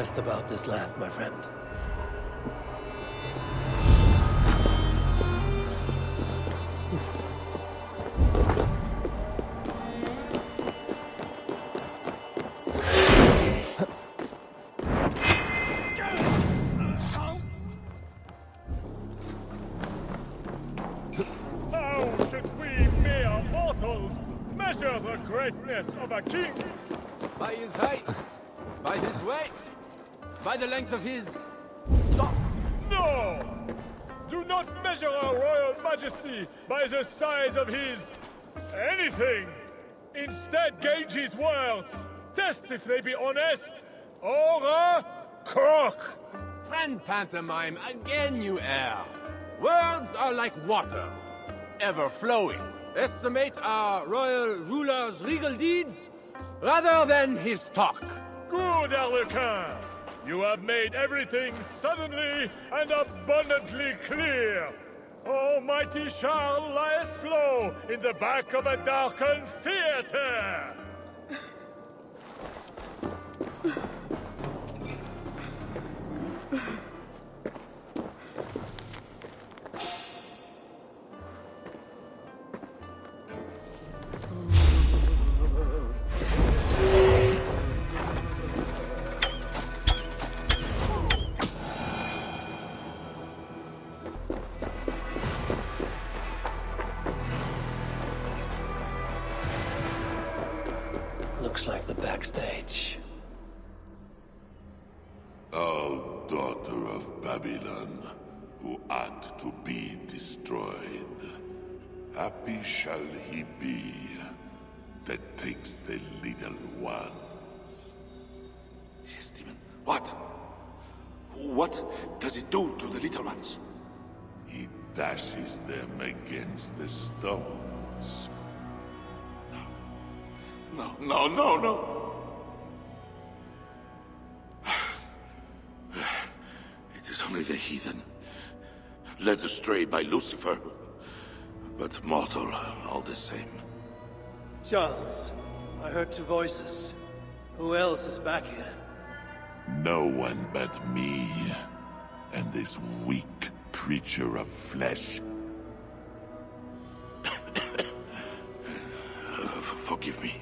best about this land, my friend. How should we mere mortals measure the greatness of a king? By his height, by his weight, by the length of his... No! Do not measure our royal majesty by the size of his... anything! Instead, gauge his words. Test if they be honest, or a crock! Friend pantomime, again you err. Words are like water, ever flowing. Estimate our royal ruler's regal deeds, rather than his talk. Good, Arlequin! You have made everything suddenly and abundantly clear. Almighty Charles lies low in the back of a darkened theater. Looks like the backstage. O daughter of Babylon, who ought to be destroyed, happy shall he be that takes the little ones. Yes, demon. What? What does it do to the little ones? He dashes them against the stones. No. It is only the heathen, led astray by Lucifer, but mortal all the same. Charles, I heard two voices. Who else is back here? No one but me, and this weak creature of flesh. Forgive me.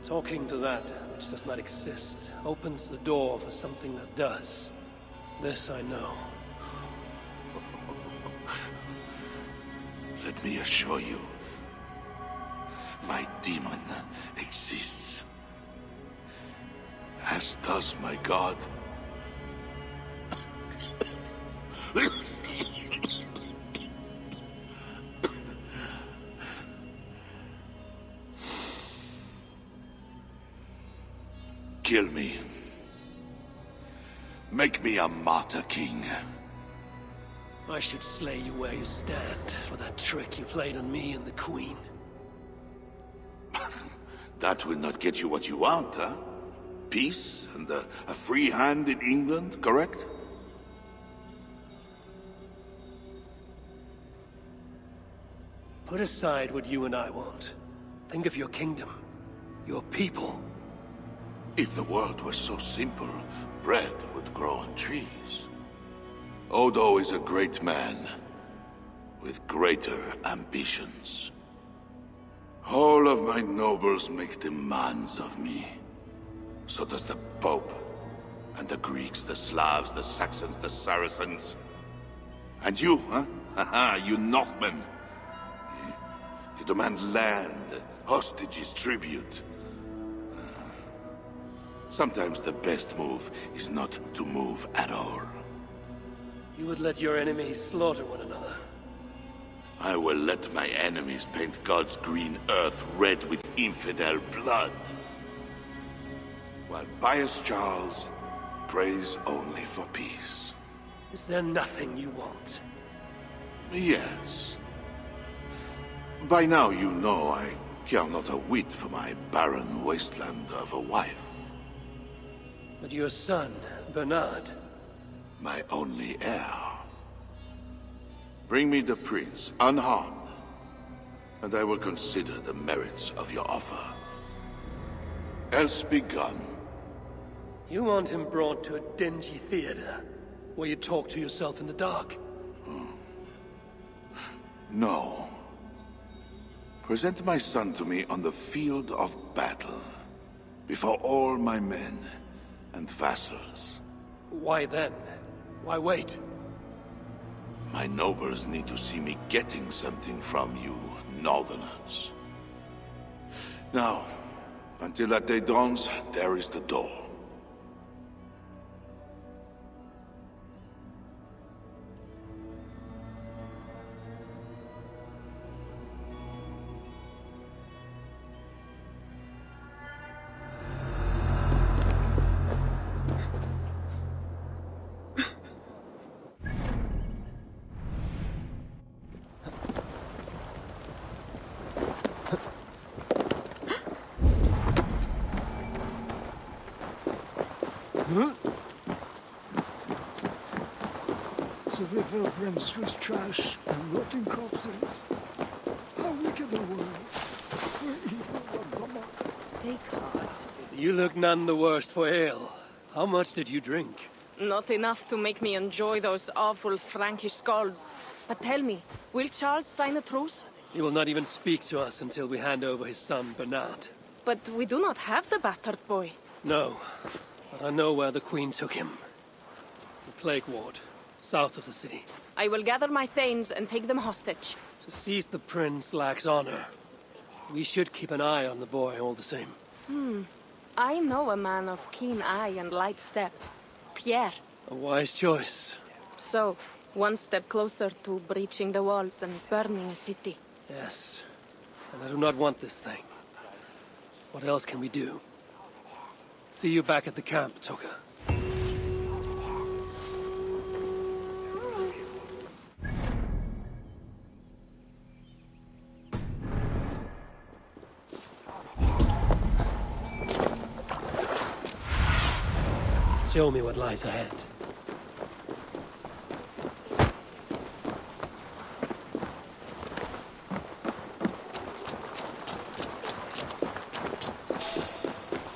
Talking to that which does not exist opens the door for something that does. This I know. Let me assure you, my demon exists. As does my god. Kill me. Make me a martyr king. I should slay you where you stand for that trick you played on me and the Queen. That will not get you what you want, huh? Peace and a free hand in England, correct? Put aside what you and I want. Think of your kingdom, your people. If the world were so simple, bread would grow on trees. Odo is a great man, with greater ambitions. All of my nobles make demands of me. So does the Pope, and the Greeks, the Slavs, the Saxons, the Saracens. And you, huh? Haha, you Northmen. You demand land, hostages, tribute. Sometimes the best move is not to move at all. You would let your enemies slaughter one another. I will let my enemies paint God's green earth red with infidel blood. While pious Charles prays only for peace. Is there nothing you want? Yes. By now you know I care not a whit for my barren wasteland of a wife. But your son, Bernard... My only heir. Bring me the prince, unharmed, and I will consider the merits of your offer. Else be gone, You want him brought to a dingy theater, where you talk to yourself in the dark? No. Present my son to me on the field of battle, before all my men and vassals. Why then? Why wait? My nobles need to see me getting something from you, Northerners. Now, until that day dawns, there is the door. The river brims with trash and rotting corpses. How wicked a world, where evil runs amok. Take heart. You look none the worse for ale. How much did you drink? Not enough to make me enjoy those awful Frankish skalds. But tell me, will Charles sign a truce? He will not even speak to us until we hand over his son, Bernard. But we do not have the bastard boy. No, but I know where the Queen took him. The Plague Ward, south of the city. I will gather my thanes and take them hostage. To seize the prince lacks honor. We should keep an eye on the boy all the same. I know a man of keen eye and light step. Pierre. A wise choice. So, one step closer to breaching the walls and burning a city. Yes, and I do not want this thing. What else can we do? See you back at the camp, Toka. Show me what lies ahead.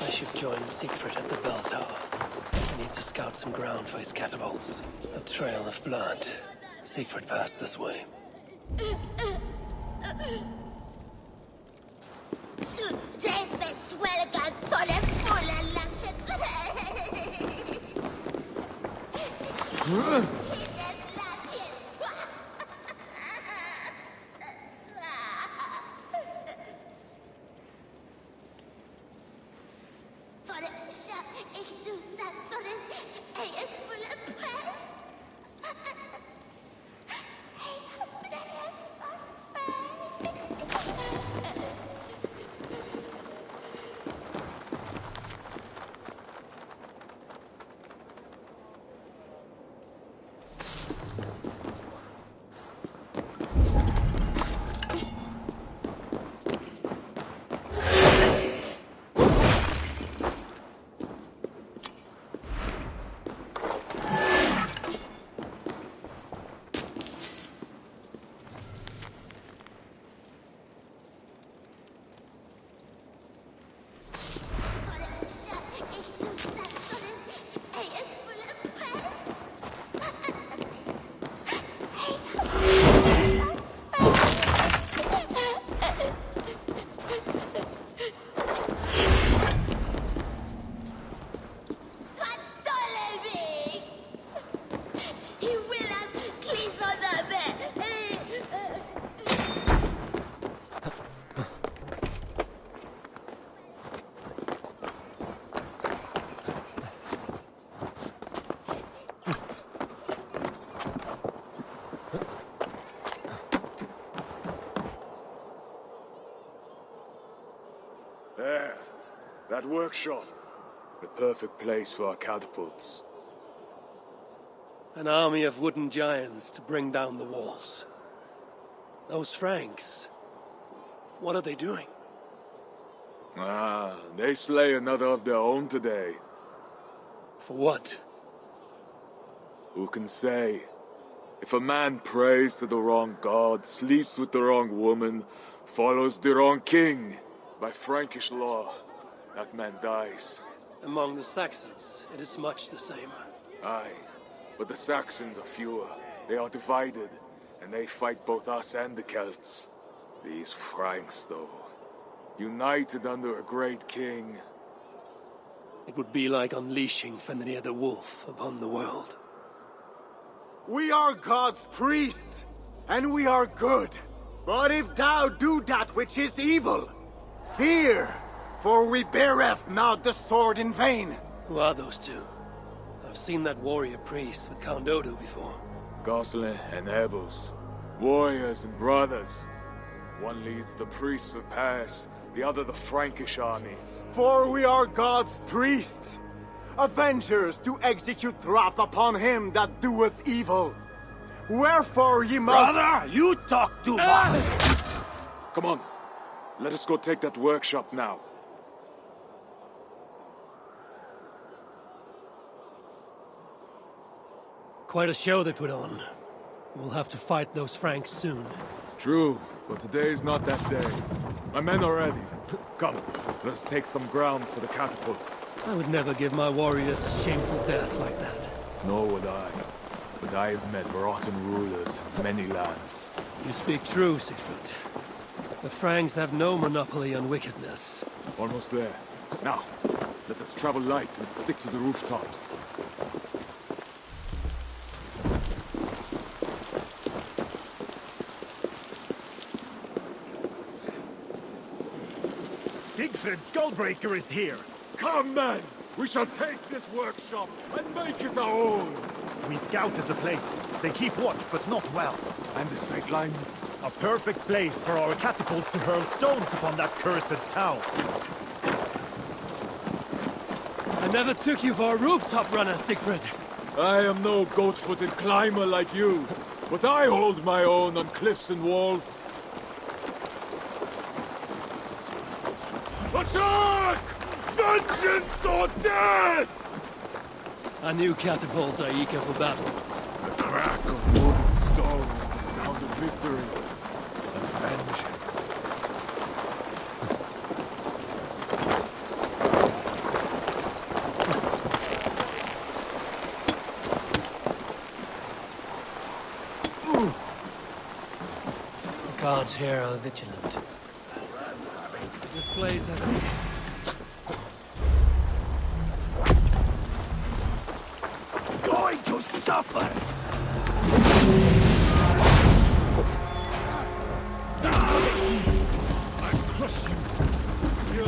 I should join Sigfred at the bell tower. I need to scout some ground for his catapults. A trail of blood. Sigfred passed this way. There. That workshop. The perfect place for our catapults. An army of wooden giants to bring down the walls. Those Franks, what are they doing? Ah, they slay another of their own today. For what? Who can say? If a man prays to the wrong god, sleeps with the wrong woman, follows the wrong king, by Frankish law, that man dies. Among the Saxons, it is much the same. Aye, but the Saxons are fewer. They are divided, and they fight both us and the Celts. These Franks, though, united under a great king. It would be like unleashing Fenrir the Wolf upon the world. We are God's priests, and we are good. But if thou do that which is evil, fear, for we beareth not the sword in vain. Who are those two? I've seen that warrior priest with Count Odo before. Gosselin and Ebels, warriors and brothers. One leads the priests of past, the other the Frankish armies. For we are God's priests, avengers to execute wrath upon him that doeth evil. Wherefore ye must— Brother, you talk too much! Come on, let us go take that workshop now. Quite a show they put on. We'll have to fight those Franks soon. True, but today is not that day. My men are ready. Come, let us take some ground for the catapults. I would never give my warriors a shameful death like that. Nor would I. But I have met rotten rulers in many lands. You speak true, Sigfred. The Franks have no monopoly on wickedness. Almost there. Now, let us travel light and stick to the rooftops. Sigfred Skullbreaker is here! Come, men! We shall take this workshop and make it our own! We scouted the place. They keep watch, but not well. And the sight lines? A perfect place for our catapults to hurl stones upon that cursed town. I never took you for a rooftop runner, Sigfred. I am no goat-footed climber like you, but I hold my own on cliffs and walls. Attack! Vengeance or death! Our new catapults are eager for battle. The crack of moving stone is the sound of victory and vengeance. The guards here are vigilant. This place has... Going to suffer! I crush you!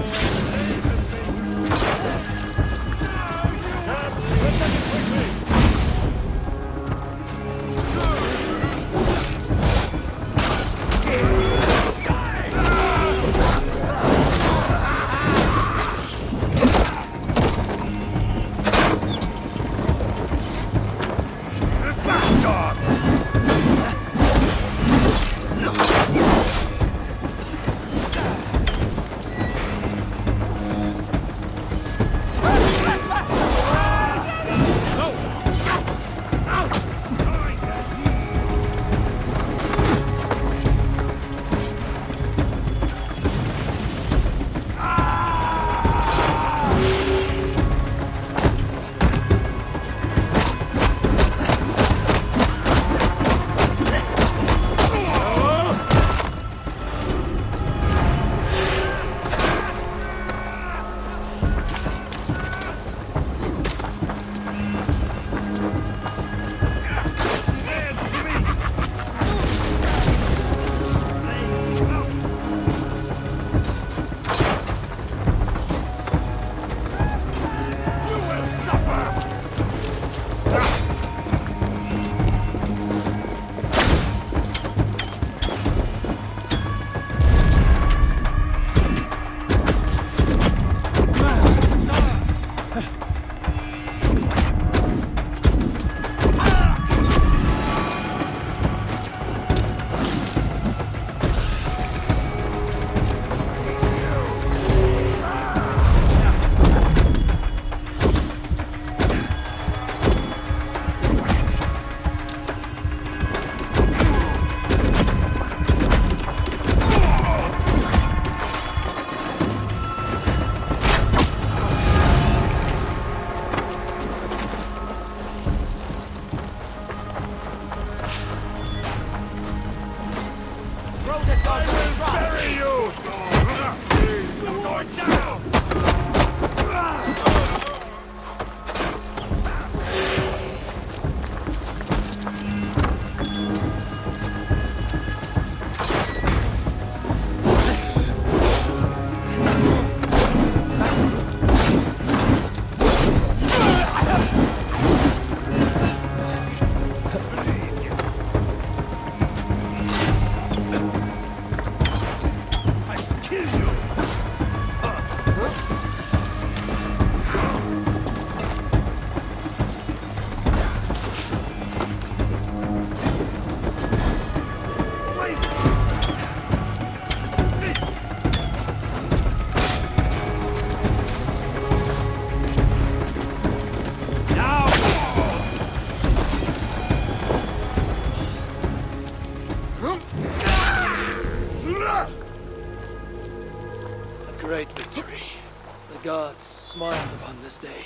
smiled upon this day.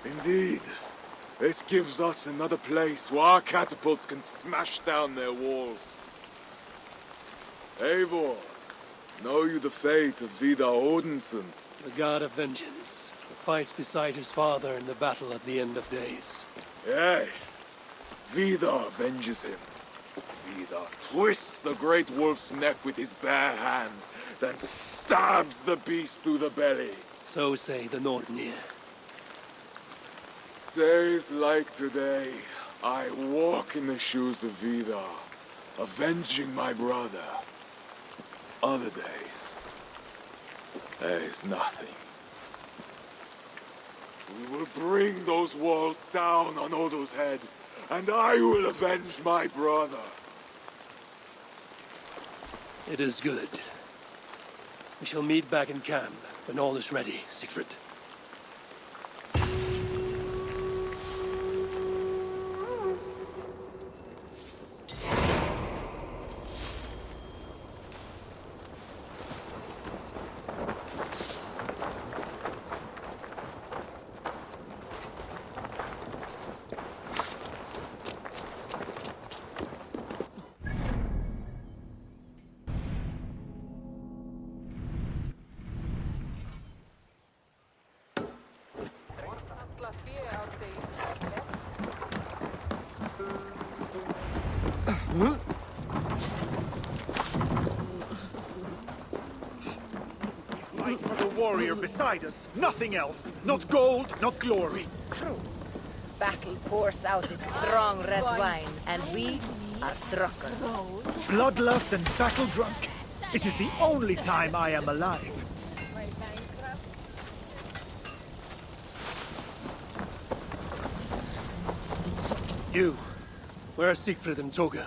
Indeed. This gives us another place where our catapults can smash down their walls. Eivor, know you the fate of Vidar Odinson? The god of vengeance, who fights beside his father in the battle at the end of days. Yes. Vidar avenges him. Vidar twists the great wolf's neck with his bare hands, then stabs the beast through the belly. So say the Nordnir. Days like today, I walk in the shoes of Vidar, avenging my brother. Other days, there is nothing. We will bring those walls down on Odo's head, and I will avenge my brother. It is good. We shall meet back in camp when all is ready, Sigfred. Fight for the warrior beside us, nothing else. Not gold, not glory. Battle pours out its strong red wine, and we are truckers. Bloodlust and battle drunk. It is the only time I am alive. You, where are Sigfred and Toka?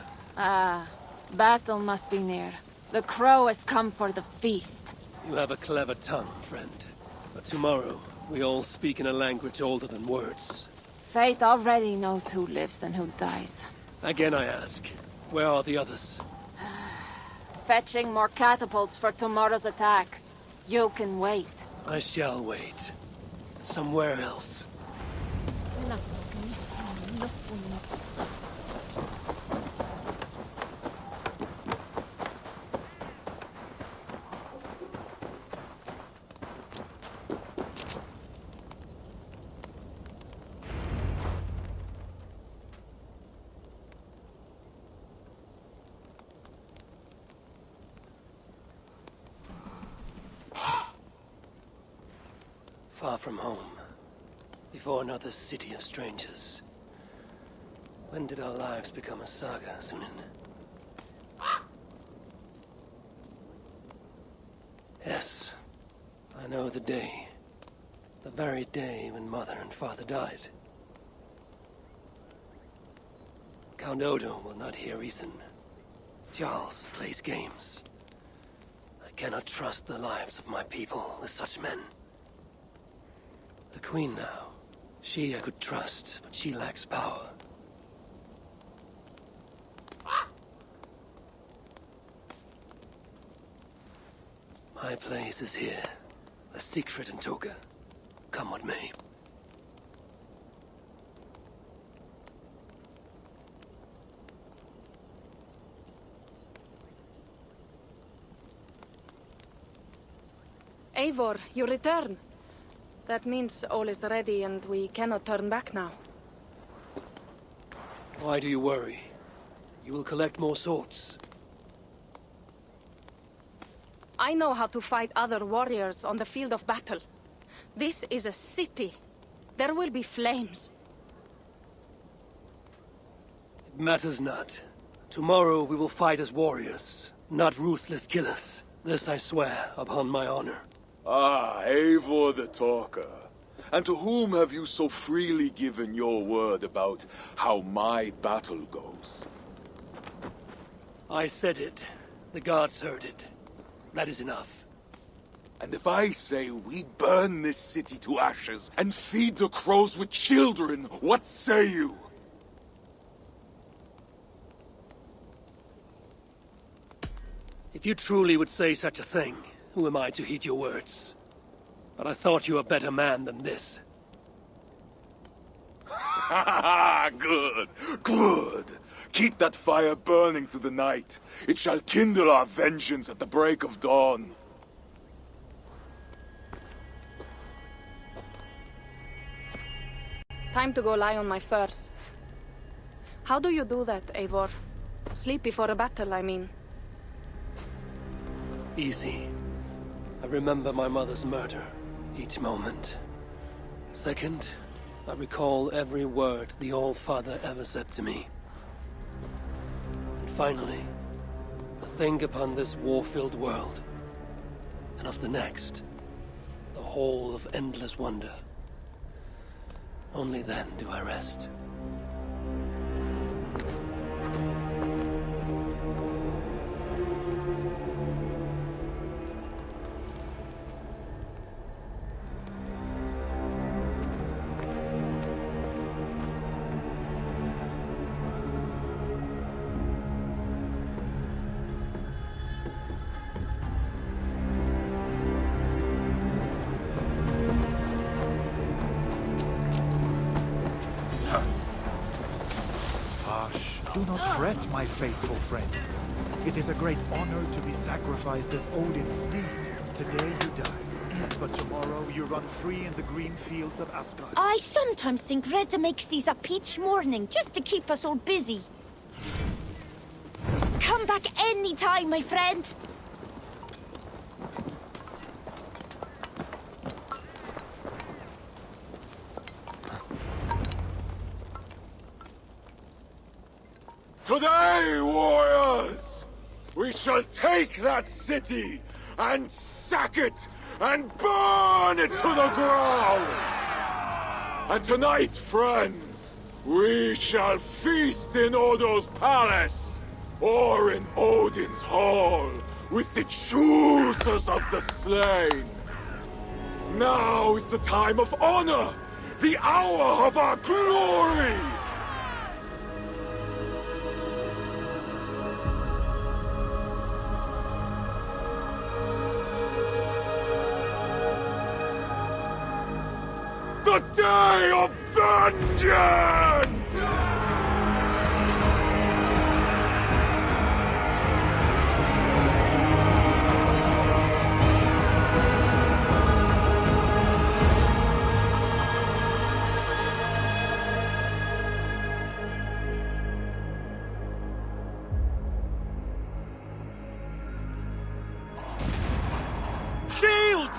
Battle must be near. The crow has come for the feast. You have a clever tongue, friend. But tomorrow, we all speak in a language older than words. Fate already knows who lives and who dies. Again I ask, where are the others? Fetching more catapults for tomorrow's attack. You can wait. I shall wait. Somewhere else. Far from home, before another city of strangers. When did our lives become a saga, Sunan? Yes, I know the day. The very day when Mother and Father died. Count Odo will not hear reason. Charles plays games. I cannot trust the lives of my people with such men. The Queen now. She I could trust, but she lacks power. My place is here, with Sigfred and Toka. Come what may. Eivor, you return. That means all is ready and we cannot turn back now. Why do you worry? You will collect more swords. I know how to fight other warriors on the field of battle. This is a city. There will be flames. It matters not. Tomorrow we will fight as warriors, not ruthless killers. This I swear upon my honor. Ah, Eivor the Talker. And to whom have you so freely given your word about how my battle goes? I said it. The gods heard it. That is enough. And if I say we burn this city to ashes and feed the crows with children, what say you? If you truly would say such a thing, who am I to heed your words? But I thought you a better man than this. Good, good. Keep that fire burning through the night. It shall kindle our vengeance at the break of dawn. Time to go lie on my furs. How do you do that, Eivor? Sleep before a battle, I mean. Easy. I remember my mother's murder, each moment. Second, I recall every word the All-Father ever said to me. And finally, I think upon this war-filled world, and of the next, the whole of endless wonder. Only then do I rest. Do not fret, my faithful friend. It is a great honor to be sacrificed as Odin's steed. Today you die, but tomorrow you run free in the green fields of Asgard. I sometimes think Reda makes these up each morning, just to keep us all busy. Come back any time, my friend. Today, warriors, we shall take that city and sack it and burn it to the ground. And tonight, friends, we shall feast in Odo's palace or in Odin's hall with the choosers of the slain. Now is the time of honor, the hour of our glory. The day of vengeance! Shields!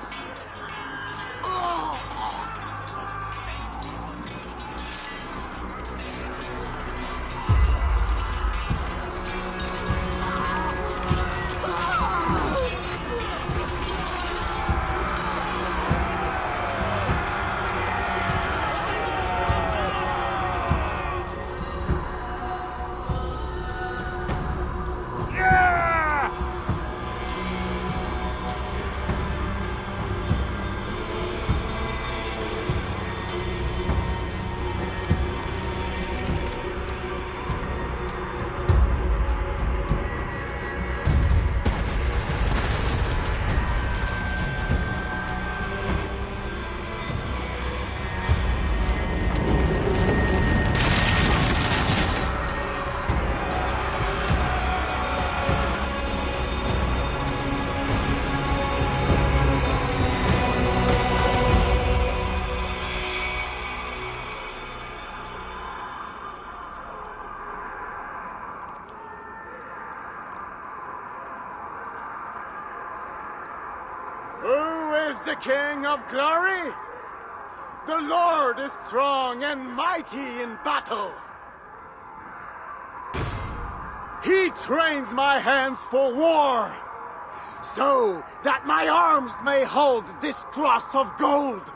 Who is the King of Glory? The Lord is strong and mighty in battle. He trains my hands for war, so that my arms may hold this cross of gold.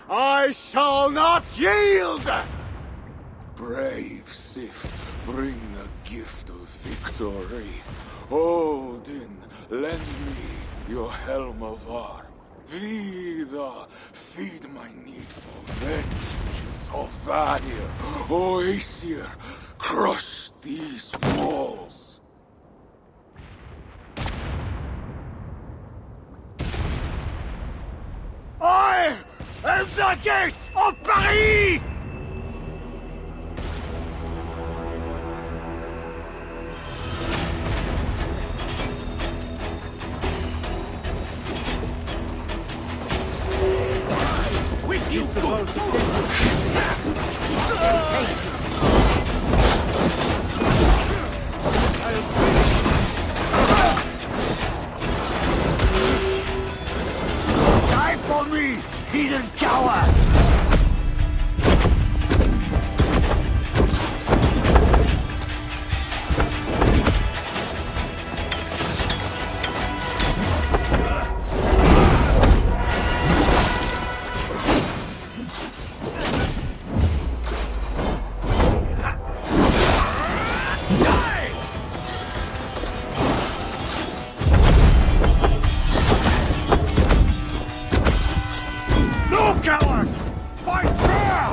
I shall not yield! Brave Sif, bring the gift of victory. Odin, lend me your helm of Var. Vidar, feed my need for vengeance of Vanir. Oaesir, crush these walls. of Paris! With you go! Die for me, heathen coward! No, coward! Fight fair!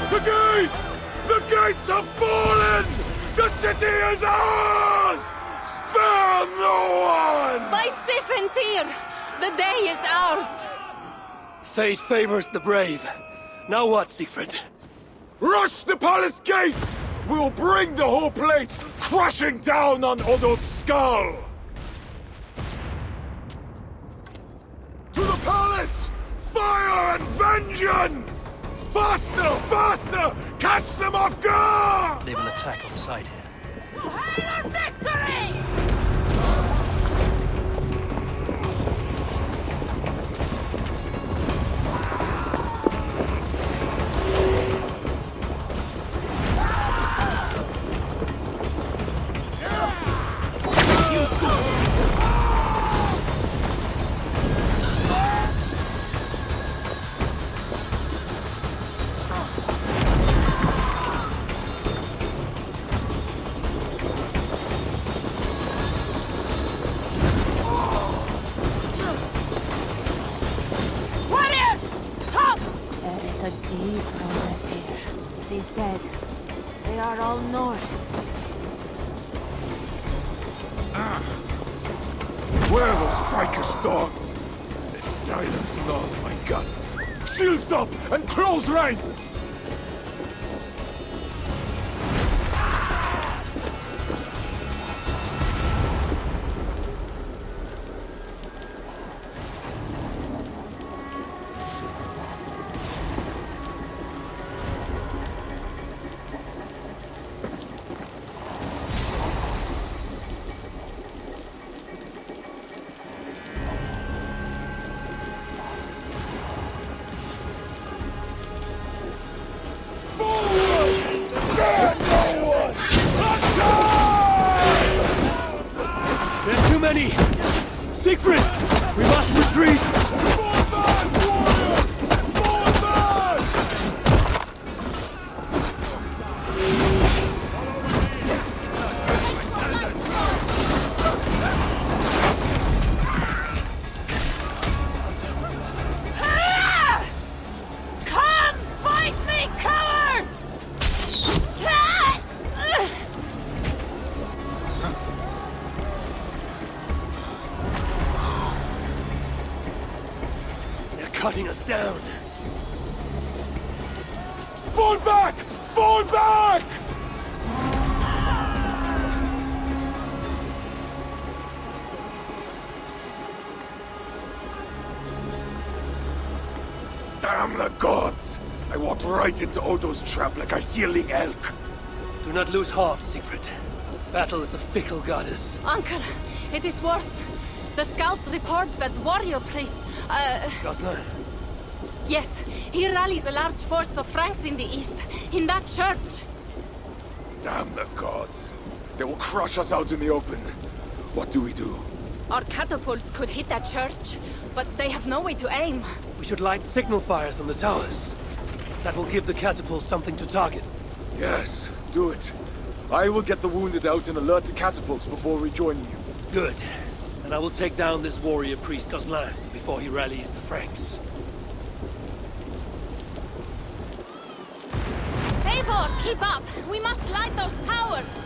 The gates! The gates have fallen! The city is ours! Spare no one! By Sif and Tyr, the day is ours. Fate favors the brave. Now what, Sigfred? Rush the palace gates! We'll bring the whole place crashing down on Odo's skull! To the palace! Fire and vengeance! Faster! Faster! Catch them off guard! They will attack on sight here. To hail our victory! Warriors! Halt! There is a deep progress here. These dead, they are all Norse. Where are those Frankish dogs? This silence gnaws my guts. Shields up and close ranks! There's too many! Sigfrid! We must retreat! Come fight me, cowards! They're cutting us down! Fall back! Fall back! Damn the gods! I walked right into Odo's trap like a yelling elk. Do not lose heart, Sigfrid. Battle is a fickle goddess. Uncle, it is worse. The scouts report that warrior priest, Goslar, Yes, he rallies a large force of Franks in the east, in that church. Damn the gods. They will crush us out in the open. What do we do? Our catapults could hit that church, but they have no way to aim. We should light signal fires on the towers. That will give the catapults something to target. Yes, do it. I will get the wounded out and alert the catapults before rejoining you. Good. And I will take down this warrior priest Gozlan before he rallies the Franks. Eivor, keep up! We must light those towers!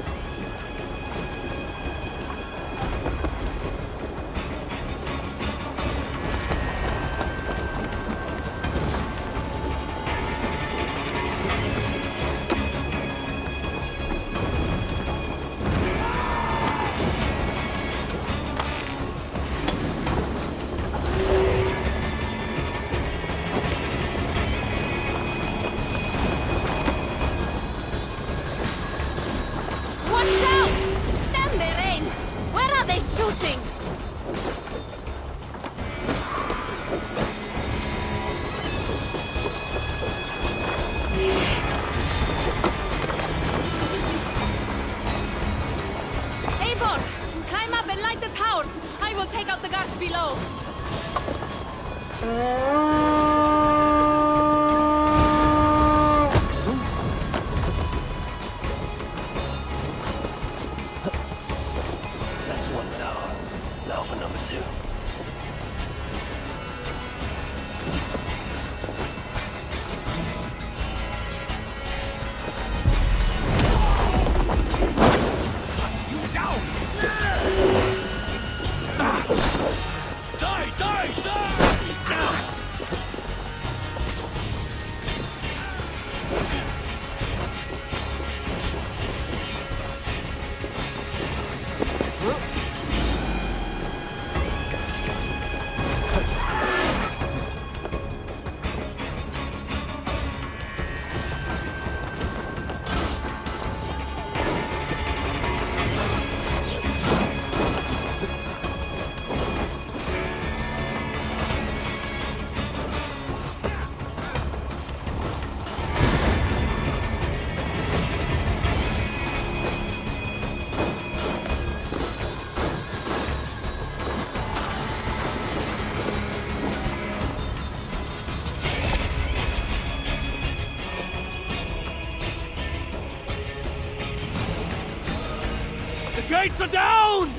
Gates are down!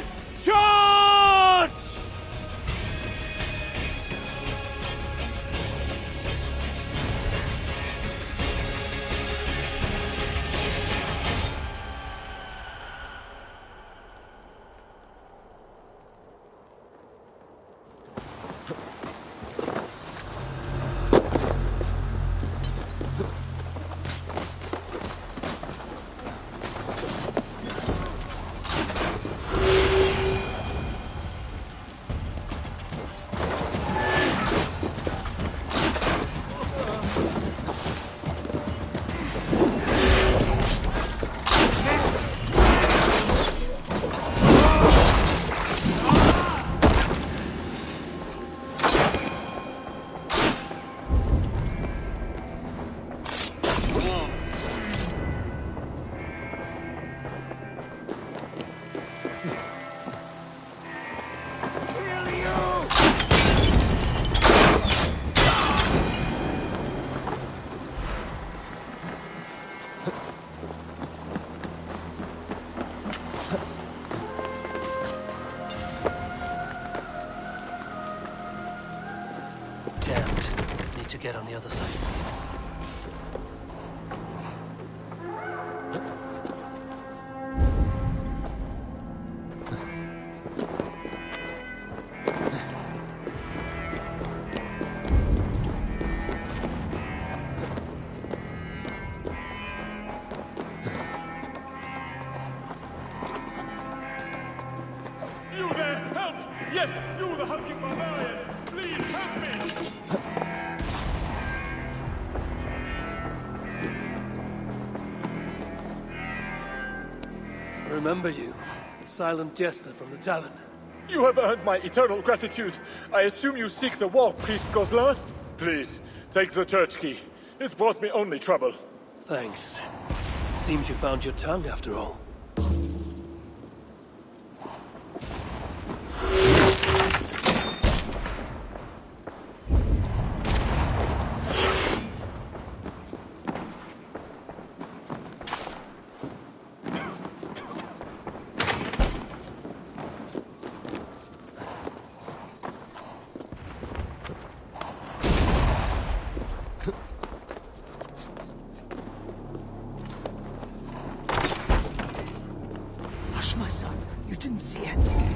Charge! Get on the other side. You there! Help! Yes, you the hulking barbarian! Please help me! Remember you, the silent jester from the tavern. You have earned my eternal gratitude. I assume you seek the war priest Gozlan? Please, Take the church key. It's brought me only trouble. Thanks. Seems you found your tongue after all. Hush, my son. You didn't see anything.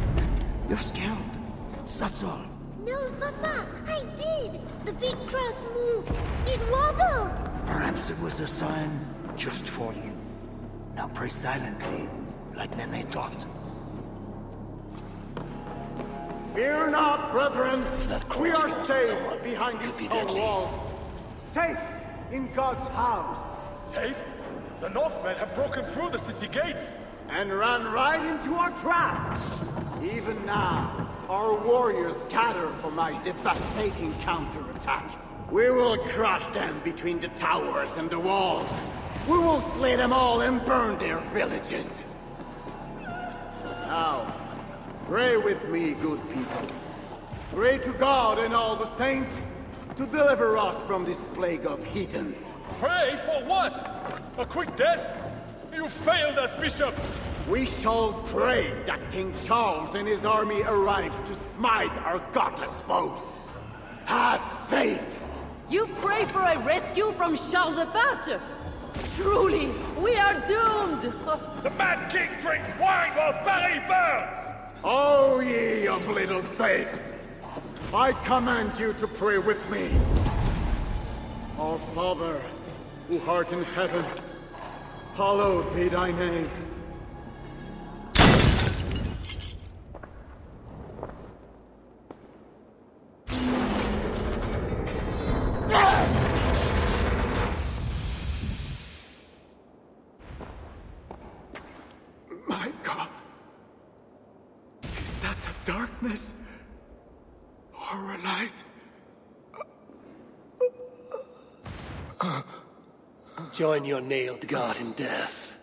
You're scared. That's all. No, Papa, I did. The big cross moved. It wobbled. Perhaps it was a sign just for you. Now pray silently, like Meme taught. Fear not, brethren. We are safe behind these stone walls. Safe in God's house. Safe? The Northmen have broken through the city gates. And ran right into our trap. Even now, our warriors gather for my devastating counterattack. We will crush them between the towers and the walls. We will slay them all and burn their villages. Now, pray with me, good people. Pray to God and all the saints to deliver us from this plague of heathens. Pray for what? A quick death? You failed us, Bishop! We shall pray that King Charles and his army arrives to smite our godless foes. Have faith! You pray for a rescue from Charles the Fat? Truly, we are doomed! The Mad King drinks wine while Paris burns! O ye of little faith! I command you to pray with me. Our Father, who art in heaven, hallowed be thy name. My God. Is that the darkness? Or a light? Join your nailed god in death,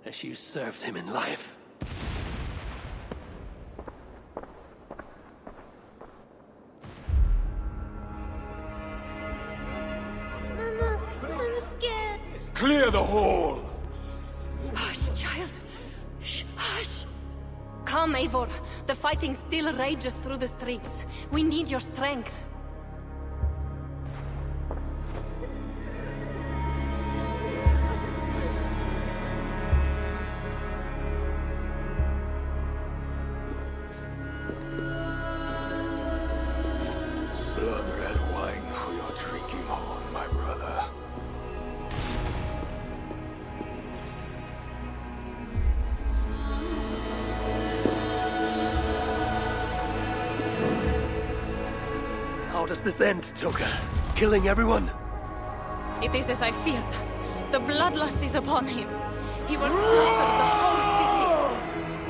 as you served him in life. Mama, I'm scared. Clear the hall! Hush, child. Shh, hush. Come, Eivor. The fighting still rages through the streets. We need your strength. Blood-red wine for your drinking horn, my brother. How does this end, Toka? Killing everyone? It is as I feared. The bloodlust is upon him. He will slaughter the whole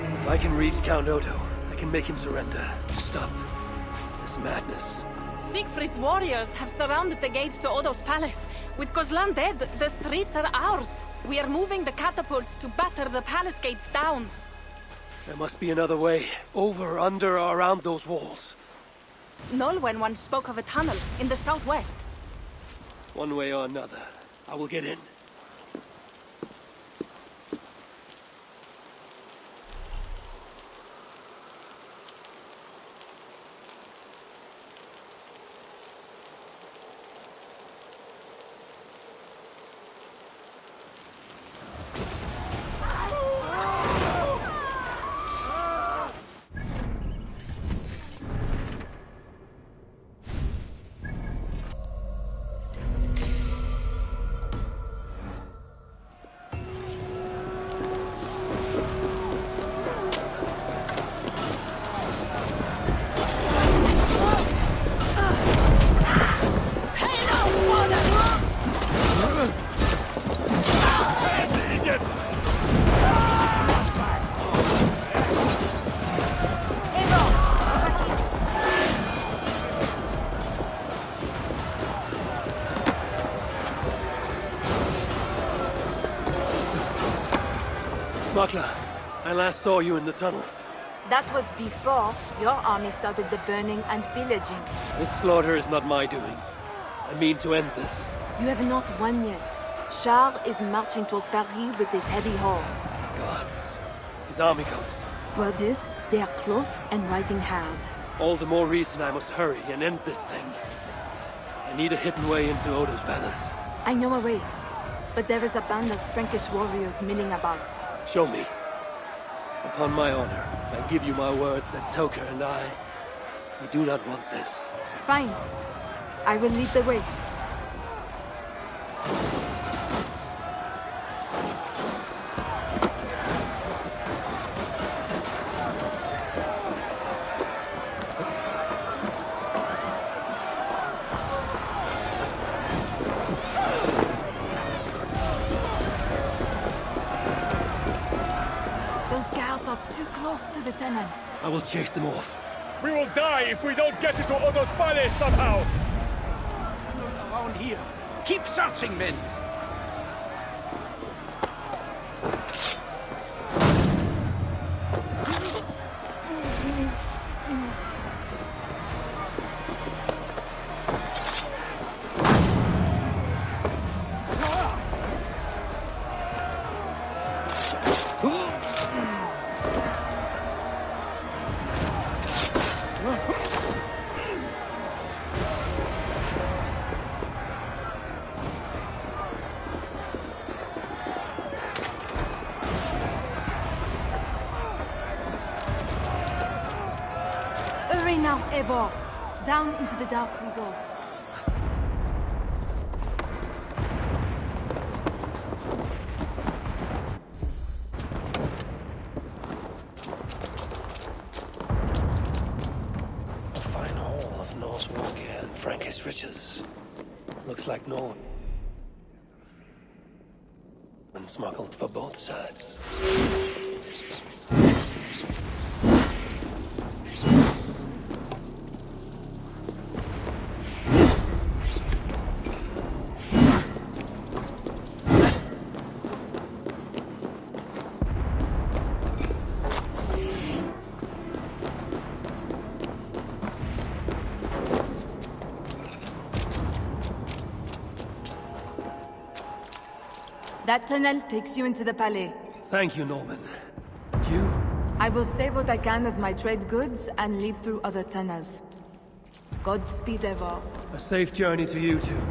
city. If I can reach Count Odo, I can make him surrender. Stop this madness. Sigfrid's warriors have surrounded the gates to Odo's palace. With Gozlan dead, the streets are ours. We are moving the catapults to batter the palace gates down. There must be another way. Over, under, or around those walls. Nolwenn once spoke of a tunnel in the southwest. One way or another, I will get in. Smuggler, I last saw you in the tunnels. That was before your army started the burning and pillaging. This slaughter is not my doing. I mean to end this. You have not won yet. Charles is marching toward Paris with his heavy horse. Gods. His army comes. Well, they are close and riding hard. All the more reason I must hurry and end this thing. I need a hidden way into Odo's palace. I know a way, but there is a band of Frankish warriors milling about. Show me. Upon my honor, I give you my word that Toka and we do not want this. Fine. I will lead the way. Too close to the tunnel. I will chase them off. We will die if we don't get into Odo's palace somehow! Around here. Keep searching, men! Hurry now, Eivor. Down into the dark we go. A fine haul of Norse war gear and Frankish riches. Looks like Norway. And smuggled for both sides. That tunnel takes you into the Palais. Thank you, Norman. And you? I will save what I can of my trade goods and leave through other tunnels. Godspeed, Eivor. A safe journey to you too.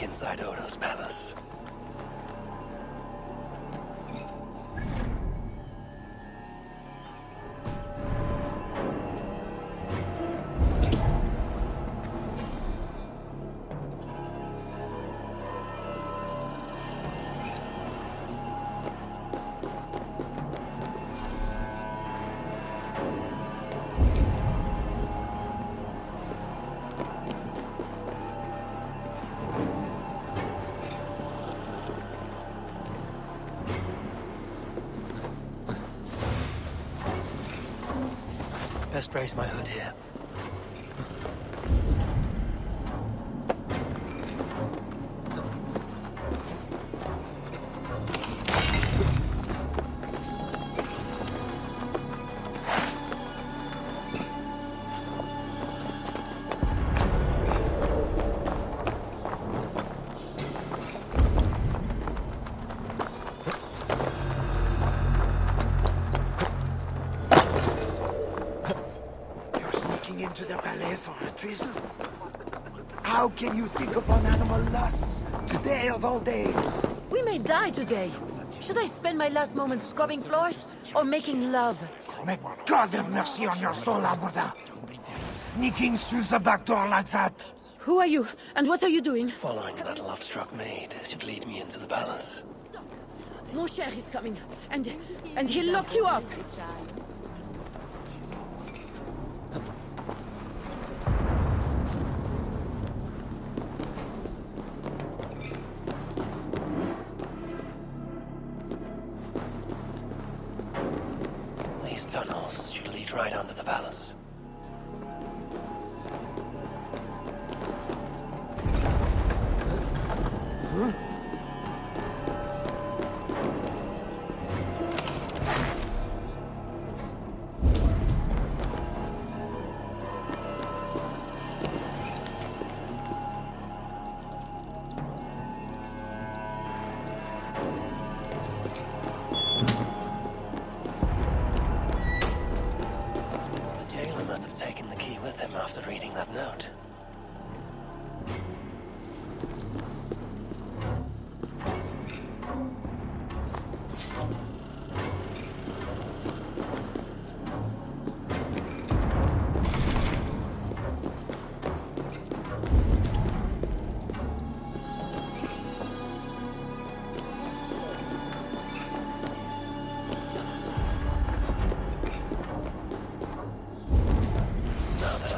Inside Odo's palace. Best brace my hood here. Into the Palais for a treason? How can you think upon animal lusts today of all days? We may die today. Should I spend my last moments scrubbing floors or making love? May God have mercy on your soul, Alberta. Sneaking through the back door like that. Who are you, and what are you doing? Following that love-struck maid should lead me into the palace. Mon cher is coming, and he'll lock you up. These tunnels should lead right under the palace. After reading that note.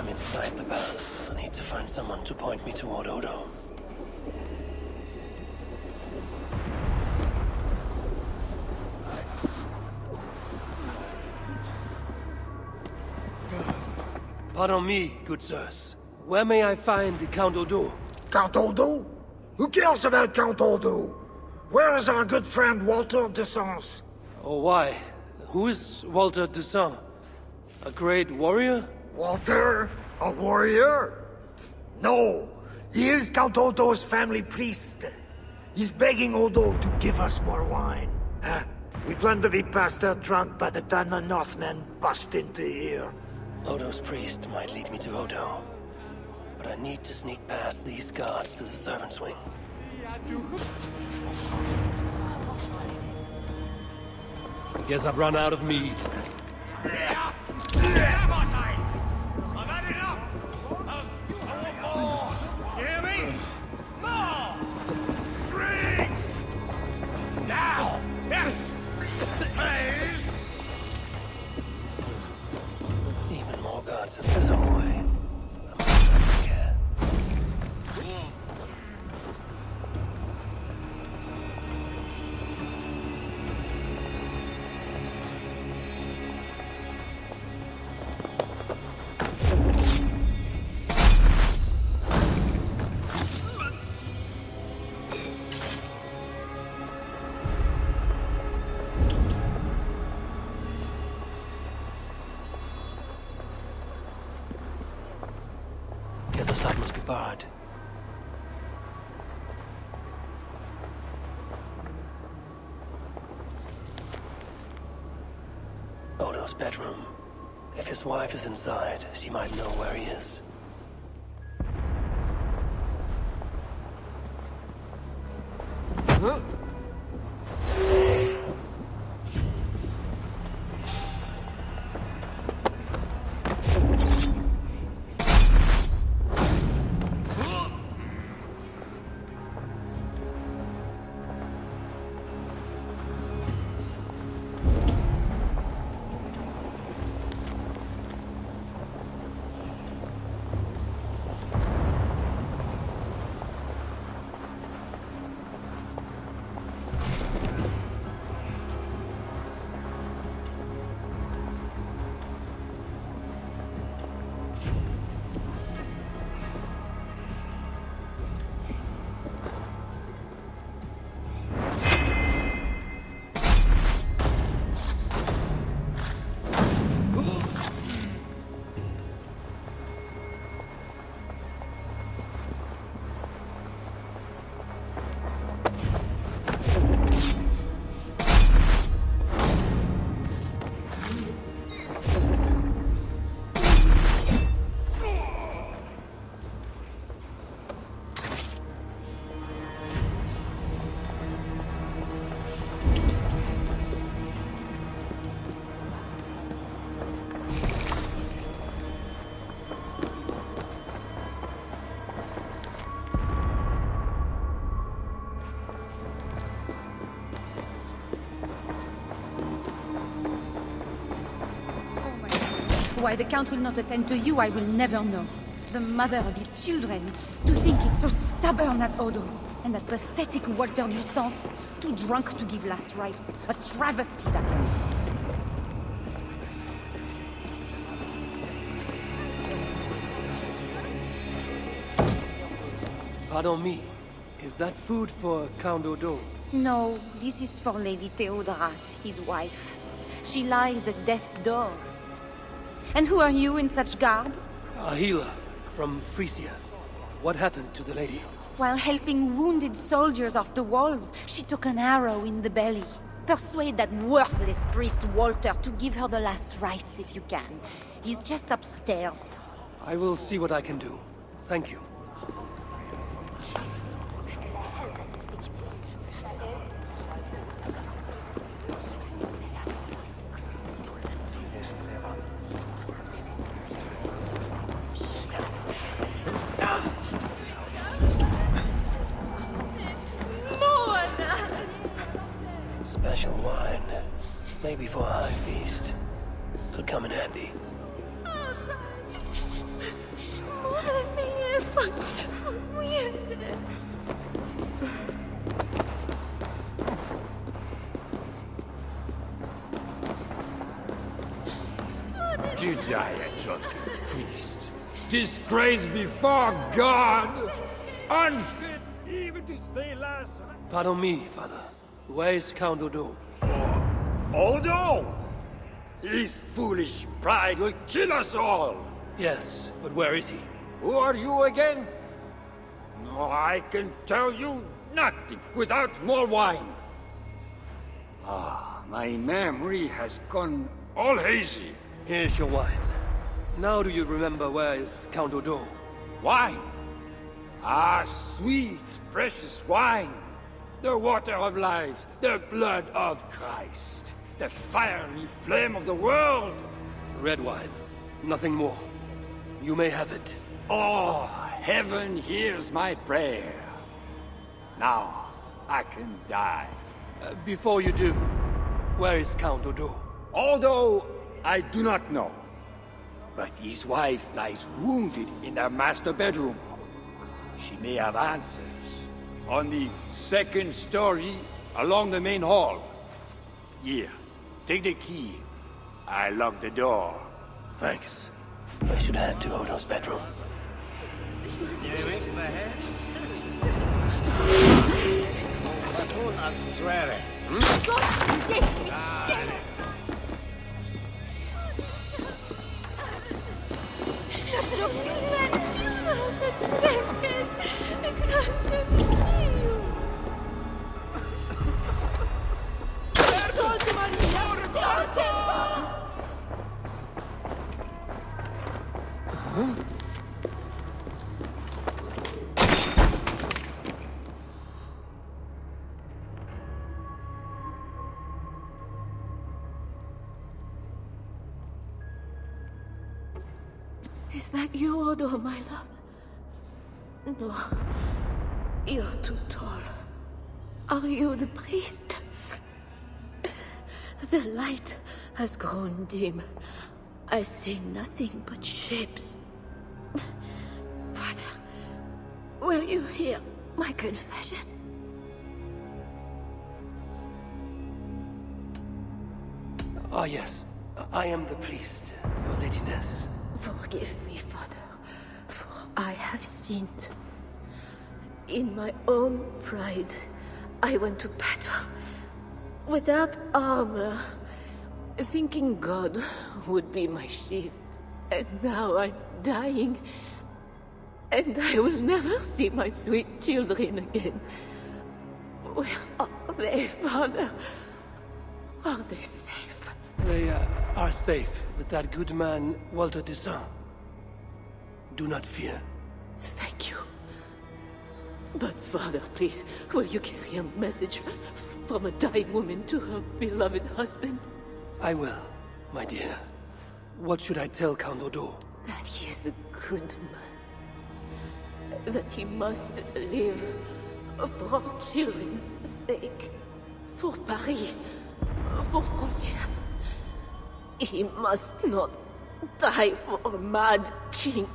Inside the palace, I need to find someone to point me toward Odo. Pardon me, good sirs. Where may I find Count Odo? Count Odo? Who cares about Count Odo? Where is our good friend Walter de Sens? Oh, why? Who is Walter de Sens? A great warrior? Walter? A warrior? No. He is Count Odo's family priest. He's begging Odo to give us more wine. We plan to be past our drunk by the time the Northmen bust into here. Odo's priest might lead me to Odo. But I need to sneak past these guards to the servants' wing. I guess I've run out of meat. Even more guards in this hallway. I'm not here. The other side must be barred. Odo's bedroom. If his wife is inside, she might know where he is. Huh? Why the Count will not attend to you, I will never know. The mother of his children, to think it's so stubborn at Odo. And that pathetic Walter du Sens, too drunk to give last rites. A travesty, that is. Pardon me. Is that food for Count Odo? No, this is for Lady Theodorat, his wife. She lies at death's door. And who are you in such garb? A healer from Francia. What happened to the lady? While helping wounded soldiers off the walls, she took an arrow in the belly. Persuade that worthless priest Walter to give her the last rites if you can. He's just upstairs. I will see what I can do. Thank you. Special wine. Maybe for a high feast. Could come in handy. You die a drunken priest. Disgrace before God. Unfit even to say last. Pardon me, father. Where is Count Odo? Odo! His foolish pride will kill us all! Yes, but where is he? Who are you again? No, I can tell you nothing without more wine. My memory has gone all hazy. Here's your wine. Now do you remember where is Count Odo? Wine? Sweet, precious wine. The water of life, the blood of Christ, the fiery flame of the world. Red wine, nothing more. You may have it. Oh, heaven hears my prayer. Now, I can die. Before you do, where is Count Odo? Although I do not know, but his wife lies wounded in their master bedroom. She may have answers. On the second story, along the main hall. Here, take the key. I locked the door. Thanks. I should head to Odo's bedroom. Is that you, Odo, my love? No. You're too tall. Are you the priest? The light has grown dim. I see nothing but shapes. Father, will you hear my confession? Ah, yes. I am the priest, your ladiness. Forgive me, Father, for I have sinned. In my own pride, I went to battle without armor, thinking God would be my shield. And now I'm dying, and I will never see my sweet children again. Where are they, Father? Are they safe? They are safe with that good man, Walter de Saint. Do not fear. Thank you. But Father, please, will you carry a message from a dying woman to her beloved husband? I will, my dear. What should I tell Count Odo? That he is a good man. That he must live for our children's sake. For Paris. For Francia. He must not die for a mad king.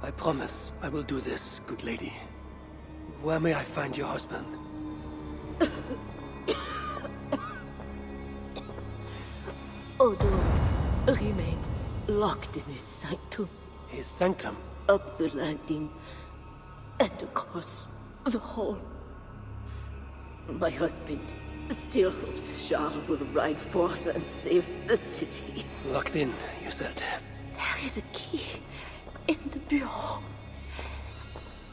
I promise I will do this, good lady. Where may I find your husband? Odo remains locked in his sanctum. His sanctum? Up the landing. and across the hall. My husband still hopes Charles will ride forth and save the city. Locked in, you said. There is a key in the bureau.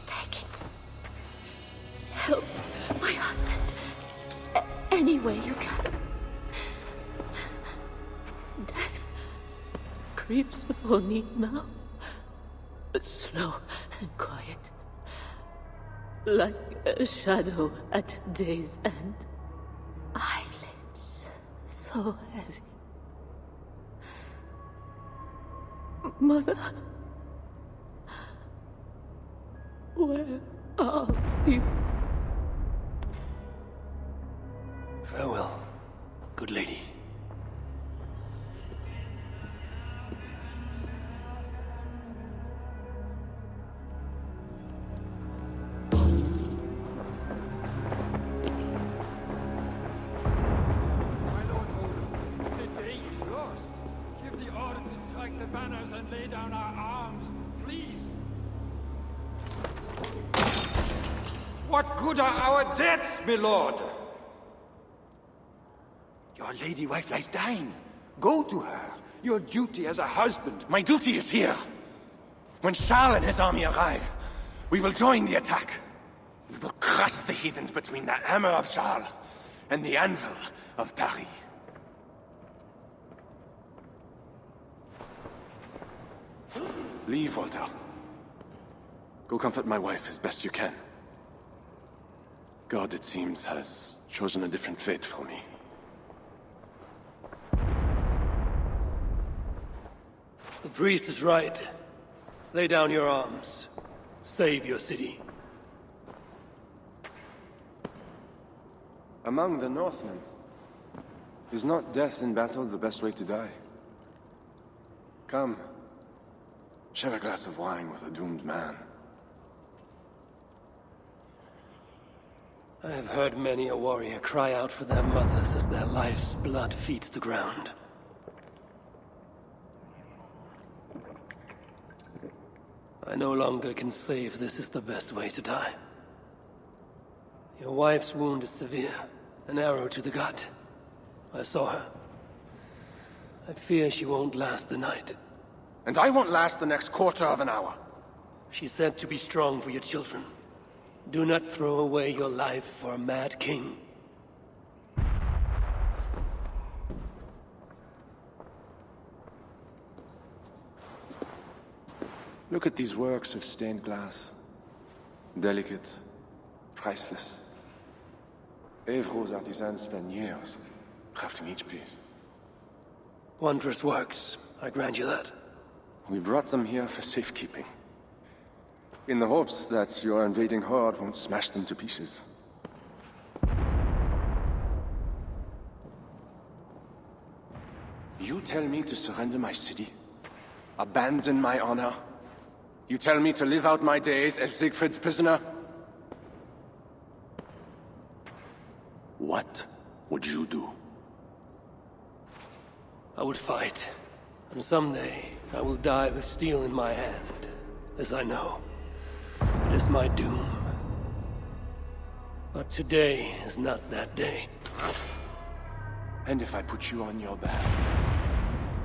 Take it. Help my husband any way you can. Death creeps upon me now, but slow and quiet. Like a shadow at day's end. Eyelids so heavy. Mother, where are you? Farewell, good lady. What good are our deaths, my lord? Your lady wife lies dying. Go to her. Your duty as a husband. My duty is here. When Charles and his army arrive, we will join the attack. We will crush the heathens between the hammer of Charles and the anvil of Paris. Leave, Walter. Go comfort my wife as best you can. God, it seems, has chosen a different fate for me. The priest is right. Lay down your arms. Save your city. Among the Northmen, is not death in battle the best way to die? Come, share a glass of wine with a doomed man. I have heard many a warrior cry out for their mothers as their life's blood feeds the ground. I no longer can say if this is the best way to die. Your wife's wound is severe, an arrow to the gut. I saw her. I fear she won't last the night. And I won't last the next quarter of an hour. She said to be strong for your children. Do not throw away your life for a mad king. Look at these works of stained glass. Delicate, priceless. Eivor's artisans spend years crafting each piece. Wondrous works, I grant you that. We brought them here for safekeeping. In the hopes that your invading horde won't smash them to pieces. You tell me to surrender my city? Abandon my honor? You tell me to live out my days as Sigfred's prisoner? What would you do? I would fight. And someday, I will die with steel in my hand. This I know. It is my doom. But today is not that day. And if I put you on your back,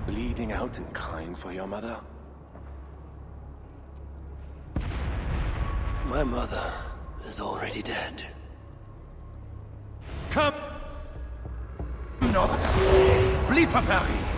bleeding out and crying for your mother? My mother is already dead. Come! No! Bleed for Paris!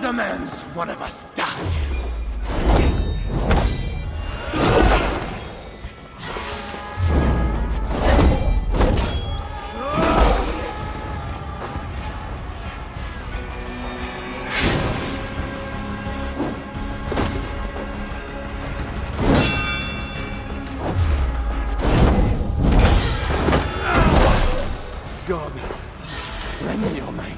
demands one of us die. God, Lend your might.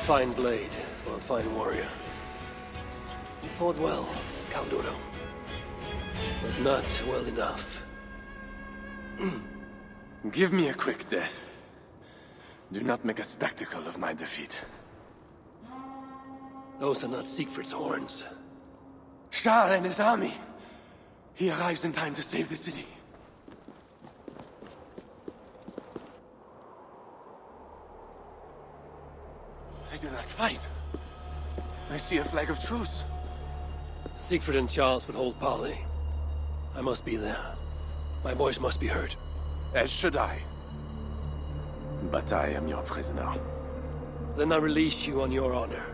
Fine blade for a fine warrior. You fought well, Count Odo. But not well enough. Give me a quick death. Do not make a spectacle of my defeat. Those are not Sigfred's horns. Charles and his army. He arrives in time to save the city. They do not fight. I see a flag of truce. Sigfred and Charles would hold parley. I must be there. My boys must be hurt. As should I. But I am your prisoner. Then I release you on your honor,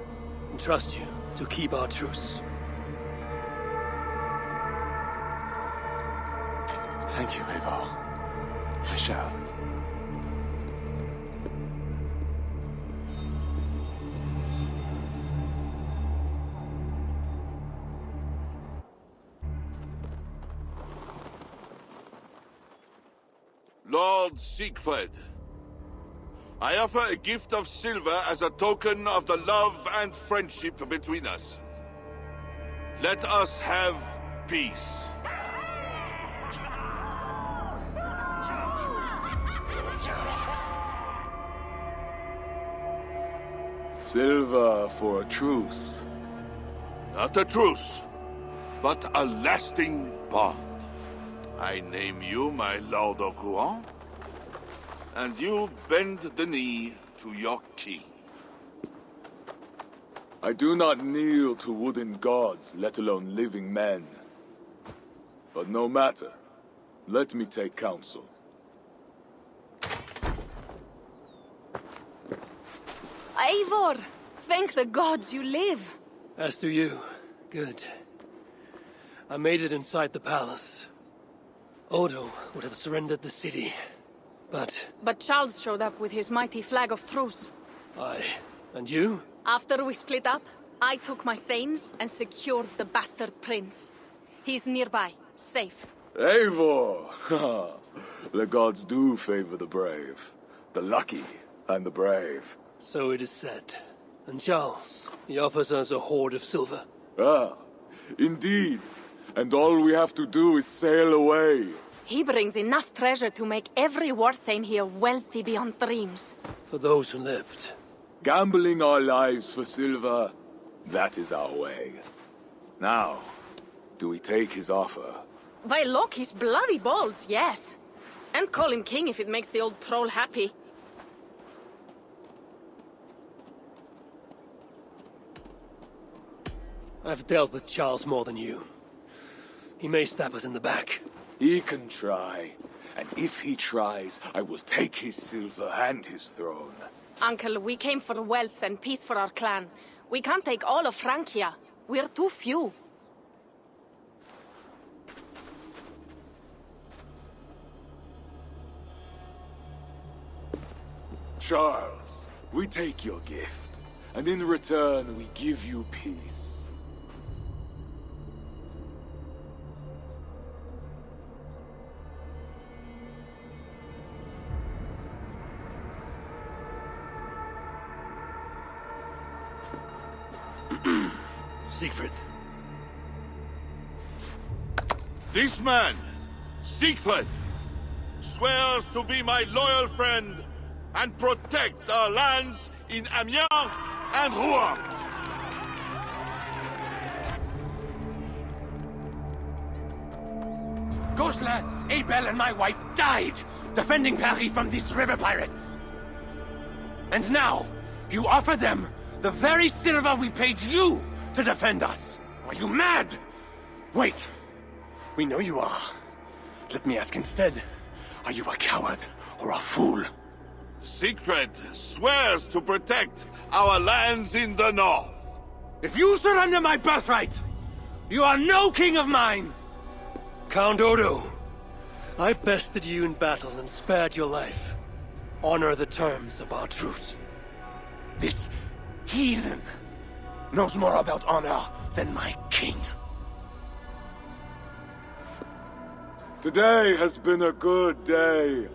and trust you to keep our truce. Thank you, Eivor. I shall. Lord Sigfred, I offer a gift of silver as a token of the love and friendship between us. Let us have peace. Silver for a truce. Not a truce, but a lasting bond. I name you my Lord of Rouen, and you bend the knee to your king. I do not kneel to wooden gods, let alone living men. But no matter. Let me take counsel. Eivor! Thank the gods you live! As do you. Good. I made it inside the palace. Odo would have surrendered the city, but... But Charles showed up with his mighty flag of truce. Aye. And you? After we split up, I took my thanes and secured the bastard prince. He's nearby, safe. Eivor! The gods do favor the brave. The lucky and the brave. So it is said. And Charles, he offers us a hoard of silver. Ah, indeed. And all we have to do is sail away. He brings enough treasure to make every Warthane here wealthy beyond dreams. For those who lived. Gambling our lives for silver, that is our way. Now, do we take his offer? By Loki's bloody balls, yes. And call him king if it makes the old troll happy. I've dealt with Charles more than you. He may stab us in the back. He can try. And if he tries, I will take his silver and his throne. Uncle, we came for wealth and peace for our clan. We can't take all of Francia. We're too few. Charles, we take your gift, and in return we give you peace. Sigfred. This man, Sigfred, swears to be my loyal friend and protect our lands in Amiens and Rouen. Goslar, Abel, and my wife died defending Paris from these river pirates. And now, you offer them the very silver we paid you to defend us. Are you mad? Wait. We know you are. Let me ask instead, are you a coward or a fool? Sigfred swears to protect our lands in the north. If you surrender my birthright, you are no king of mine! Count Odo, I bested you in battle and spared your life. Honor the terms of our truce. This heathen knows more about honor than my king. Today has been a good day,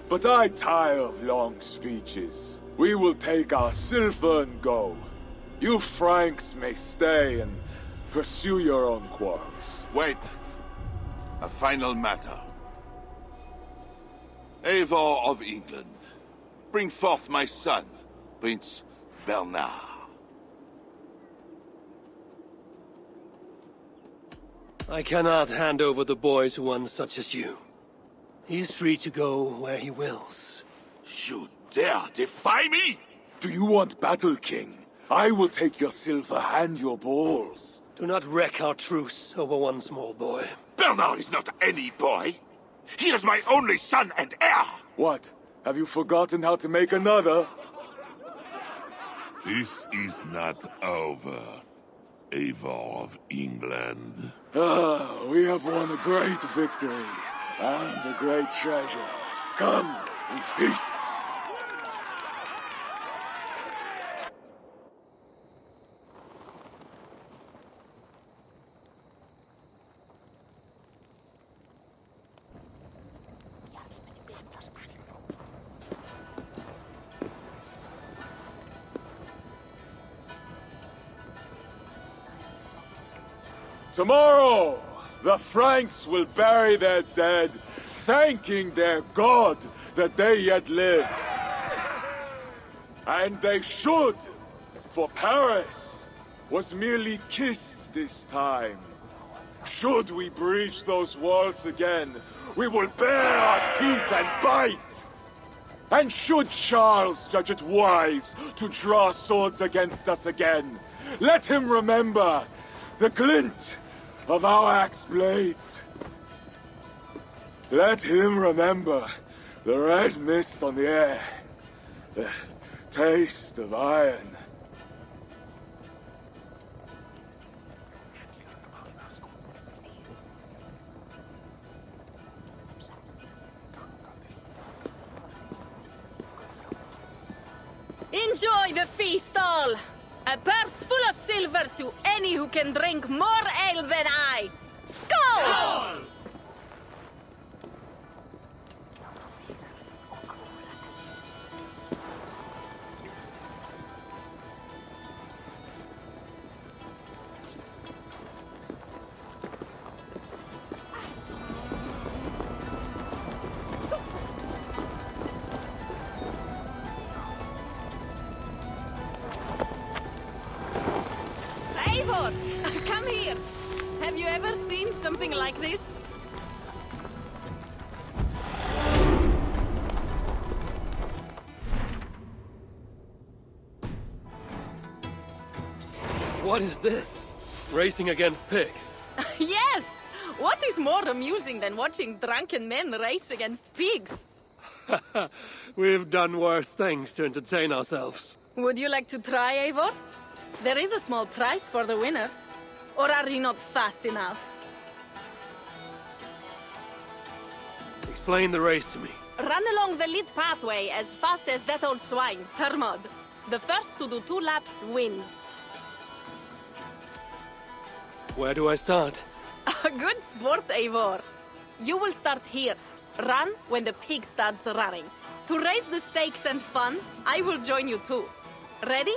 but I tire of long speeches. We will take our silver and go. You Franks may stay and pursue your own quarrels. Wait. A final matter. Eivor of England, bring forth my son, Prince Bernard. I cannot hand over the boy to one such as you. He's free to go where he wills. You dare defy me? Do you want battle, King? I will take your silver and your balls. Do not wreck our truce over one small boy. Bernard is not any boy. He is my only son and heir. What? Have you forgotten how to make another? This is not over, Eivor of England. We have won a great victory and a great treasure. Come, we feast. Tomorrow, the Franks will bury their dead, thanking their god that they yet live. And they should, for Paris was merely kissed this time. Should we breach those walls again, we will bare our teeth and bite. And should Charles judge it wise to draw swords against us again, let him remember the glint of our axe blades. Let him remember the red mist on the air, the taste of iron. Enjoy the feast all! A purse full of silver to any who can drink more ale than I! Skål! Skål! Eivor, come here. Have you ever seen something like this? What is this? Racing against pigs? Yes! What is more amusing than watching drunken men race against pigs? We've done worse things to entertain ourselves. Would you like to try, Eivor? There is a small prize for the winner. Or are you not fast enough? Explain the race to me. Run along the lit pathway as fast as that old swine, Hermod. The first to do 2 laps wins. Where do I start? Good sport, Eivor. You will start here. Run when the pig starts running. To raise the stakes and fun, I will join you too. Ready?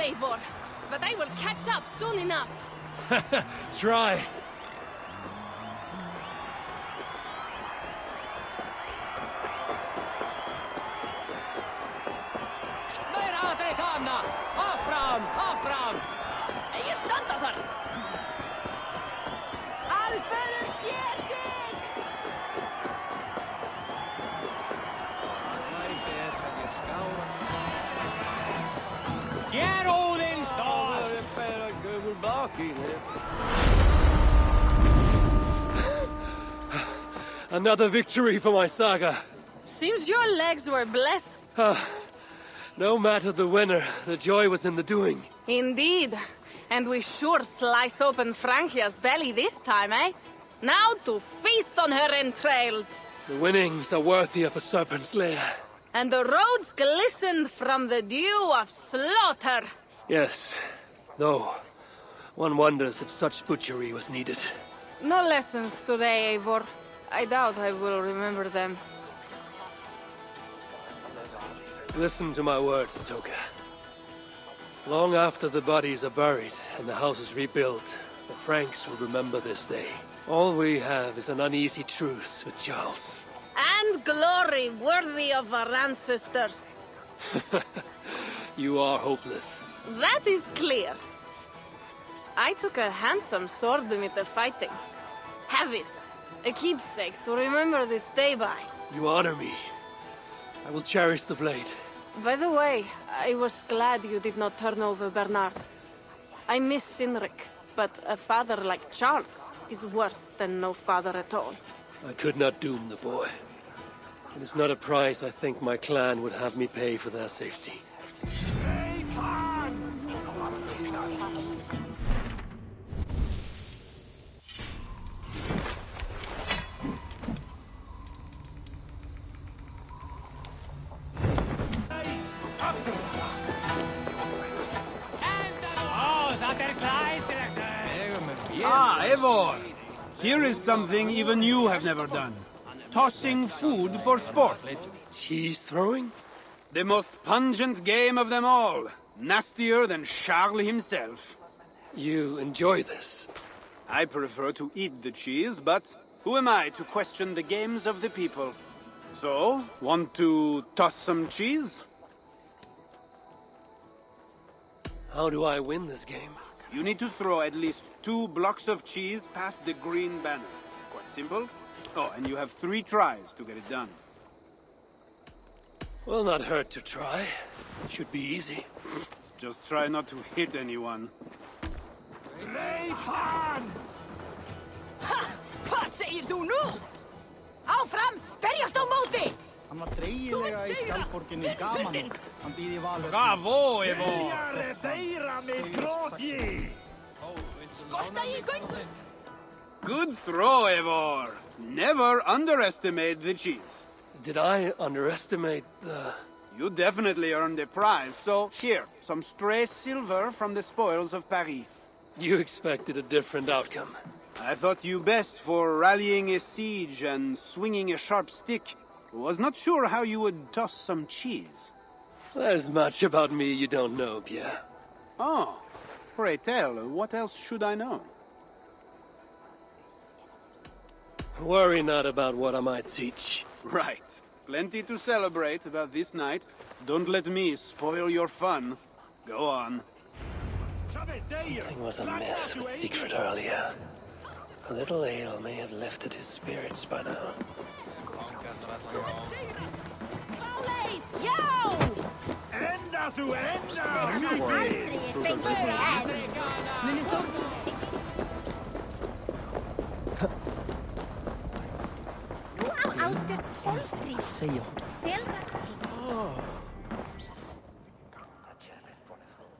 Eivor, but I will catch up soon enough. Try. Another victory for my saga. Seems your legs were blessed. No matter the winner, the joy was in the doing. Indeed. And we sure slice open Francia's belly this time, eh? Now to feast on her entrails. The winnings are worthy of a serpent slayer. And the roads glistened from the dew of slaughter. Yes, though one wonders if such butchery was needed. No lessons today, Eivor. I doubt I will remember them. Listen to my words, Toka. Long after the bodies are buried and the house is rebuilt, the Franks will remember this day. All we have is an uneasy truce with Charles. And glory worthy of our ancestors. You are hopeless. That is clear. I took a handsome sword with the fighting. Have it. A keepsake to remember this day by. You honor me. I will cherish the blade. By the way, I was glad you did not turn over Bernard. I miss Cynric, but a father like Charles is worse than no father at all. I could not doom the boy. It is not a price I think my clan would have me pay for their safety. Ah, Eivor! Here is something even you have never done. Tossing food for sport. Cheese throwing? The most pungent game of them all. Nastier than Charles himself. You enjoy this? I prefer to eat the cheese, but who am I to question the games of the people? So, want to toss some cheese? How do I win this game? You need to throw at least 2 blocks of cheese past the green banner. Quite simple. Oh, and you have 3 tries to get it done. Will not hurt to try. Should be easy. Just try not to hit anyone. Ha! Hvað segir þú nú? Áfram, berjast á móti! Hann var dreigilega í skjaldborginni gaman. Hann býði Valhalla. Bravo, Eivor! Byrjar þeirra með grótji! Skorta í göngu! Good throw, Eivor! Never underestimate the cheese. Did I underestimate the... You definitely earned a prize, so here, some stray silver from the spoils of Paris. You expected a different outcome. I thought you best for rallying a siege and swinging a sharp stick. Was not sure how you would toss some cheese. There's much about me you don't know, Pierre. Oh, pray tell, what else should I know? Worry not about what I might teach. Right. Plenty to celebrate about this night. Don't let me spoil your fun. Go on. Something was amiss with Sigfred earlier. A little ale may have lifted his spirits by now. Enda þú enda! Aldrei fengið enn! Nú á Ásbjörn Hólmfríð. Segja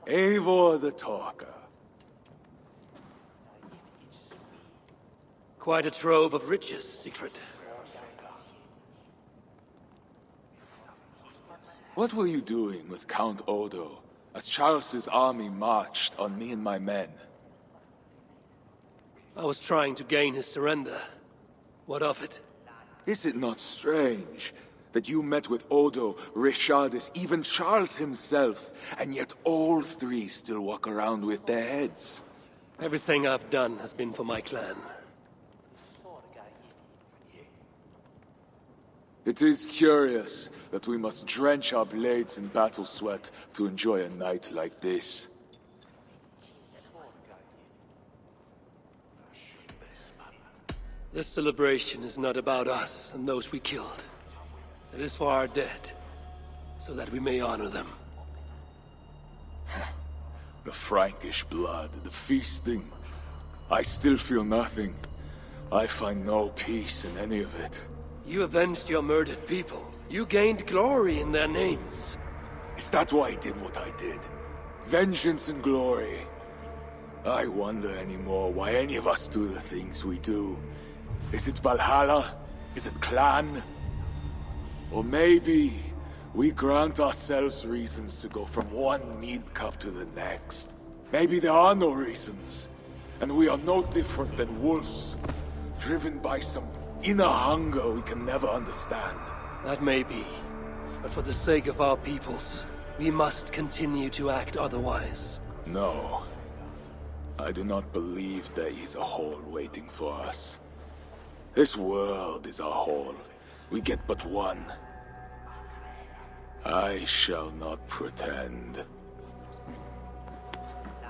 Eivor the Talker. Quite a trove of riches, Sigfred. What were you doing with Count Odo as Charles's army marched on me and my men? I was trying to gain his surrender. What of it? Is it not strange That you met with Odo, Richardis, even Charles himself, and yet all three still walk around with their heads. Everything I've done has been for my clan. It is curious that we must drench our blades in battle sweat to enjoy a night like this. This celebration is not about us and those we killed. It is for our dead, so that we may honor them. The Frankish blood, the feasting. I still feel nothing. I find no peace in any of it. You avenged your murdered people. You gained glory in their names. Is that why I did what I did? Vengeance and glory. I wonder anymore why any of us do the things we do. Is it Valhalla? Is it clan? Or maybe we grant ourselves reasons to go from one mead cup to the next. Maybe there are no reasons, and we are no different than wolves, driven by some inner hunger we can never understand. That may be, but for the sake of our peoples, we must continue to act otherwise. No. I do not believe there is a hole waiting for us. This world is a hole. We get but one. I shall not pretend.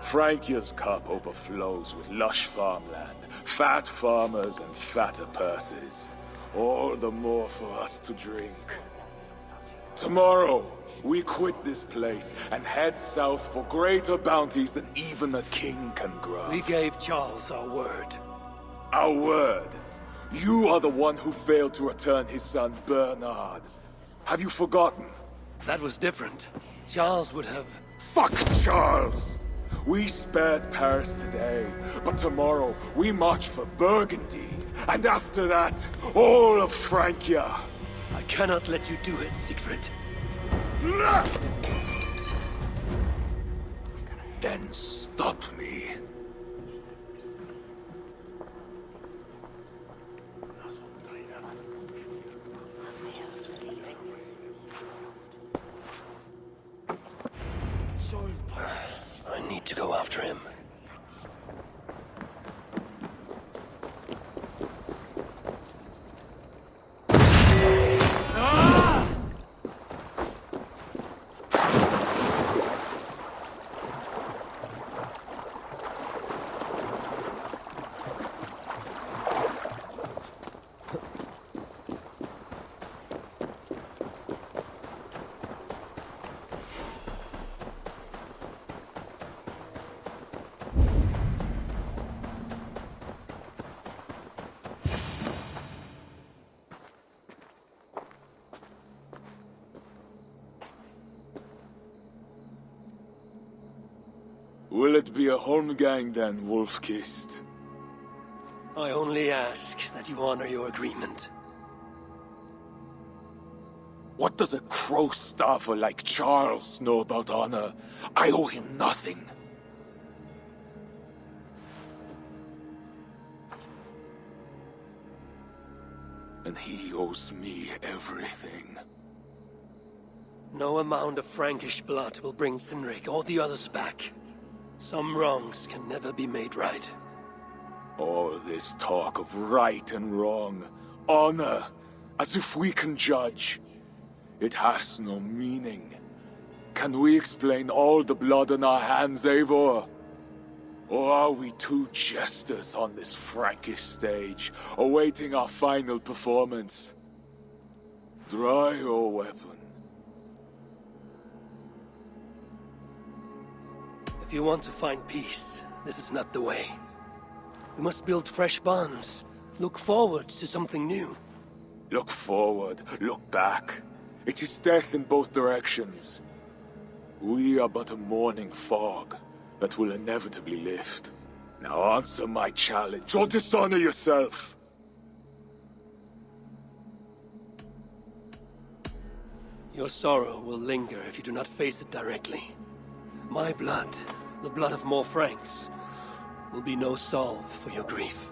Francia's cup overflows with lush farmland, fat farmers and fatter purses. All the more for us to drink. Tomorrow, we quit this place and head south for greater bounties than even a king can grant. We gave Charles our word. Our word? You are the one who failed to return his son Bernard. Have you forgotten? That was different. Charles would have... Fuck Charles! We spared Paris today, but tomorrow we march for Burgundy. And after that, all of Francia. I cannot let you do it, Sigfred. Then stop me. I need to go after him. Will it be a Holmgang then, Wolf-Kissed? I only ask that you honor your agreement. What does a crow staffer like Charles know about honor? I owe him nothing. And he owes me everything. No amount of Frankish blood will bring Cynric or the others back. Some wrongs can never be made right. All this talk of right and wrong, honor, as if we can judge. It has no meaning. Can we explain all the blood on our hands, Eivor? Or are we two jesters on this Frankish stage, awaiting our final performance? Draw your weapon. If you want to find peace, this is not the way. We must build fresh bonds. Look forward to something new. Look forward, look back. It is death in both directions. We are but a morning fog that will inevitably lift. Now answer my challenge, or dishonor yourself! Your sorrow will linger if you do not face it directly. My blood, the blood of more Franks, will be no salve for your grief.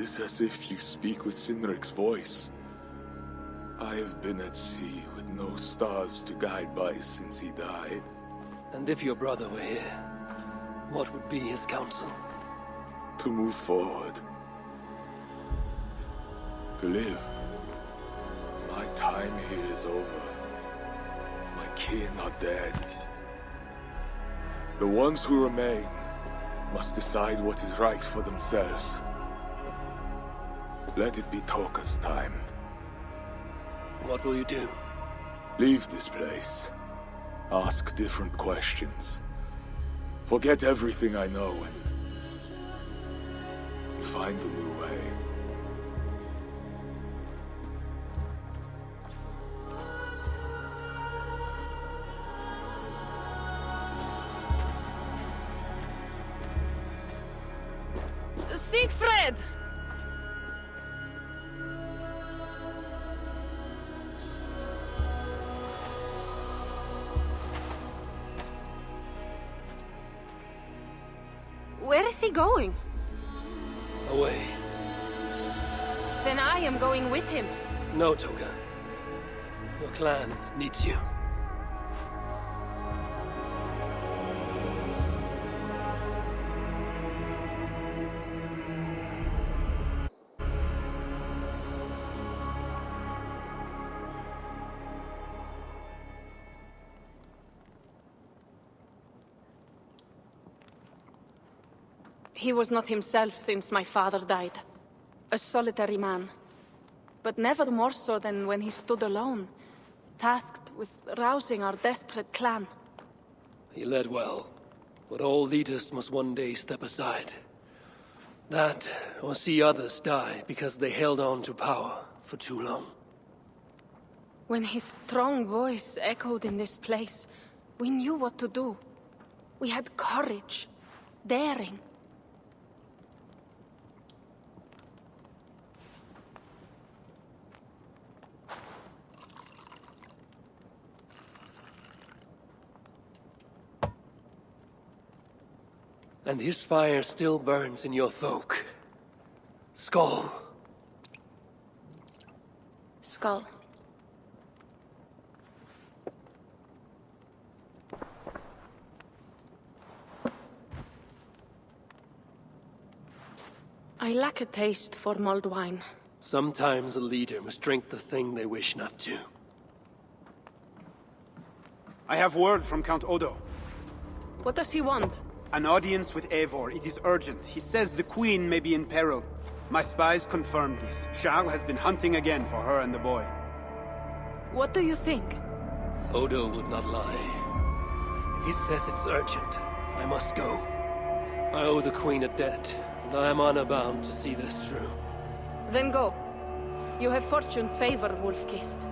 is as if you speak with Sinric's voice. I have been at sea with no stars to guide by since he died. And if your brother were here, what would be his counsel? To move forward. To live. My time here is over. My kin are dead. The ones who remain must decide what is right for themselves. Let it be Toka's time. What will you do? Leave this place. Ask different questions. Forget everything I know and find a new way. Sigfred! Where is he going? Away. Then I am going with him. No, Toka. Your clan needs you. He was not himself since my father died. A solitary man. But never more so than when he stood alone, tasked with rousing our desperate clan. He led well, but all leaders must one day step aside. That, or see others die because they held on to power for too long. When his strong voice echoed in this place, we knew what to do. We had courage, daring. And his fire still burns in your folk. Skull. Skull. I lack a taste for mulled wine. Sometimes a leader must drink the thing they wish not to. I have word from Count Odo. What does he want? An audience with Eivor. It is urgent. He says the Queen may be in peril. My spies confirm this. Charles has been hunting again for her and the boy. What do you think? Odo would not lie. If he says it's urgent, I must go. I owe the Queen a debt, and I am honor-bound to see this through. Then go. You have fortune's favor, wolf-kissed.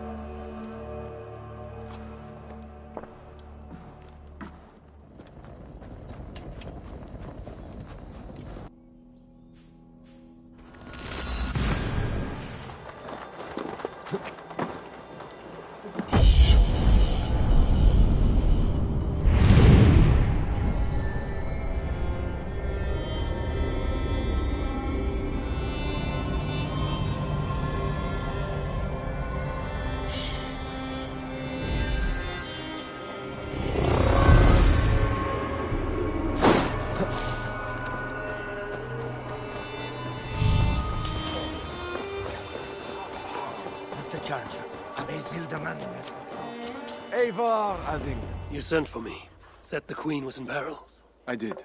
Eivor, Aving. You sent for me. Said the Queen was in peril. I did.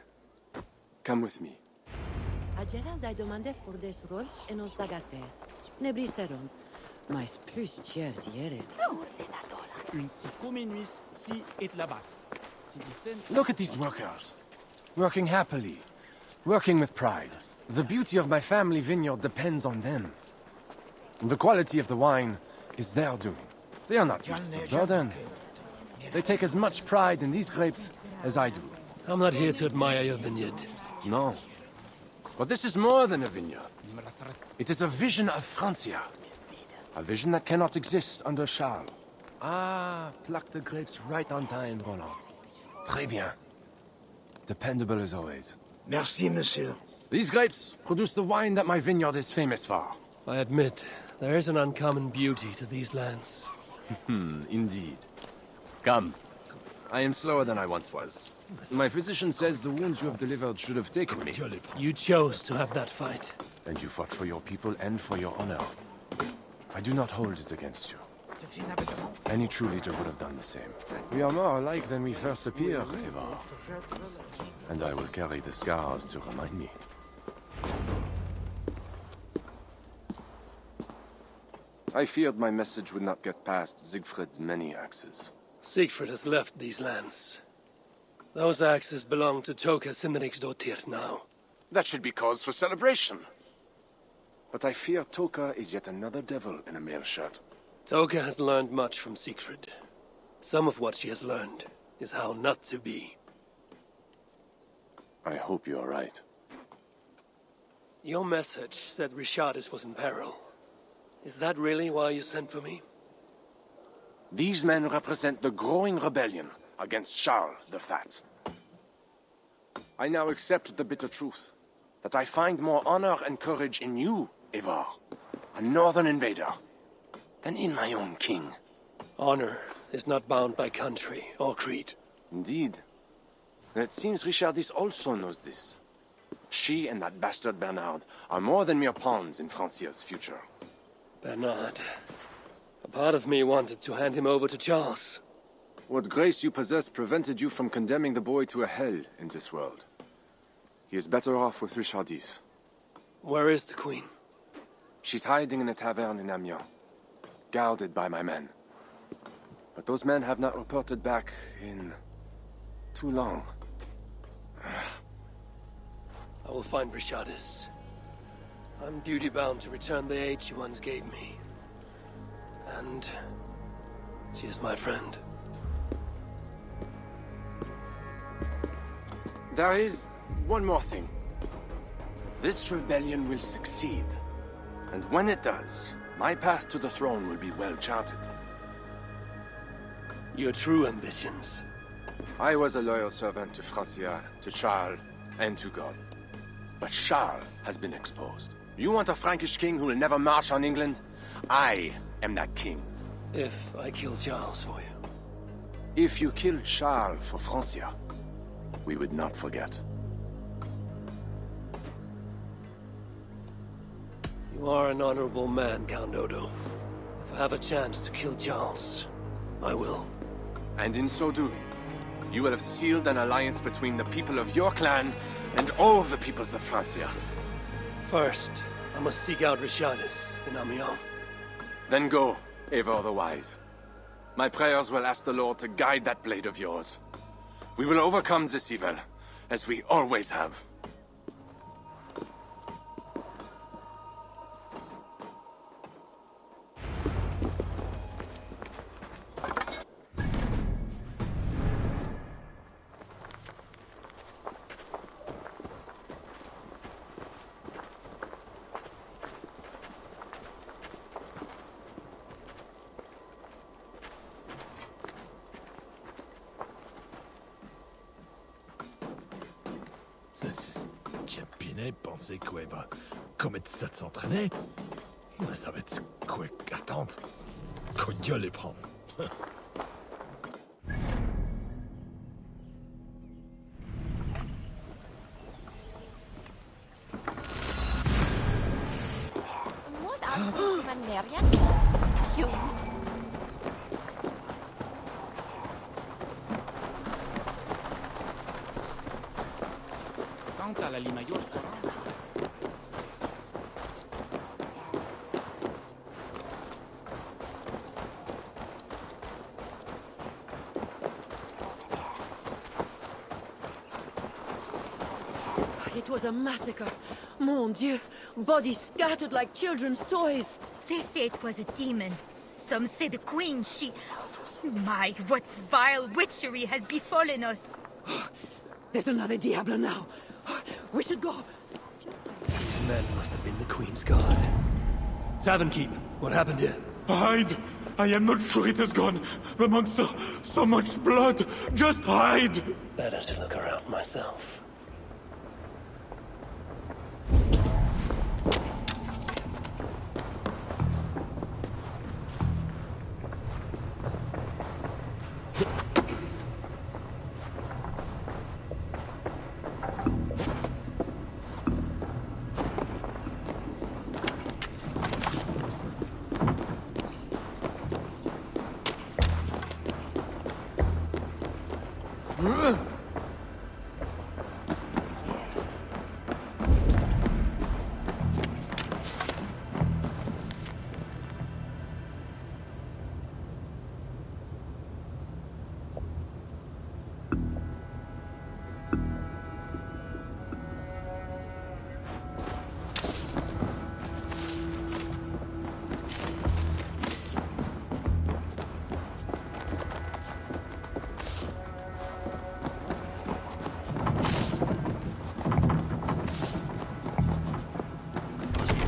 Come with me. A Gerald ai demandat por des rolls en os dagate. Ne briseron. Mais plus chers iere. Une sicuminuis si et labas. Look at these workers. Working happily. Working with pride. The beauty of my family vineyard depends on them. The quality of the wine is their doing. They are not beasts of burden. They take as much pride in these grapes as I do. I'm not here to admire your vineyard. No. But this is more than a vineyard. It is a vision of Francia. A vision that cannot exist under Charles. Ah, pluck the grapes right on time, Roland. Très bien. Dependable as always. Merci, monsieur. These grapes produce the wine that my vineyard is famous for. I admit, there is an uncommon beauty to these lands. Indeed. Come. I am slower than I once was. My physician says the wounds you have delivered should have taken me. You chose to have that fight. And you fought for your people and for your honor. I do not hold it against you. Any true leader would have done the same. We are more alike than we first appear, Eivor. And I will carry the scars to remind me. I feared my message would not get past Sigfred's many axes. Sigfred has left these lands. Those axes belong to Toka Sinriksdottir now. That should be cause for celebration. But I fear Toka is yet another devil in a mail shirt. Toka has learned much from Sigfred. Some of what she has learned is how not to be. I hope you are right. Your message said Richardis was in peril. Is that really why you sent for me? These men represent the growing rebellion against Charles the Fat. I now accept the bitter truth that I find more honor and courage in you, Eivor, a northern invader, than in my own king. Honor is not bound by country or creed. Indeed. And it seems Richardis also knows this. She and that bastard Bernard are more than mere pawns in Francia's future. Bernard. A part of me wanted to hand him over to Charles. What grace you possess prevented you from condemning the boy to a hell in this world. He is better off with Richardis. Where is the Queen? She's hiding in a tavern in Amiens, guarded by my men. But those men have not reported back in too long. I will find Richardis. I'm duty-bound to return the aid she once gave me. And she is my friend. There is one more thing. This rebellion will succeed. And when it does, my path to the throne will be well charted. Your true ambitions. I was a loyal servant to Francia, to Charles, and to God. But Charles has been exposed. You want a Frankish king who will never march on England? I am that king. If I kill Charles for you. If you killed Charles for Francia, we would not forget. You are an honorable man, Count Odo. If I have a chance to kill Charles, I will. And in so doing, you will have sealed an alliance between the people of your clan and all the peoples of Francia. First, I must seek out Richardis in Amiens. Then go, Eivor the Wise. My prayers will ask the Lord to guide that blade of yours. We will overcome this evil, as we always have. Chapinet pensait quoi va commettre ça de s'entraîner. Ça va être quoi attendre. Qu'on les prendre. It was a massacre. Mon Dieu. Bodies scattered like children's toys. They say it was a demon. Some say the queen, she... My, what vile witchery has befallen us. There's another Diablo now. We should go. These men must have been the Queen's guard. Tavern keep, what happened here? Hide! I am not sure it has gone. The monster, so much blood. Just hide! Better to look around myself.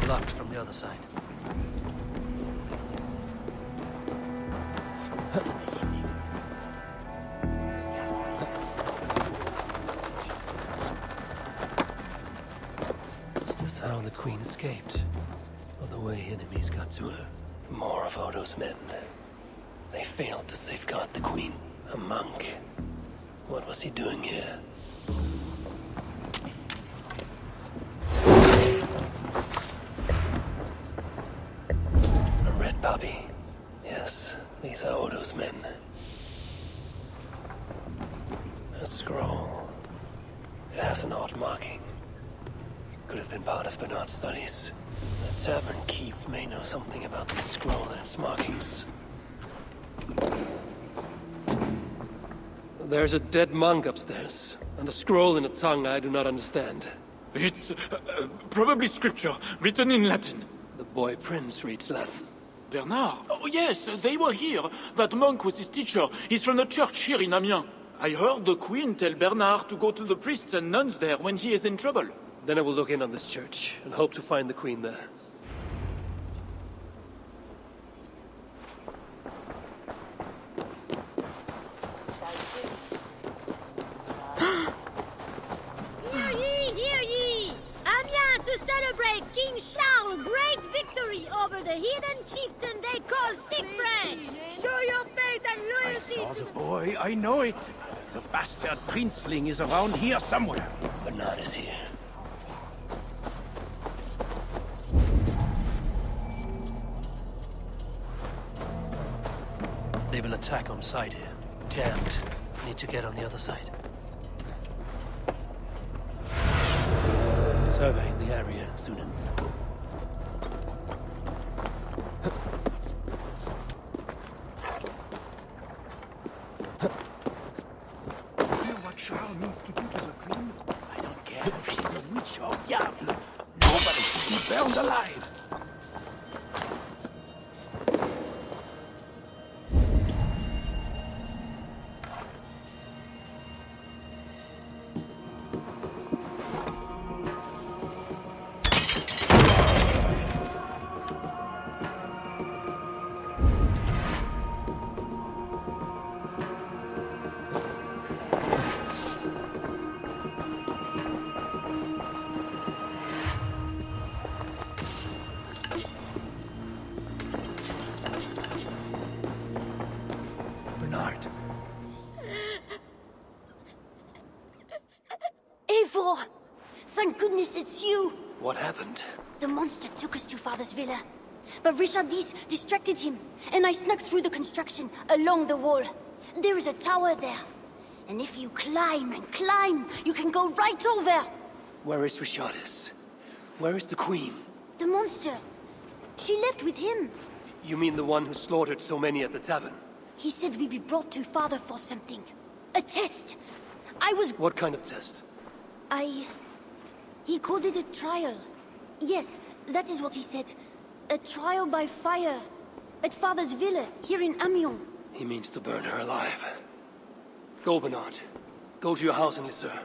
Blocked from the other side. Is this how the Queen escaped? Or the way enemies got to her? More of Odo's men. They failed to safeguard the Queen. A monk. What was he doing here? Puppy. Yes, these are Odo's men. A scroll. It has an odd marking. Could have been part of Bernard's studies. The tavern keep may know something about this scroll and its markings. There's a dead monk upstairs, and a scroll in a tongue I do not understand. It's probably scripture, written in Latin. The boy prince reads Latin. Bernard? Oh, yes, they were here. That monk was his teacher. He's from the church here in Amiens. I heard the Queen tell Bernard to go to the priests and nuns there when he is in trouble. Then I will look in on this church, and hope to find the Queen there. Hear ye! Amiens to celebrate King Charles' great victory over the heathen chieftain they call Sigfred! Show your faith and loyalty I saw to the boy, I know it. The bastard princeling is around here somewhere. Bernard is here. They will attack on sight here. Jammed. Need to get on the other side. Surveying the area, Sunan. What Charles means to do to the Queen? I don't care if she's a witch or diable. Nobody should be burned alive. Eivor! Thank goodness it's you! What happened? The monster took us to Father's villa. But Richardis distracted him, and I snuck through the construction, along the wall. There is a tower there. And if you climb and climb, you can go right over! Where is Richardis? Where is the Queen? The monster. She left with him. You mean the one who slaughtered so many at the tavern? He said we'd be brought to Father for something. A test. I was... What kind of test? He called it a trial. Yes, that is what he said. A trial by fire. At Father's villa, here in Amiens. He means to burn her alive. Go, Bernard. Go to your house in Lisseur.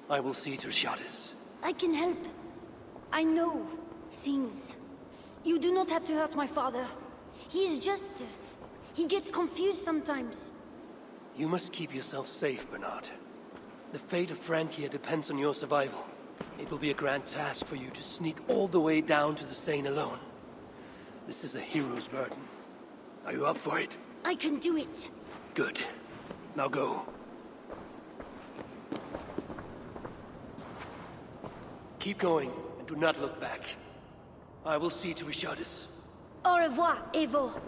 I will see to Richardis. I can help. I know things. You do not have to hurt my father. He is just... he gets confused sometimes. You must keep yourself safe, Bernard. The fate of Francia depends on your survival. It will be a grand task for you to sneak all the way down to the Seine alone. This is a hero's burden. Are you up for it? I can do it. Good. Now go. Keep going, and do not look back. I will see to Richardis. Au revoir, Eivor.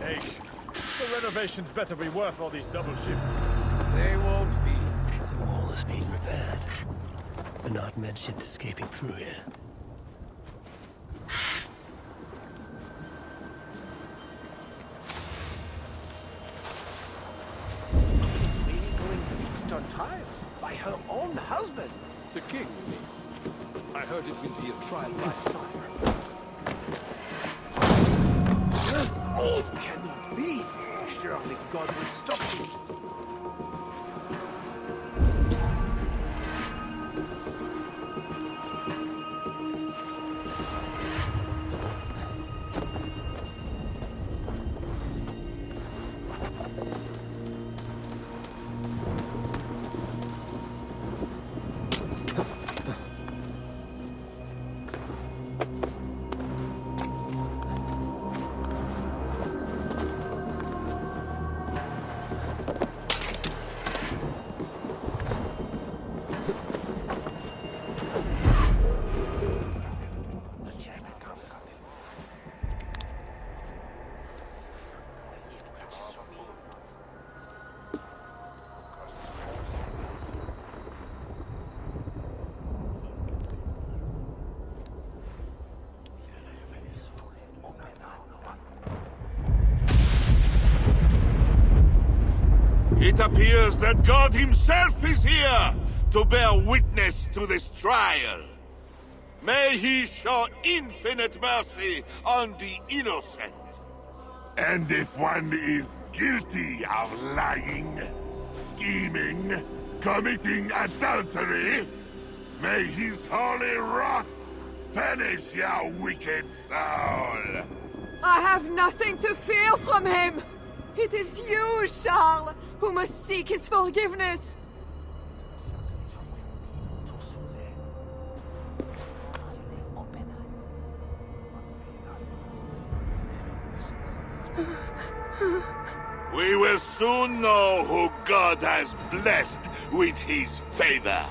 sake. The renovations better be worth all these double shifts. They won't be. The wall is being repaired. But not mentioned escaping through here. On time by her own husband. The king, you mean? I heard it will be a trial by fire. It cannot be. Surely God will stop this. It appears that God himself is here to bear witness to this trial. May he show infinite mercy on the innocent. And if one is guilty of lying, scheming, committing adultery, may his holy wrath punish your wicked soul. I have nothing to fear from him! It is you, Charles, who must seek his forgiveness! We will soon know who God has blessed with his favor.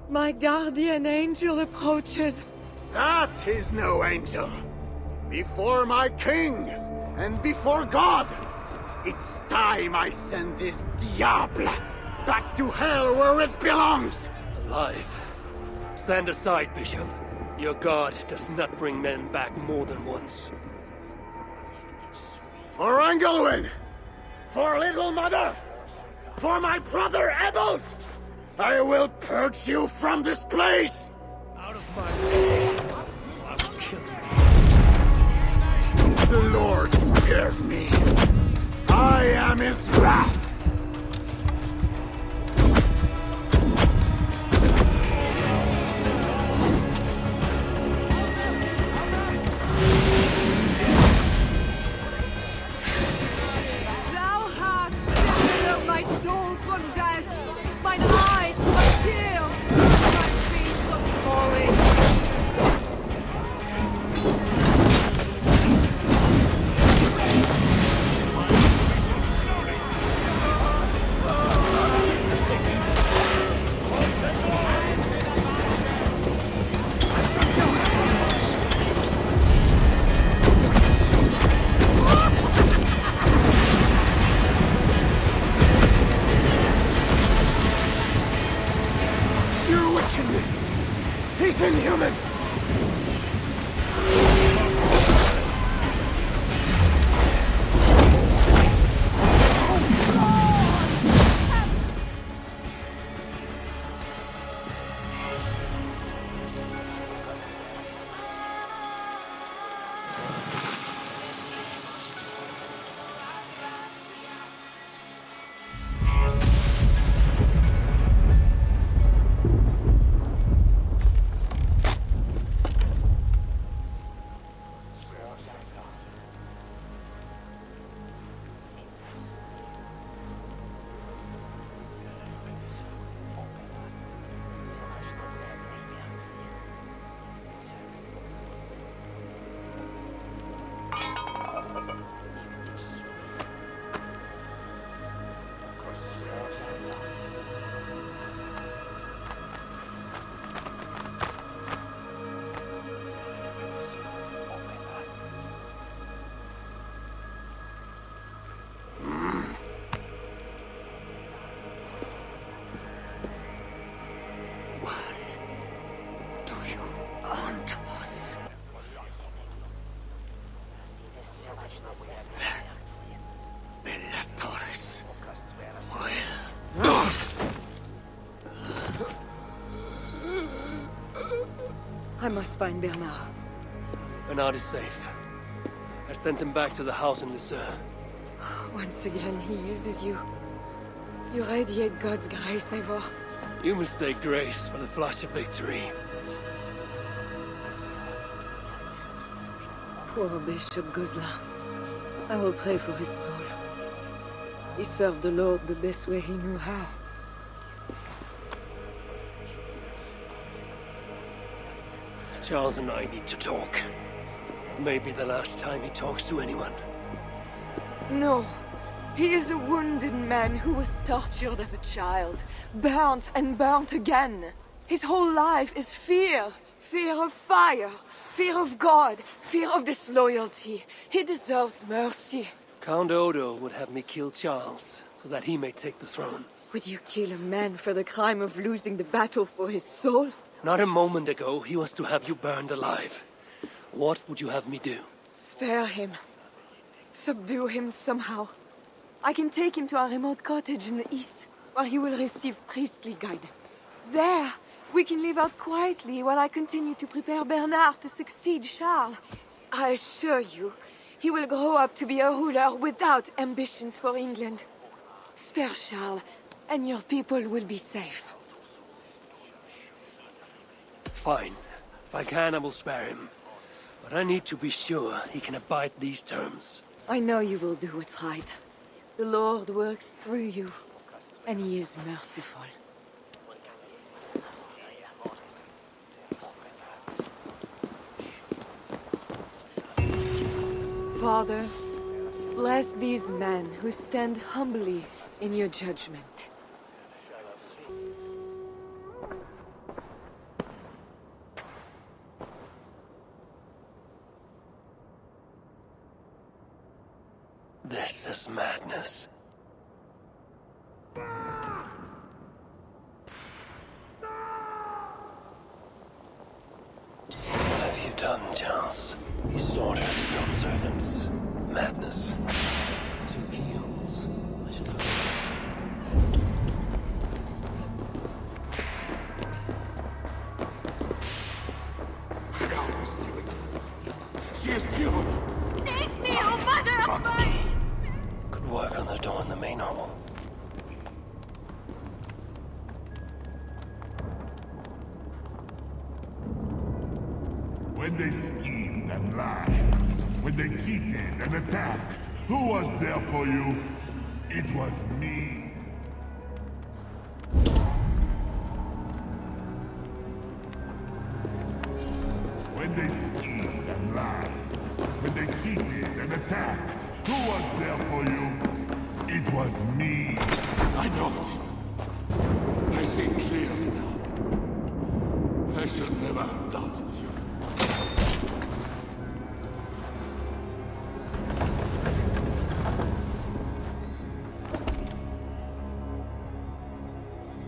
My guardian angel approaches. That is no angel. Before my king, and before God, it's time I send this diable back to hell where it belongs. Alive. Stand aside, Bishop. Your God does not bring men back more than once. For Engelwin! For Little Mother! For my brother Ebels! I will purge you from this place! Out of my way! I will kill you. The Lord spared me. I am his wrath! Thou hast delivered my soul from death, mine eyes from fear, my feet from falling. Your wickedness is inhuman! must find Bernard. Bernard is safe. I sent him back to the house in Lucerne. Once again, he uses you. You radiate God's grace, Eivor. You mistake grace for the flash of victory. Poor Bishop Guzla. I will pray for his soul. He served the Lord the best way he knew how. Charles and I need to talk. It may be the last time he talks to anyone. No. He is a wounded man who was tortured as a child. Burnt and burnt again. His whole life is fear. Fear of fire. Fear of God. Fear of disloyalty. He deserves mercy. Count Odo would have me kill Charles, so that he may take the throne. Would you kill a man for the crime of losing the battle for his soul? Not a moment ago, he was to have you burned alive. What would you have me do? Spare him. Subdue him somehow. I can take him to a remote cottage in the east, where he will receive priestly guidance. There, we can live out quietly while I continue to prepare Bernard to succeed Charles. I assure you, he will grow up to be a ruler without ambitions for England. Spare Charles, and your people will be safe. Fine. If I can, I will spare him. But I need to be sure he can abide these terms. I know you will do what's right. The Lord works through you, and he is merciful. Father, bless these men who stand humbly in your judgment. This is madness. What have you done, Charles? He slaughtered his own servants. Madness. 2 kills. I should look I always knew it. She is pure. Save me, oh mother of mine! Could work on the door in the main hall. When they schemed and lied, when they cheated and attacked, who was there for you? It was me. When they schemed and lied, when they cheated and attacked, who was there for you? It was me. I know it. I see clearly now. I should never have doubted you.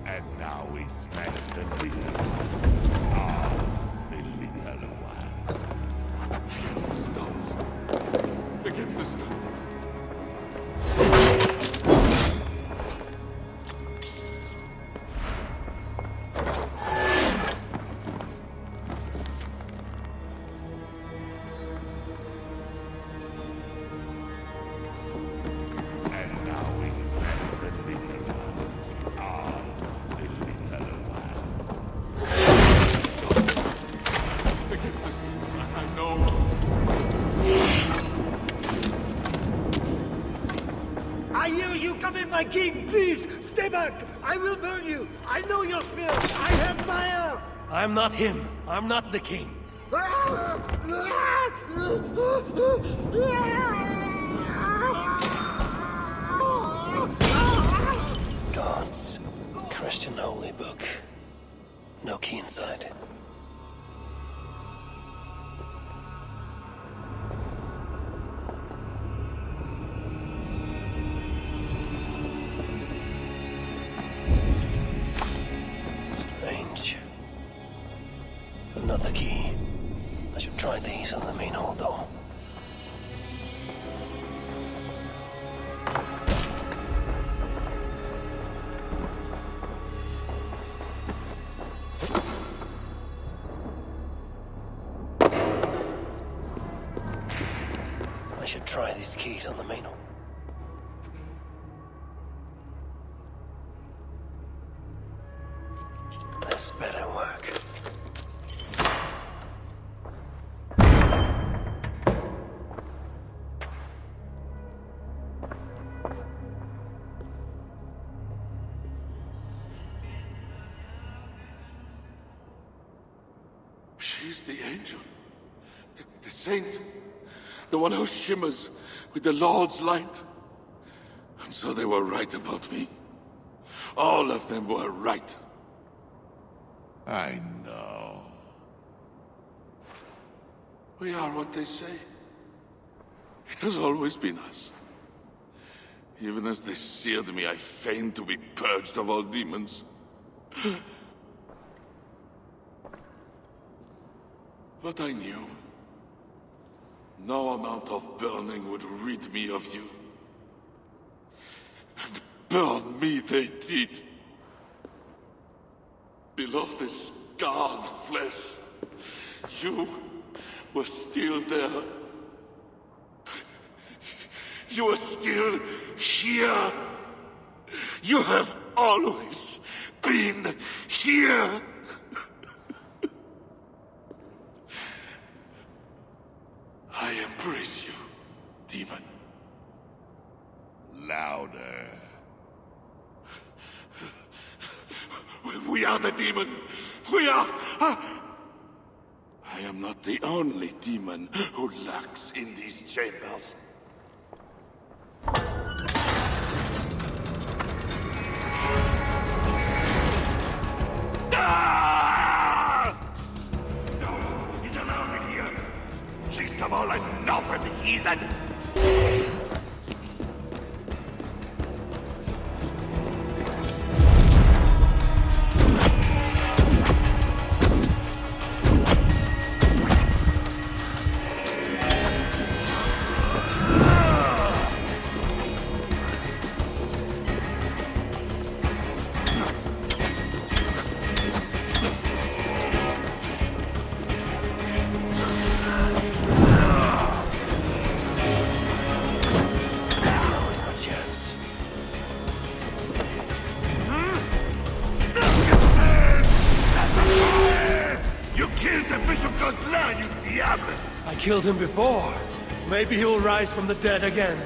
And now we smash the little ones. Ah, the little ones. Against the stones. Against the stones. And now we smash the little ones. Ah, the little ones. Against the stones. I know. I hear you! Come in, my king! Please, stay back! I will burn you! I know your fear! I have fire! I'm not him. I'm not the king. Gods. Christian holy book. No key inside. Strange. Another key. I should try these on the main hall door. try these keys on the main. This better work. She's the angel. The saint. The one who shimmers with the Lord's light. And so they were right about me. All of them were right. I know. We are what they say. It has always been us. Even as they seared me, I feigned to be purged of all demons. But I knew. No amount of burning would rid me of you. And burn me they did. Below the scarred flesh, you were still there. You are still here. You have always been here. I embrace you, demon. Louder. We are the demon. We are... I am not the only demon who lurks in these chambers. No, he's allowed in here. Least of all, a northern heathen. Killed him before. Maybe he will rise from the dead again.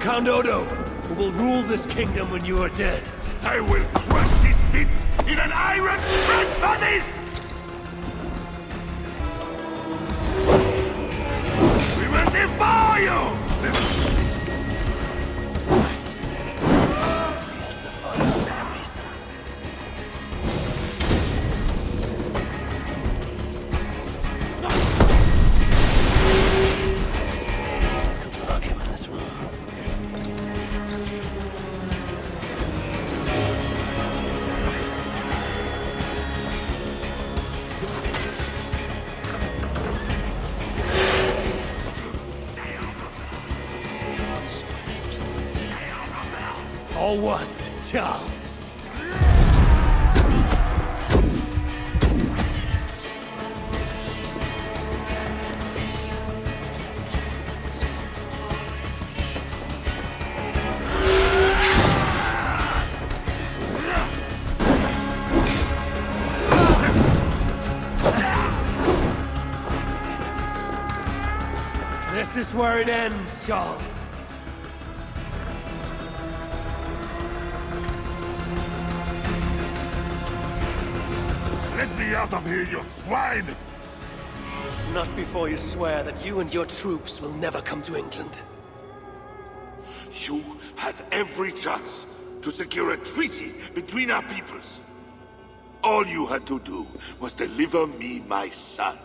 Count Odo, who will rule this kingdom when you are dead. I will crush these bits in an iron bread for this! We will devour you! Or what, Charles? This is where it ends, Charles. Let me out of here, you swine! Not before you swear that you and your troops will never come to England. You had every chance to secure a treaty between our peoples. All you had to do was deliver me my son.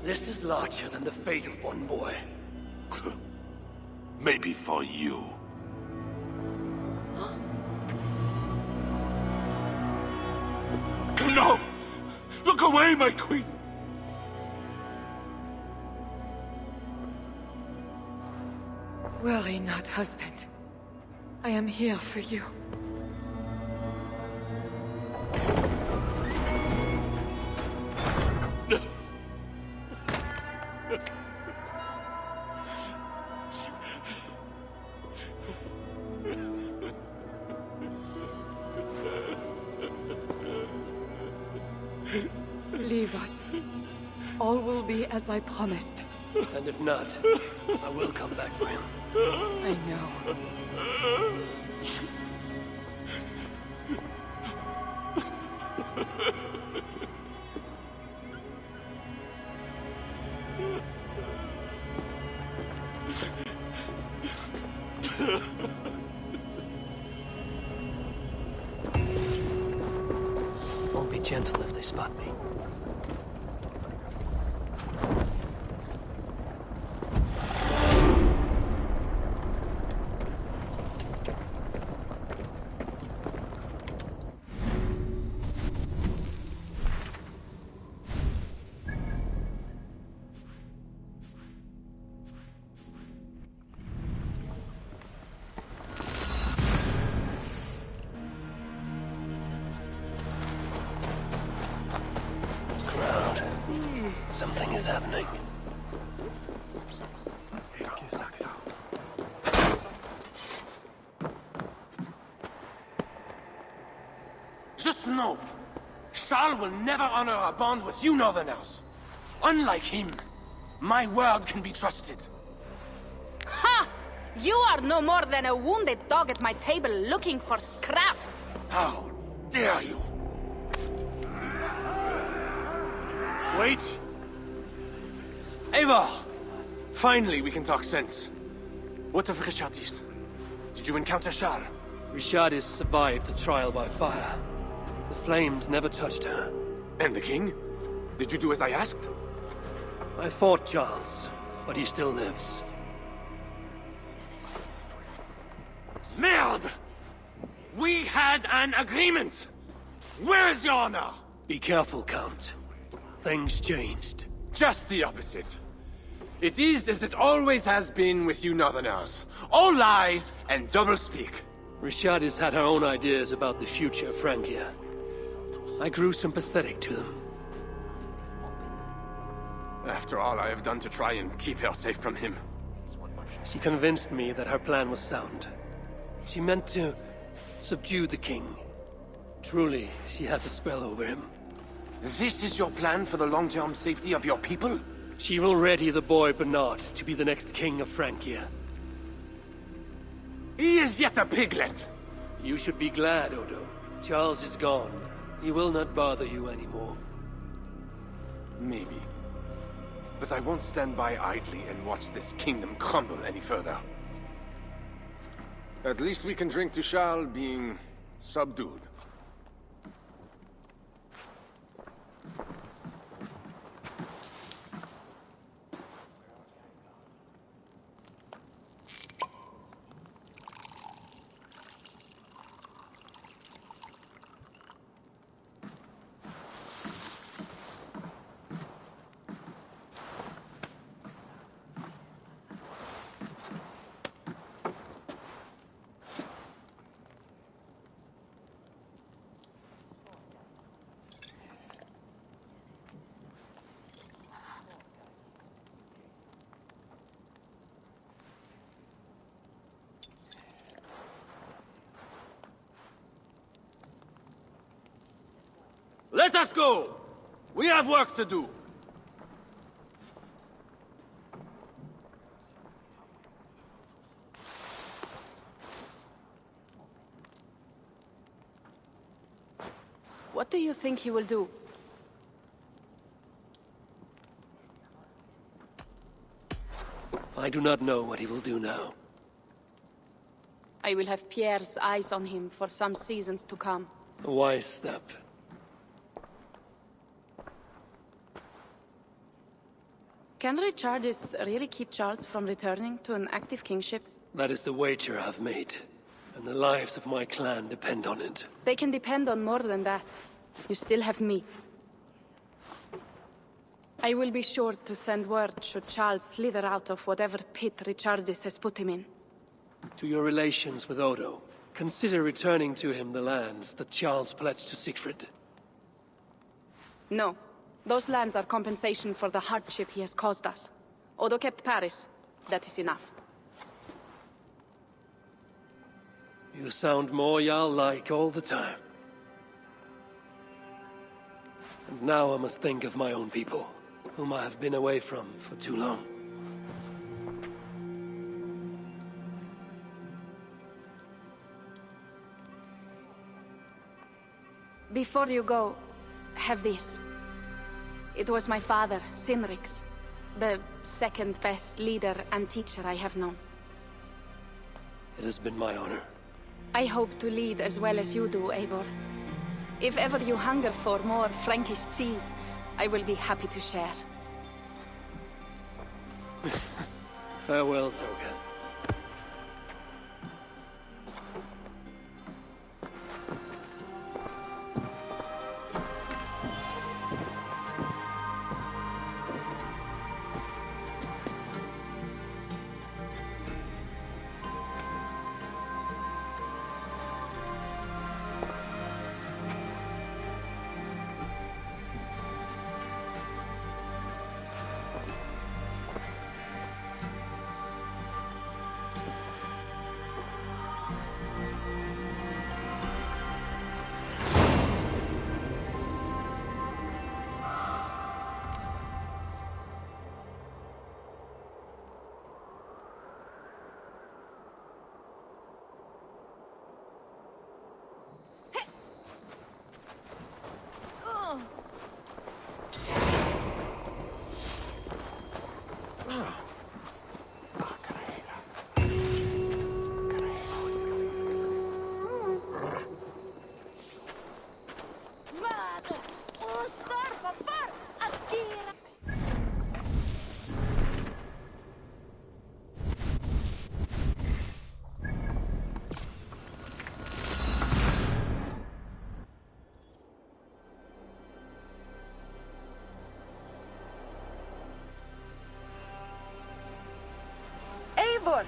This is larger than the fate of one boy. Maybe for you. No! Look away, my queen! Worry not, husband. I am here for you. Leave us. All will be as I promised. And if not, I will come back for him. I know. Won't be gentle if they spot me. Something is happening. Just know, Charles will never honor a bond with you Northerners. Unlike him, my word can be trusted. Ha! You are no more than a wounded dog at my table looking for scraps. How dare you? Wait! Eivor! Finally, we can talk sense. What of Richardis? Did you encounter Charles? Richardis survived the trial by fire. The flames never touched her. And the king? Did you do as I asked? I fought Charles, but he still lives. Merde! We had an agreement! Where is your honor? Be careful, Count. Things changed. Just the opposite. It is as it always has been with you Northerners. All lies and doublespeak. Richardis had her own ideas about the future of Francia. I grew sympathetic to them. After all I have done to try and keep her safe from him. She convinced me that her plan was sound. She meant to subdue the king. Truly, she has a spell over him. This is your plan for the long-term safety of your people? She will ready the boy Bernard to be the next king of Francia. He is yet a piglet! You should be glad, Odo. Charles is gone. He will not bother you anymore. Maybe. But I won't stand by idly and watch this kingdom crumble any further. At least we can drink to Charles being subdued. Let us go! We have work to do. What do you think he will do? I do not know what he will do now. I will have Pierre's eyes on him for some seasons to come. A wise step. Can Richardis really keep Charles from returning to an active kingship? That is the wager I've made, and the lives of my clan depend on it. They can depend on more than that. You still have me. I will be sure to send word should Charles slither out of whatever pit Richardis has put him in. To your relations with Odo, consider returning to him the lands that Charles pledged to Sigfred. No. Those lands are compensation for the hardship he has caused us. Odo kept Paris. That is enough. You sound more Jarl-like all the time. And now I must think of my own people, whom I have been away from for too long. Before you go, have this. It was my father, Sinrik's, the second best leader and teacher I have known. It has been my honor. I hope to lead as well as you do, Eivor. If ever you hunger for more Frankish cheese, I will be happy to share. Farewell, Toka. Eivor!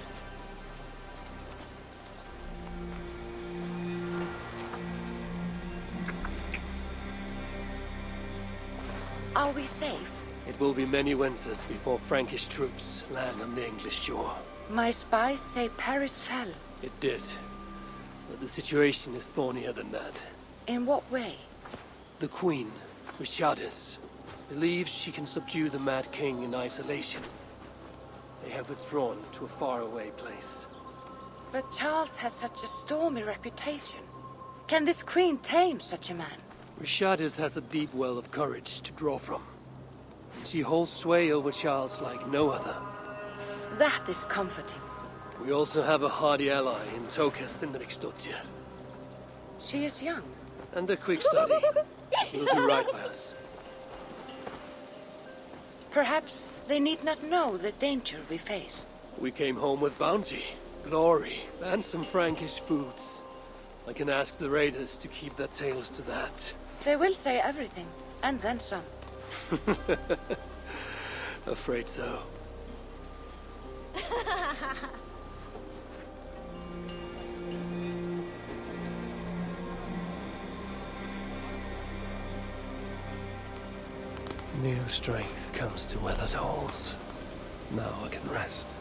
Are we safe? It will be many winters before Frankish troops land on the English shore. My spies say Paris fell. It did. But the situation is thornier than that. In what way? The Queen, Richardis, believes she can subdue the Mad King in isolation. They have withdrawn to a faraway place. But Charles has such a stormy reputation. Can this queen tame such a man? Richardis has a deep well of courage to draw from. And she holds sway over Charles like no other. That is comforting. We also have a hardy ally in Toka Sinriksdottir. She is young. And a quick study. She'll do right by us. Perhaps they need not know the danger we face. We came home with bounty, glory, and some Frankish foods. I can ask the raiders to keep their tails to that. They will say everything, and then some. Afraid so. New strength comes to weathered halls. Now I can rest.